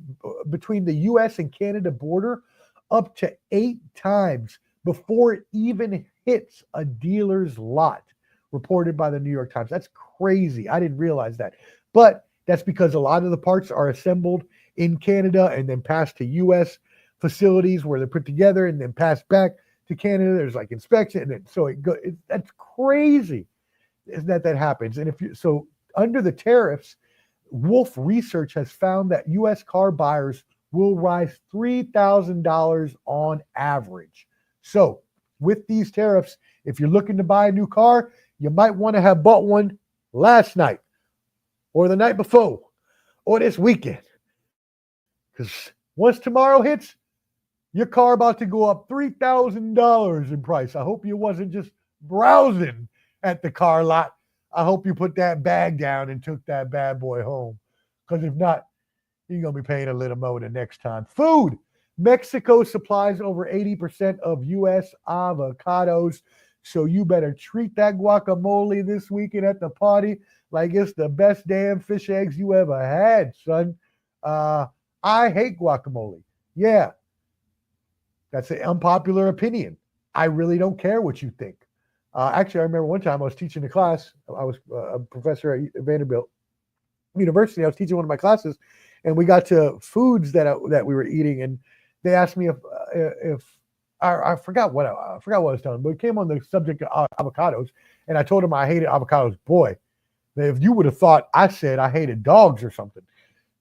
between the U.S. and Canada border up to 8 times before it even hits a dealer's lot, reported by the New York Times. That's crazy. I didn't realize that. But that's because a lot of the parts are assembled in Canada and then passed to U.S. facilities where they're put together and then passed back to Canada. There's like inspection, and then so that's crazy, isn't that happens? And under the tariffs, Wolf Research has found that U.S. car buyers will rise $3,000 on average. So with these tariffs, if you're looking to buy a new car, you might want to have bought one last night or the night before or this weekend. Because once tomorrow hits, your car about to go up $3,000 in price. I hope you wasn't just browsing at the car lot. I hope you put that bag down and took that bad boy home. Because if not, you're going to be paying a little more the next time. Food. Mexico supplies over 80% of U.S. avocados. So you better treat that guacamole this weekend at the party like it's the best damn fish eggs you ever had, son. I hate guacamole. Yeah. That's an unpopular opinion. I really don't care what you think. Actually, I remember one time I was teaching a class. I was a professor at Vanderbilt University. I was teaching one of my classes, and we got to foods that we were eating, and they asked me if I forgot what I was telling them, but it came on the subject of avocados, and I told them I hated avocados. Boy, if you would have thought I said I hated dogs or something,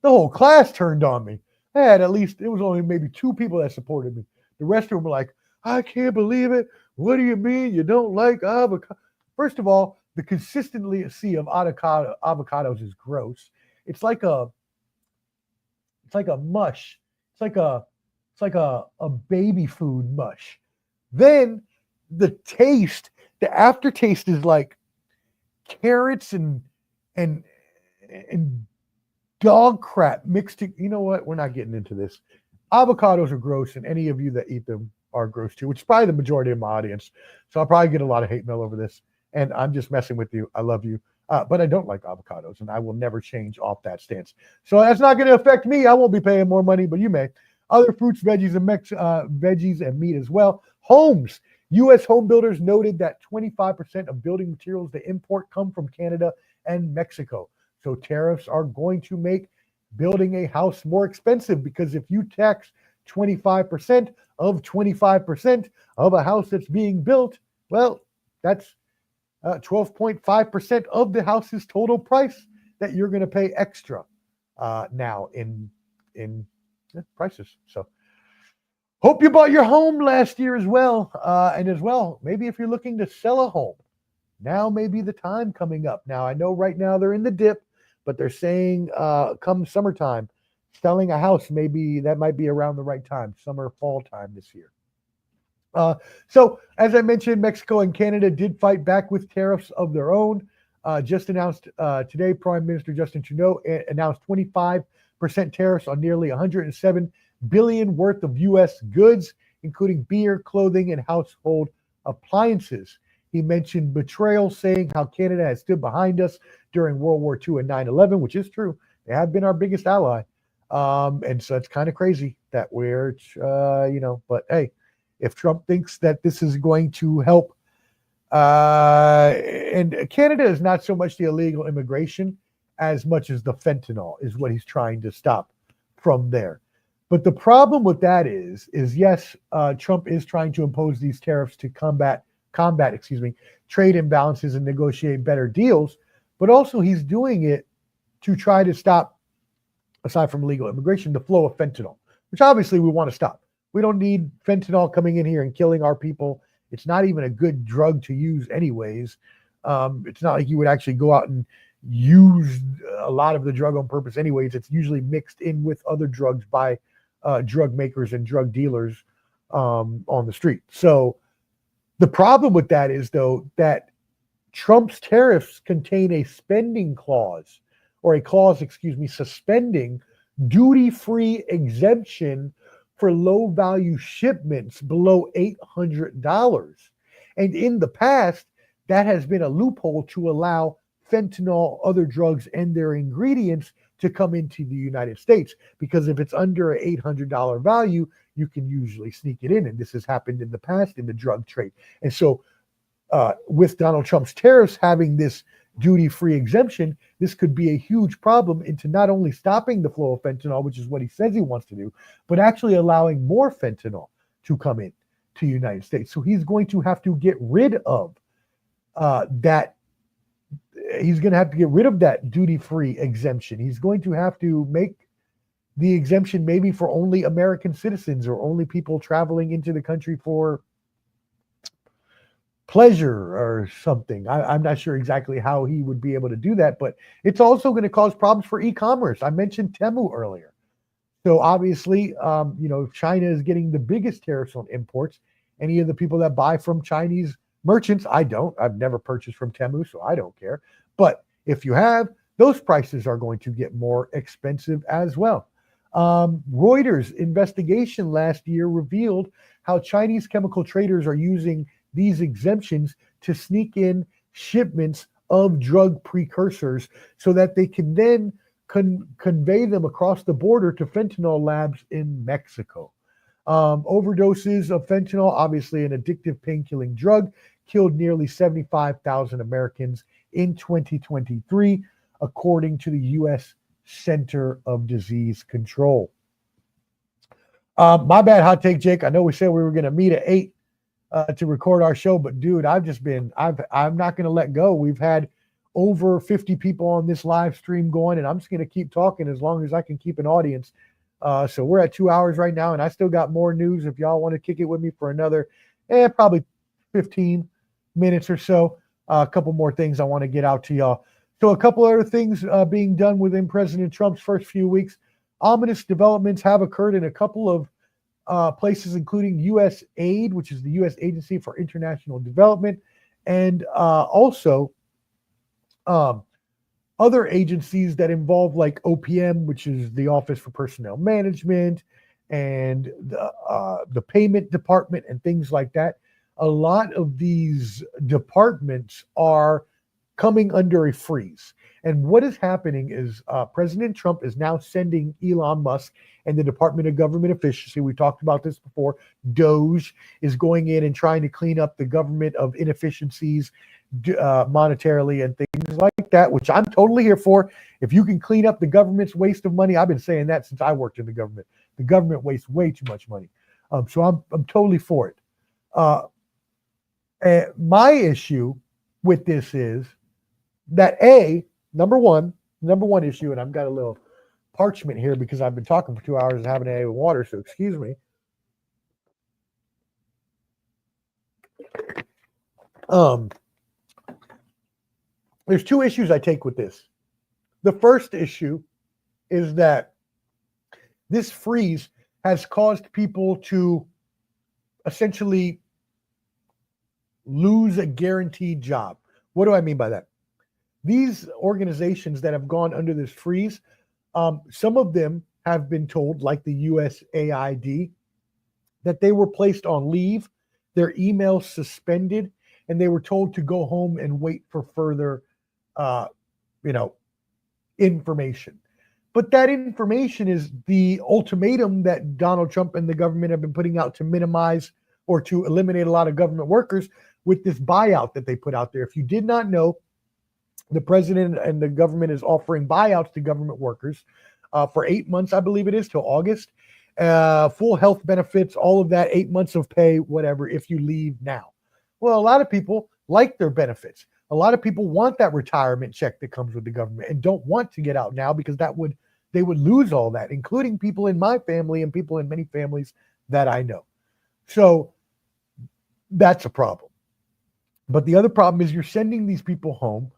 the whole class turned on me. I had it was only maybe 2 people that supported me. The rest of them were like, I can't believe it. What do you mean you don't like avocado? First of all, the consistency of avocados is gross. It's like a mush. It's like a baby food mush. Then the aftertaste is like carrots and dog crap mixed to, you know what? We're not getting into this. Avocados are gross, and any of you that eat them are gross too, which is probably the majority of my audience. So I'll probably get a lot of hate mail over this. And I'm just messing with you. I love you. But I don't like avocados, and I will never change off that stance. So that's not going to affect me. I won't be paying more money, but you may. Other fruits, veggies, and meat as well. Homes. U.S. home builders noted that 25% of building materials they import come from Canada and Mexico. So tariffs are going to make building a house more expensive, because if you tax 25% of 25% of a house that's being built, well, that's 12.5% of the house's total price that you're going to pay extra now in prices. So hope you bought your home last year as well. And as well, maybe if you're looking to sell a home, now may be the time coming up. Now, I know right now they're in the dip, but they're saying come summertime, selling a house, that might be around the right time, summer, fall time this year. So, as I mentioned, Mexico and Canada did fight back with tariffs of their own. Just announced today, Prime Minister Justin Trudeau announced 25% tariffs on nearly $107 billion worth of U.S. goods, including beer, clothing, and household appliances. He mentioned betrayal, saying how Canada has stood behind us during World War II and 9/11, which is true. They have been our biggest ally. And so it's kind of crazy that we're, but hey, if Trump thinks that this is going to help, and Canada is not so much the illegal immigration as much as the fentanyl is what he's trying to stop from there. But the problem with that is yes, Trump is trying to impose these tariffs to combat trade imbalances and negotiate better deals, but also he's doing it to try to stop, aside from illegal immigration, the flow of fentanyl, which obviously we want to stop. We don't need fentanyl coming in here and killing our people. It's not even a good drug to use anyways. It's not like you would actually go out and use a lot of the drug on purpose anyways. It's usually mixed in with other drugs by drug makers and drug dealers on the street. So the problem with that is, though, that Trump's tariffs contain a spending clause, or a clause, suspending duty-free exemption for low-value shipments below $800. And in the past, that has been a loophole to allow fentanyl, other drugs, and their ingredients to come into the United States, because if it's under an $800 value, you can usually sneak it in. And this has happened in the past in the drug trade. And so with Donald Trump's tariffs having this duty-free exemption, this could be a huge problem into not only stopping the flow of fentanyl, which is what he says he wants to do, but actually allowing more fentanyl to come in to the United States. So he's going to have to get rid of that. He's going to have to get rid of that duty-free exemption. He's going to have to make the exemption maybe for only American citizens or only people traveling into the country for pleasure or something. I'm not sure exactly how he would be able to do that, but it's also going to cause problems for e-commerce. I mentioned Temu earlier. So obviously, China is getting the biggest tariffs on imports. Any of the people that buy from Chinese merchants, I've never purchased from Temu, so I don't care. But if you have, those prices are going to get more expensive as well. Reuters investigation last year revealed how Chinese chemical traders are using these exemptions to sneak in shipments of drug precursors so that they can then convey them across the border to fentanyl labs in Mexico. Overdoses of fentanyl, obviously an addictive pain-killing drug, killed nearly 75,000 Americans in 2023, according to the U.S. Center of Disease Control. My bad, hot take, Jake. I know we said we were going to meet at 8 to record our show, but dude, I'm not going to let go. We've had over 50 people on this live stream going, and I'm just going to keep talking as long as I can keep an audience. So we're at 2 hours right now, and I still got more news if y'all want to kick it with me for another, probably 15 minutes or so. A couple more things I want to get out to y'all. So a couple other things being done within President Trump's first few weeks. Ominous developments have occurred in a couple of places, including USAID, which is the U.S. Agency for International Development, and also other agencies that involve like OPM, which is the Office for Personnel Management, and the Payment Department and things like that. A lot of these departments are coming under a freeze. And what is happening is President Trump is now sending Elon Musk and the Department of Government Efficiency, we talked about this before, DOGE is going in and trying to clean up the government of inefficiencies monetarily and things like that, which I'm totally here for. If you can clean up the government's waste of money, I've been saying that since I worked in the government. The government wastes way too much money. So I'm totally for it. My issue with this is that number one issue, and I've got a little parchment here because I've been talking for 2 hours and haven't had any water, so excuse me. There's two issues I take with this. The first issue is that this freeze has caused people to essentially lose a guaranteed job. What do I mean by that? These organizations that have gone under this freeze, some of them have been told, like the USAID, that they were placed on leave, their emails suspended, and they were told to go home and wait for further, information. But that information is the ultimatum that Donald Trump and the government have been putting out to minimize or to eliminate a lot of government workers with this buyout that they put out there. If you did not know, the president and the government is offering buyouts to government workers for 8 months, I believe it is, till August. Full health benefits, all of that, 8 months of pay, whatever, if you leave now. Well, a lot of people like their benefits. A lot of people want that retirement check that comes with the government and don't want to get out now because they would lose all that, including people in my family and people in many families that I know. So that's a problem. But the other problem is you're sending these people home.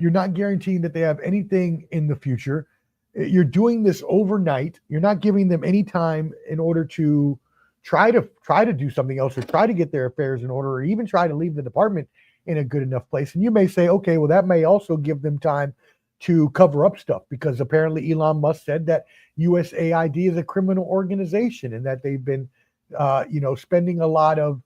You're not guaranteeing that they have anything in the future. You're doing this overnight. You're not giving them any time in order to try to do something else or try to get their affairs in order or even try to leave the department in a good enough place. And you may say, okay, well, that may also give them time to cover up stuff because apparently Elon Musk said that USAID is a criminal organization and that they've been, spending a lot of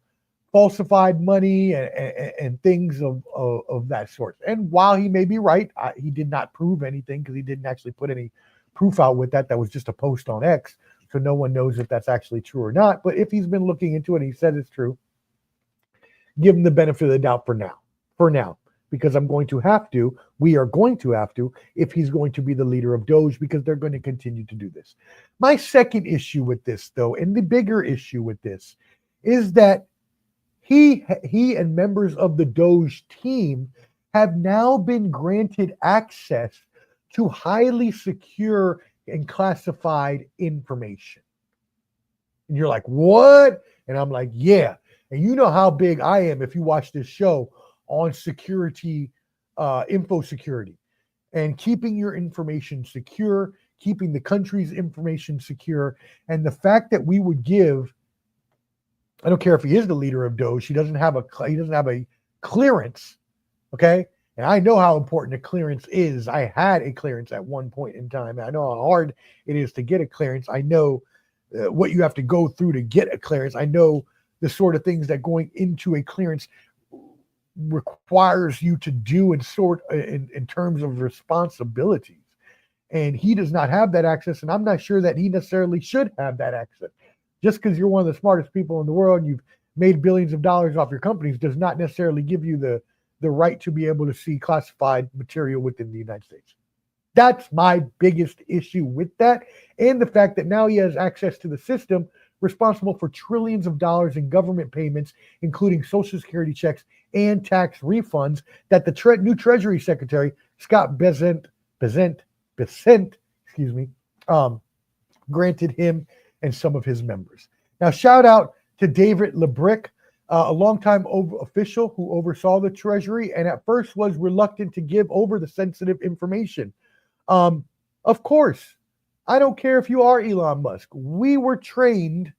falsified money and things of that sort. And while he may be right, he did not prove anything because he didn't actually put any proof out with that. That was just a post on X. So no one knows if that's actually true or not. But if he's been looking into it and he said it's true, give him the benefit of the doubt for now, because we are going to have to, if he's going to be the leader of Doge, because they're going to continue to do this. My second issue with this, though, and the bigger issue with this, is that he and members of the Doge team have now been granted access to highly secure and classified information. And you're like, what? And I'm like, yeah. And you know how big I am if you watch this show on security, info security, and keeping your information secure, keeping the country's information secure. And the fact that we would give, I don't care if he is the leader of Doge, he doesn't have a clearance, okay? And I know how important a clearance is. I had a clearance at one point in time. I know how hard it is to get a clearance. I know what you have to go through to get a clearance. I know the sort of things that going into a clearance requires you to do in terms of responsibilities. And he does not have that access, and I'm not sure that he necessarily should have that access. Just because you're one of the smartest people in the world and you've made billions of dollars off your companies does not necessarily give you the right to be able to see classified material within the United States. That's my biggest issue with that. And the fact that now he has access to the system responsible for trillions of dollars in government payments, including Social Security checks and tax refunds, that the new Treasury Secretary, Scott Bessent, granted him and some of his members. Now, shout out to David LeBrick, a longtime official who oversaw the Treasury and at first was reluctant to give over the sensitive information. Of course, I don't care if you are Elon Musk. We were trained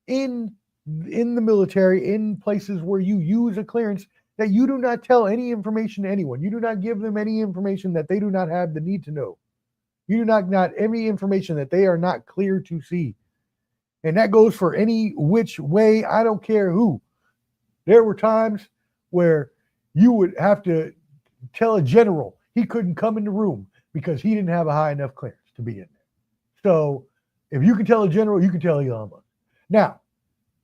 in the military, in places where you use a clearance, that you do not tell any information to anyone. You do not give them any information that they do not have the need to know. You do not any information that they are not clear to see. And that goes for any which way. I don't care who. There were times where you would have to tell a general he couldn't come in the room because he didn't have a high enough clearance to be in there. So if you can tell a general, you can tell Elon Musk. Now,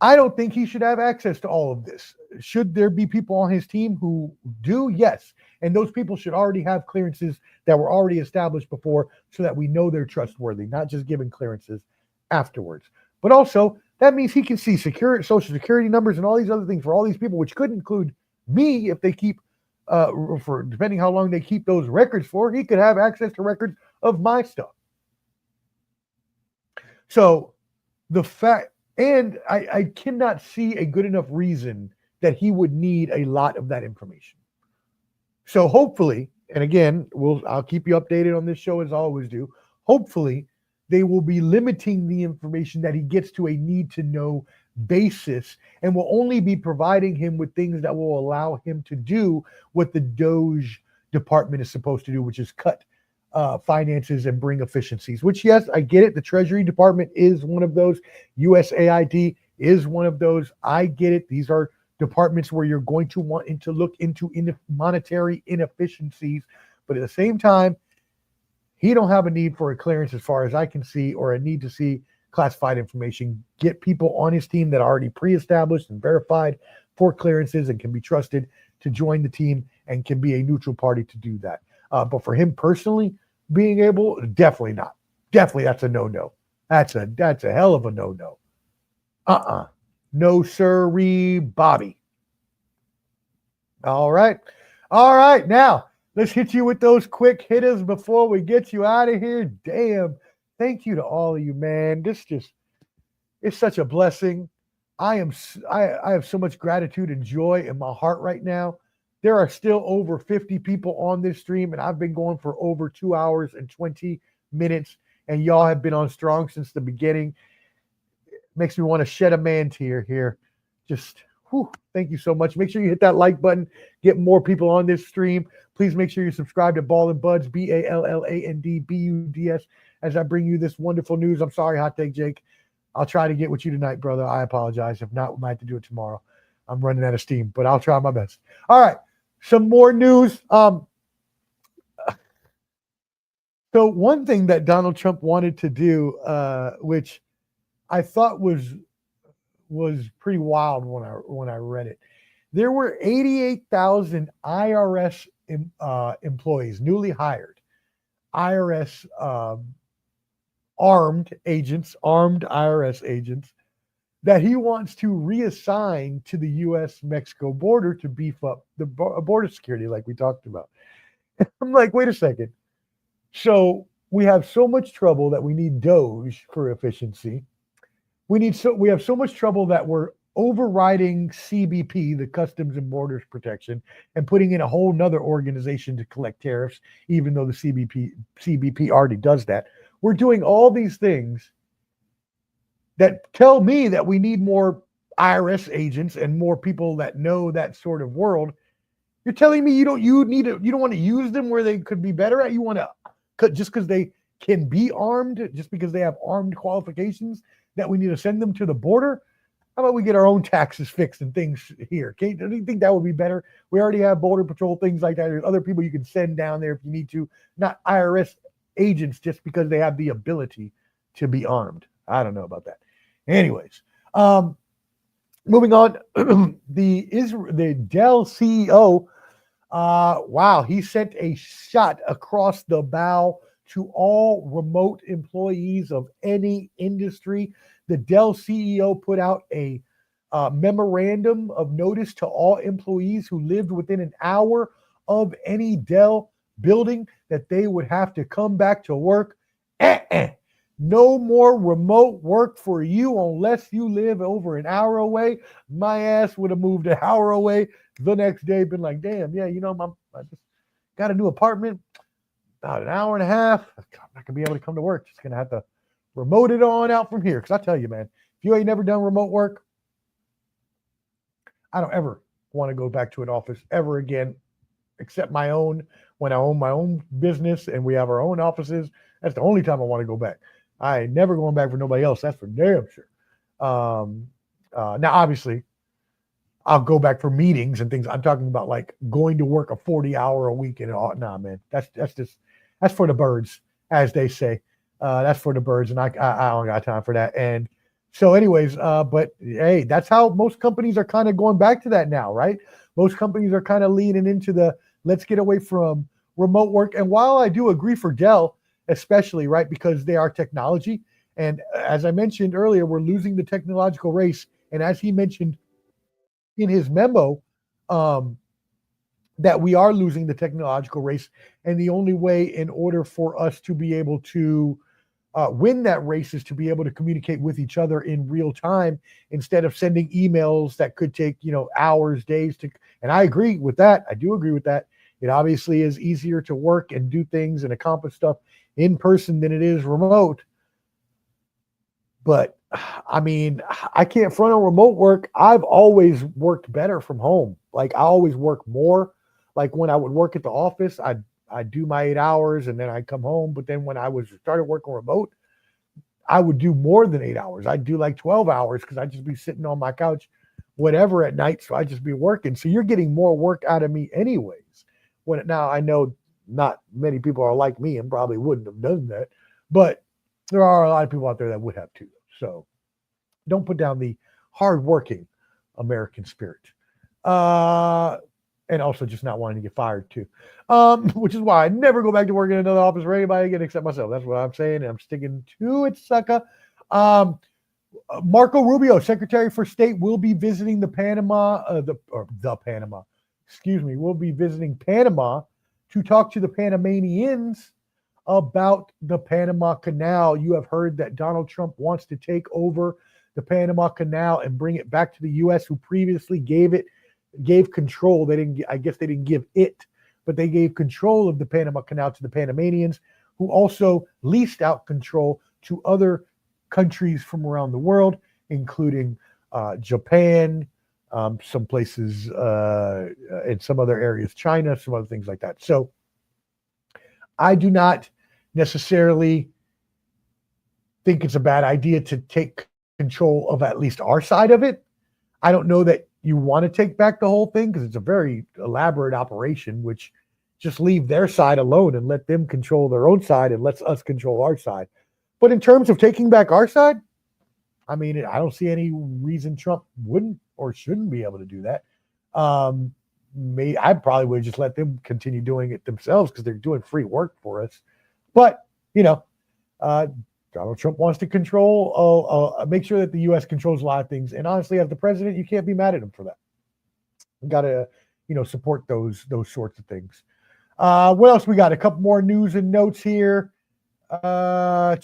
I don't think he should have access to all of this. Should there be people on his team who do? Yes. And those people should already have clearances that were already established before so that we know they're trustworthy, not just giving clearances afterwards. But also, that means he can see Social Security numbers and all these other things for all these people, which could include me if they keep, for depending how long they keep those records for, he could have access to records of my stuff. So the fact, and I cannot see a good enough reason that he would need a lot of that information. So hopefully, and again, I'll keep you updated on this show as I always do. Hopefully, they will be limiting the information that he gets to a need-to-know basis and will only be providing him with things that will allow him to do what the Doge department is supposed to do, which is cut finances and bring efficiencies, which, yes, I get it. The Treasury Department is one of those. USAID is one of those. I get it. These are departments where you're going to want to look into monetary inefficiencies. But at the same time, he don't have a need for a clearance as far as I can see, or a need to see classified information. Get people on his team that are already pre-established and verified for clearances and can be trusted to join the team and can be a neutral party to do that. But for him personally, being able, definitely not. Definitely, that's a no-no. That's a hell of a no-no. No sirree, Bobby. All right. Now, let's hit you with those quick hitters before we get you out of here. Damn. Thank you to all of you, man. It's such a blessing. I have so much gratitude and joy in my heart right now. There are still over 50 people on this stream, and I've been going for over 2 hours and 20 minutes, and y'all have been on strong since the beginning. It makes me want to shed a man tear here. Just, thank you so much. Make sure you hit that like button. Get more people on this stream. Please make sure you subscribe to Ball and Buds, BALLANDBUDS, as I bring you this wonderful news. I'm sorry, Hot Take Jake. I'll try to get with you tonight, brother. I apologize. If not, we might have to do it tomorrow. I'm running out of steam, but I'll try my best. All right, some more news. So one thing that Donald Trump wanted to do, which I thought was pretty wild when I read it. There were 88,000 IRS employees, newly hired IRS armed IRS agents that he wants to reassign to the U.S.-Mexico border to beef up the border security, like we talked about. I'm like, wait a second. So we have so much trouble that we need Doge for efficiency. We have so much trouble that we're overriding CBP, the Customs and Borders Protection, and putting in a whole nother organization to collect tariffs, even though the CBP already does that. We're doing all these things that tell me that we need more IRS agents and more people that know that sort of world. You're telling me you don't want to use them where they could be better at? You want to just because they can be armed, just because they have armed qualifications, that we need to send them to the border? How about we get our own taxes fixed and things here? Do you think that would be better? We already have border patrol, things like that. There's other people you can send down there if you need to, not IRS agents just because they have the ability to be armed. I don't know about that. Anyways, moving on, the Dell CEO, wow, he sent a shot across the bow to all remote employees of any industry. The Dell CEO put out a memorandum of notice to all employees who lived within an hour of any Dell building that they would have to come back to work. No more remote work for you unless you live over an hour away. My ass would have moved an hour away the next day, been like, damn, yeah, I just got a new apartment, about an hour and a half. I'm not going to be able to come to work. Just going to have to remote it on out from here. Because I tell you, man, if you ain't never done remote work, I don't ever want to go back to an office ever again, except my own, when I own my own business and we have our own offices. That's the only time I want to go back. I ain't never going back for nobody else. That's for damn sure. Now, obviously, I'll go back for meetings and things. I'm talking about like going to work a 40-hour a week and all. Nah, man, that's for the birds, as they say. That's for the birds, and I don't got time for that. And so, anyways, but hey, that's how most companies are kind of going back to that now, right? Most companies are kind of leaning into the let's get away from remote work. And while I do agree for Dell, especially, right, because they are technology, and as I mentioned earlier, we're losing the technological race. And as he mentioned in his memo, that we are losing the technological race, and the only way in order for us to be able to win that race is to be able to communicate with each other in real time instead of sending emails that could take hours, days to. And I agree with that. I do agree with that. It obviously is easier to work and do things and accomplish stuff in person than it is remote. But I mean, I can't front on remote work. I've always worked better from home. Like I always work more. Like when I would work at the office, I'd do my 8 hours and then I'd come home. But then when I started working remote, I would do more than 8 hours. I'd do like 12 hours because I'd just be sitting on my couch, whatever at night. So I'd just be working. So you're getting more work out of me anyways. Now I know not many people are like me and probably wouldn't have done that, but there are a lot of people out there that would have too. So don't put down the hardworking American spirit. And also just not wanting to get fired too. Which is why I never go back to work in another office for anybody again except myself. That's what I'm saying, and I'm sticking to it, sucker. Marco Rubio, Secretary for State, will be visiting will be visiting Panama to talk to the Panamanians about the Panama Canal. You have heard that Donald Trump wants to take over the Panama Canal and bring it back to the U.S., who previously gave control. I guess they didn't give it, but they gave control of the Panama Canal to the Panamanians, who also leased out control to other countries from around the world, including Japan, some places in some other areas, China, some other things like that. So I do not necessarily think it's a bad idea to take control of at least our side of it. I don't know that you want to take back the whole thing because it's a very elaborate operation, which just leave their side alone and let them control their own side and lets us control our side. But in terms of taking back our side, I mean, I don't see any reason Trump wouldn't or shouldn't be able to do that. I probably would just let them continue doing it themselves because they're doing free work for us. But, Donald Trump wants to control, make sure that the U.S. controls a lot of things. And honestly, as the president, you can't be mad at him for that. You got to, support those sorts of things. What else we got? A couple more news and notes here. A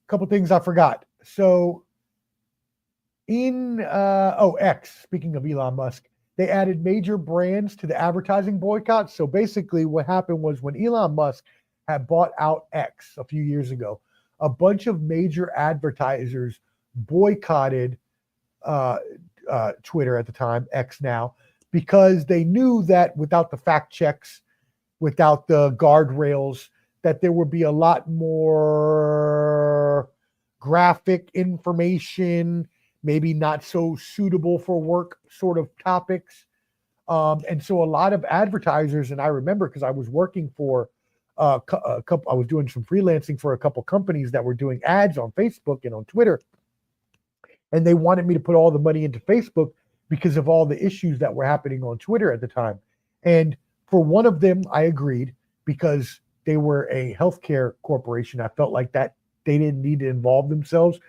couple things I forgot. So X, speaking of Elon Musk, they added major brands to the advertising boycott. So basically what happened was when Elon Musk had bought out X a few years ago, a bunch of major advertisers boycotted Twitter at the time, X now, because they knew that without the fact checks, without the guardrails, that there would be a lot more graphic information, maybe not so suitable for work sort of topics. And so a lot of advertisers, and I remember because I was working for I was doing some freelancing for a couple companies that were doing ads on Facebook and on Twitter. And they wanted me to put all the money into Facebook because of all the issues that were happening on Twitter at the time. And for one of them, I agreed because they were a healthcare corporation. I felt like that they didn't need to involve themselves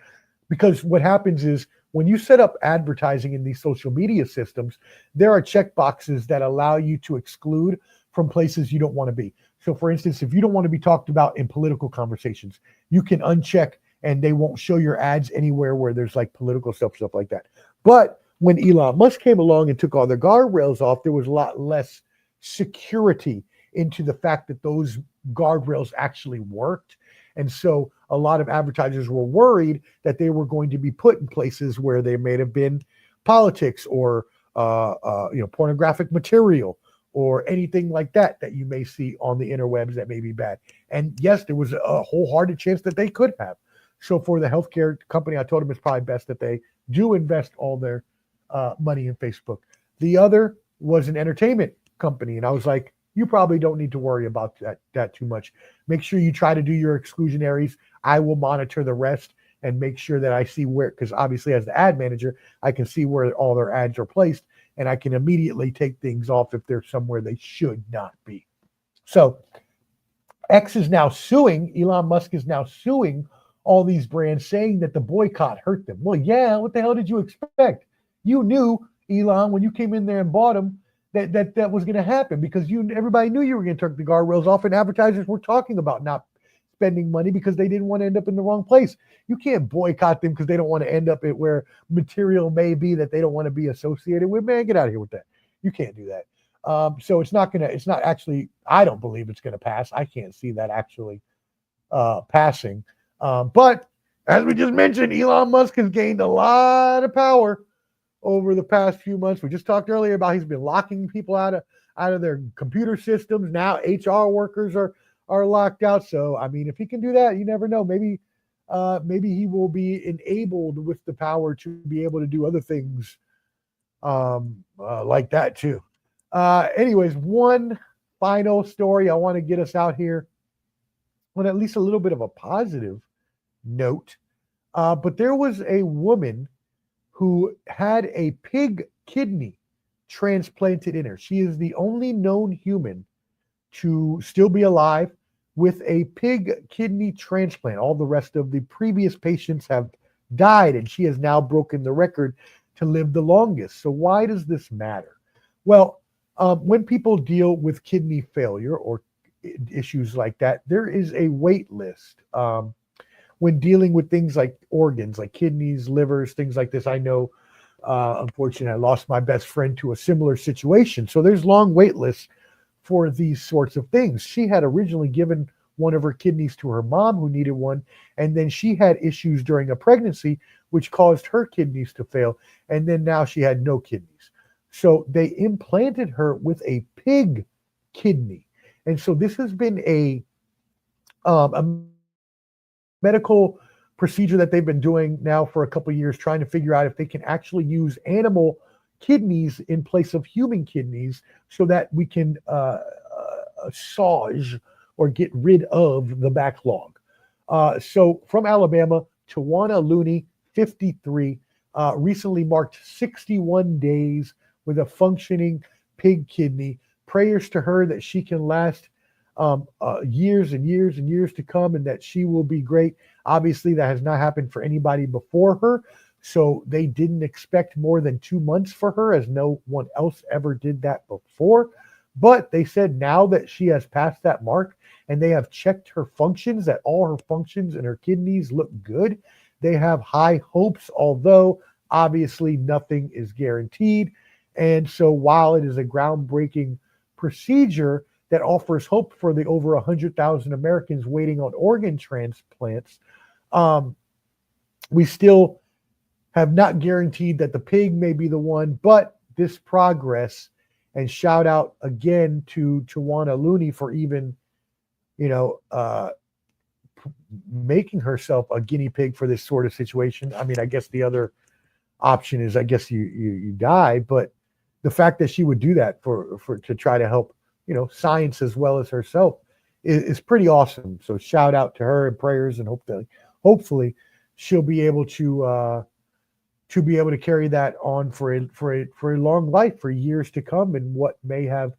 because what happens is when you set up advertising in these social media systems, there are check boxes that allow you to exclude from places you don't want to be. So for instance, if you don't want to be talked about in political conversations, you can uncheck and they won't show your ads anywhere where there's like political stuff like that. But when Elon Musk came along and took all the guardrails off, there was a lot less security into the fact that those guardrails actually worked. And so a lot of advertisers were worried that they were going to be put in places where there may have been politics or pornographic material or anything like that you may see on the interwebs that may be bad. And yes, there was a wholehearted chance that they could have. So for the healthcare company, I told them it's probably best that they do invest all their money in Facebook. The other was an entertainment company. And I was like, you probably don't need to worry about that too much. Make sure you try to do your exclusionaries. I will monitor the rest and make sure that I see where, because obviously as the ad manager, I can see where all their ads are placed and I can immediately take things off if they're somewhere they should not be. So X is now suing, Elon Musk is now suing all these brands saying that the boycott hurt them. Well, yeah, what the hell did you expect? You knew, Elon, when you came in there and bought them, that was going to happen because everybody knew you were going to take the guardrails off and advertisers were talking about not spending money because they didn't want to end up in the wrong place. You can't boycott them because they don't want to end up at where material may be that they don't want to be associated with. Man, get out of here with that. You can't do that. So it's not actually, I don't believe it's going to pass. I can't see that actually passing. But as we just mentioned, Elon Musk has gained a lot of power over the past few months. We just talked earlier about he's been locking people out of their computer systems. Now HR workers are locked out. So, I mean, if he can do that, you never know. Maybe he will be enabled with the power to be able to do other things like that too. Anyways, one final story I want to get us out here on at least a little bit of a positive note. But there was a woman who had a pig kidney transplanted in her. She is the only known human to still be alive with a pig kidney transplant. All the rest of the previous patients have died, and she has now broken the record to live the longest. So why does this matter? Well, when people deal with kidney failure or issues like that, there is a wait list. When dealing with things like organs, like kidneys, livers, things like this, I know, unfortunately, I lost my best friend to a similar situation. So there's long wait lists for these sorts of things. She had originally given one of her kidneys to her mom who needed one, and then she had issues during a pregnancy, which caused her kidneys to fail, and then now she had no kidneys. So they implanted her with a pig kidney. And so this has been a medical procedure that they've been doing now for a couple of years, trying to figure out if they can actually use animal kidneys in place of human kidneys so that we can assuage or get rid of the backlog. So from Alabama, Tawana Looney, 53, recently marked 61 days with a functioning pig kidney. Prayers to her that she can last years and years and years to come, and that she will be great. Obviously, that has not happened for anybody before her, so they didn't expect more than 2 months for her, as no one else ever did that before. But they said now that she has passed that mark and they have checked her functions, that all her functions and her kidneys look good, they have high hopes, although obviously nothing is guaranteed. And so while it is a groundbreaking procedure that offers hope for the over 100,000 Americans waiting on organ transplants, we still have not guaranteed that the pig may be the one, but this progress, and shout out again to Tawana Looney for even, making herself a guinea pig for this sort of situation. I mean, I guess the other option is, I guess you die, but the fact that she would do that for to try to help, science as well as herself is pretty awesome. So shout out to her and prayers, and hopefully she'll be able to carry that on for a long life, for years to come, and what may have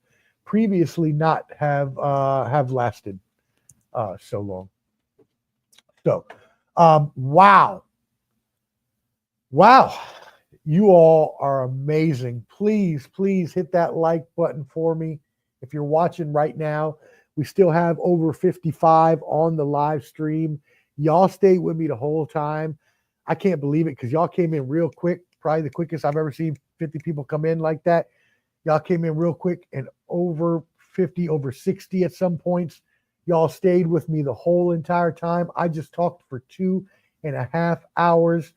previously not have lasted so long. So, wow, you all are amazing. Please hit that like button for me. If you're watching right now, we still have over 55 on the live stream. Y'all stayed with me the whole time. I can't believe it, because y'all came in real quick. Probably the quickest I've ever seen 50 people come in like that. Y'all came in real quick, and over 50, over 60 at some points. Y'all stayed with me the whole entire time. I just talked for 2.5 hours.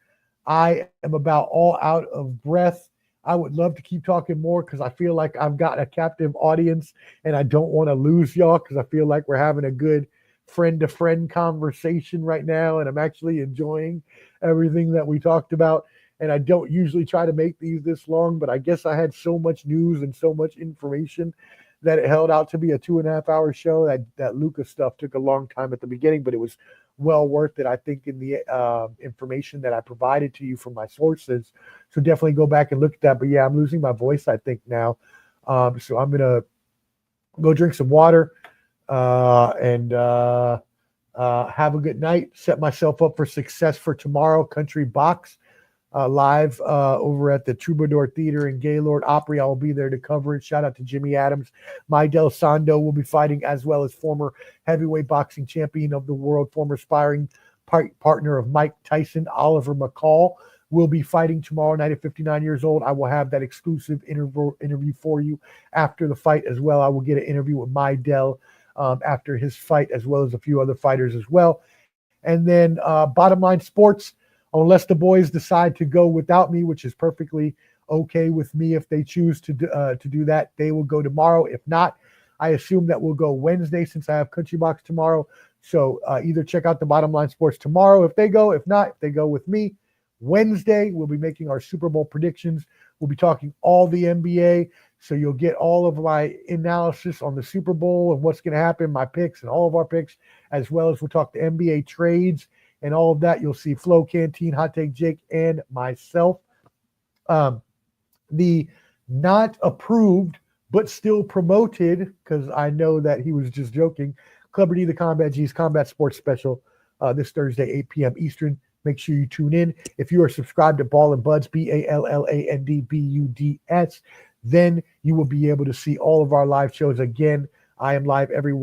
I am about all out of breath. I would love to keep talking more, because I feel like I've got a captive audience, and I don't want to lose y'all, because I feel like we're having a good friend-to-friend conversation right now, and I'm actually enjoying everything that we talked about. And I don't usually try to make these this long, but I guess I had so much news and so much information that it held out to be a 2.5 hour show. That Luka stuff took a long time at the beginning, but it was well worth it, I think, in the information that I provided to you from my sources. So definitely go back and look at that. But yeah, I'm losing my voice, I think, now. So I'm going to go drink some water and have a good night. Set myself up for success for tomorrow. Country Box live over at the Troubadour Theater in Gaylord Opry. I will be there to cover it. Shout out to Jimmy Adams. Maidel Sando will be fighting, as well as former heavyweight boxing champion of the world, former sparring partner of Mike Tyson, Oliver McCall, will be fighting tomorrow night at 59 years old. I will have that exclusive interview for you after the fight as well. I will get an interview with Maidel after his fight, as well as a few other fighters as well. And then Bottom Line Sports, unless the boys decide to go without me, which is perfectly okay with me. If they choose to do that, they will go tomorrow. If not, I assume that we'll go Wednesday, since I have Country Box tomorrow. So either check out the Bottom Line Sports tomorrow if they go. If not, if they go with me, Wednesday, we'll be making our Super Bowl predictions. We'll be talking all the NBA. So you'll get all of my analysis on the Super Bowl and what's going to happen, my picks and all of our picks, as well as we'll talk the NBA trades and all of that. You'll see Flo Canteen, Hot Take Jake, and myself. The not approved but still promoted, because I know that he was just joking, Clubber D, the Combat G's Combat Sports Special this Thursday, 8 p.m. Eastern. Make sure you tune in. If you are subscribed to Ball and Buds, BALLANDBUDS, then you will be able to see all of our live shows. Again, I am live every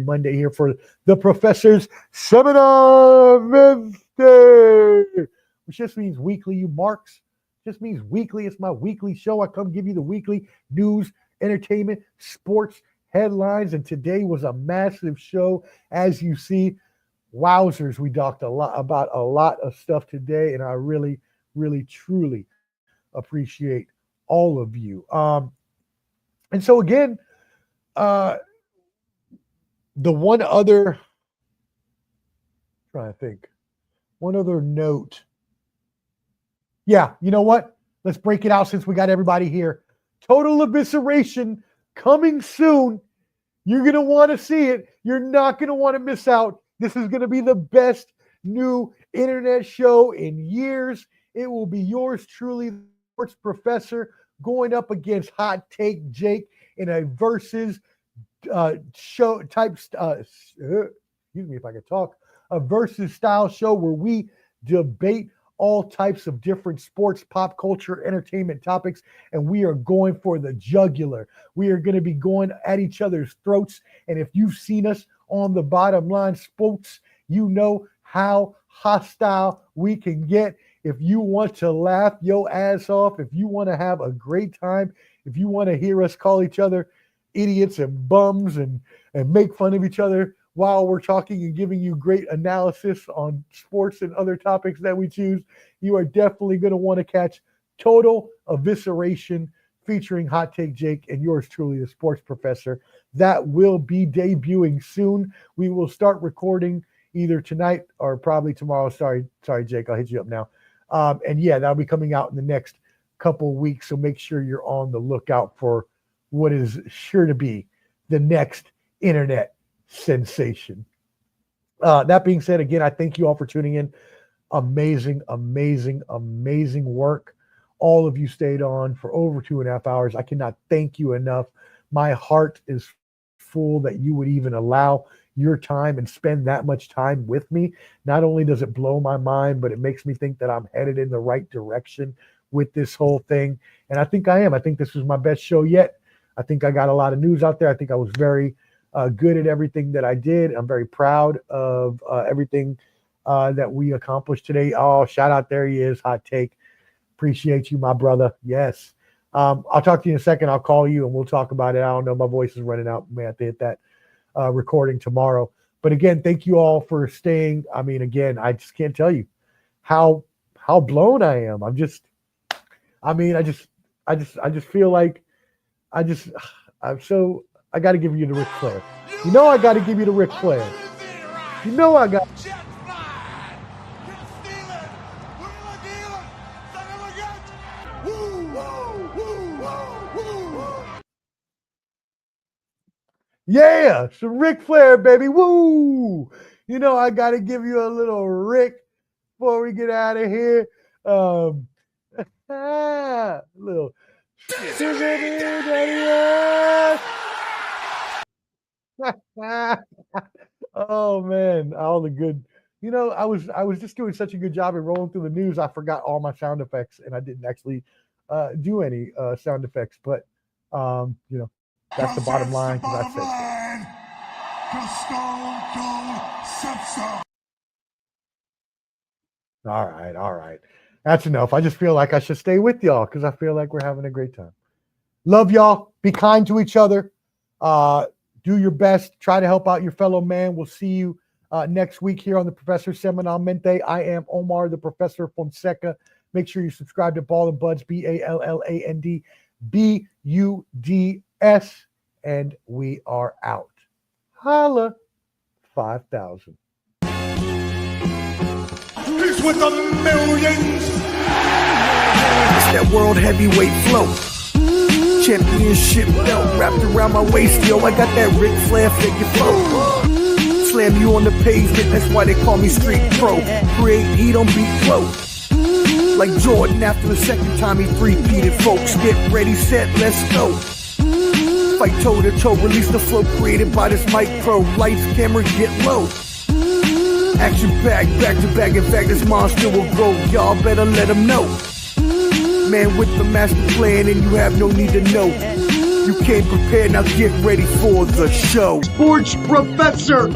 Monday here for the Professor's Semanalmente, which just means weekly, you marks. Just means weekly. It's my weekly show. I come give you the weekly news, entertainment, sports, headlines, and today was a massive show. As you see, wowzers, we talked about a lot of stuff today, and I really, really, truly appreciate all of you. And so again, the one other, trying to think, one other note. Yeah, you know what? Let's break it out since we got everybody here. Total Evisceration coming soon. You're going to want to see it. You're not going to want to miss out. This is going to be the best new internet show in years. It will be yours truly, the sports professor, going up against Hot Take Jake in a versus show type. Excuse me if I can talk. A versus style show where we debate all types of different sports, pop culture, entertainment topics, and we are going for the jugular. We are going to be going at each other's throats, and if you've seen us on the Bottom Line Sports, you know how hostile we can get. If you want to laugh your ass off, if you want to have a great time, if you want to hear us call each other idiots and bums and make fun of each other while we're talking and giving you great analysis on sports and other topics that we choose, you are definitely going to want to catch Total Evisceration featuring Hot Take Jake and yours truly, the sports professor. That will be debuting soon. We will start recording either tonight or probably tomorrow. Sorry, Jake, I'll hit you up now. And yeah, that'll be coming out in the next couple of weeks. So make sure you're on the lookout for what is sure to be the next internet sensation. That being said, again, I thank you all for tuning in. Amazing work. All of you stayed on for over 2.5 hours. I cannot thank you enough. My heart is full that you would even allow your time and spend that much time with me. Not only does it blow my mind, but it makes me think that I'm headed in the right direction with this whole thing. And I think I am. I think this was my best show yet. I think I got a lot of news out there. I think I was very good at everything that I did. I'm very proud of everything that we accomplished today. Oh, shout out, there he is, Hot Take. Appreciate you, my brother. Yes. I'll talk to you in a second. I'll call you and we'll talk about it. I don't know. My voice is running out. May have to hit that recording tomorrow. But again, thank you all for staying. I mean, again, I just can't tell you how blown I am. I just feel like I got to give you the Ric Flair. You know I got to give you the Ric Flair. You know I got. Yeah, some Ric Flair, baby. Woo! You know I got to give you a little Rick before we get out of here. Little. Oh man, all the good. You know, I was just doing such a good job of rolling through the news. I forgot all my sound effects, and I didn't actually do any sound effects. But you know, that's the bottom line. I said so. All right. That's enough. I just feel like I should stay with y'all because I feel like we're having a great time. Love y'all. Be kind to each other. Do your best. Try to help out your fellow man. We'll see you next week here on the Professor Semanalmente. I am Omar, the Professor Fonseca. Make sure you subscribe to Ball and Buds, BALLAND BUDS, and we are out. Holla, 5,000. He's with the millions. It's that world heavyweight flow. Championship belt wrapped around my waist, yo. I got that Ric Flair figure flow. Slam you on the pavement, that's why they call me Street Pro. Create heat on beat flow. Like Jordan after the second time he three-peated, folks. Get ready, set, let's go. Fight toe to toe, release the flow created by this mic pro. Lights, camera, get low. Action packed, back to back. In fact, this monster will grow. Y'all better let him know. Man with the master plan, and you have no need to know. You came prepared, now get ready for the show. Sports Professor.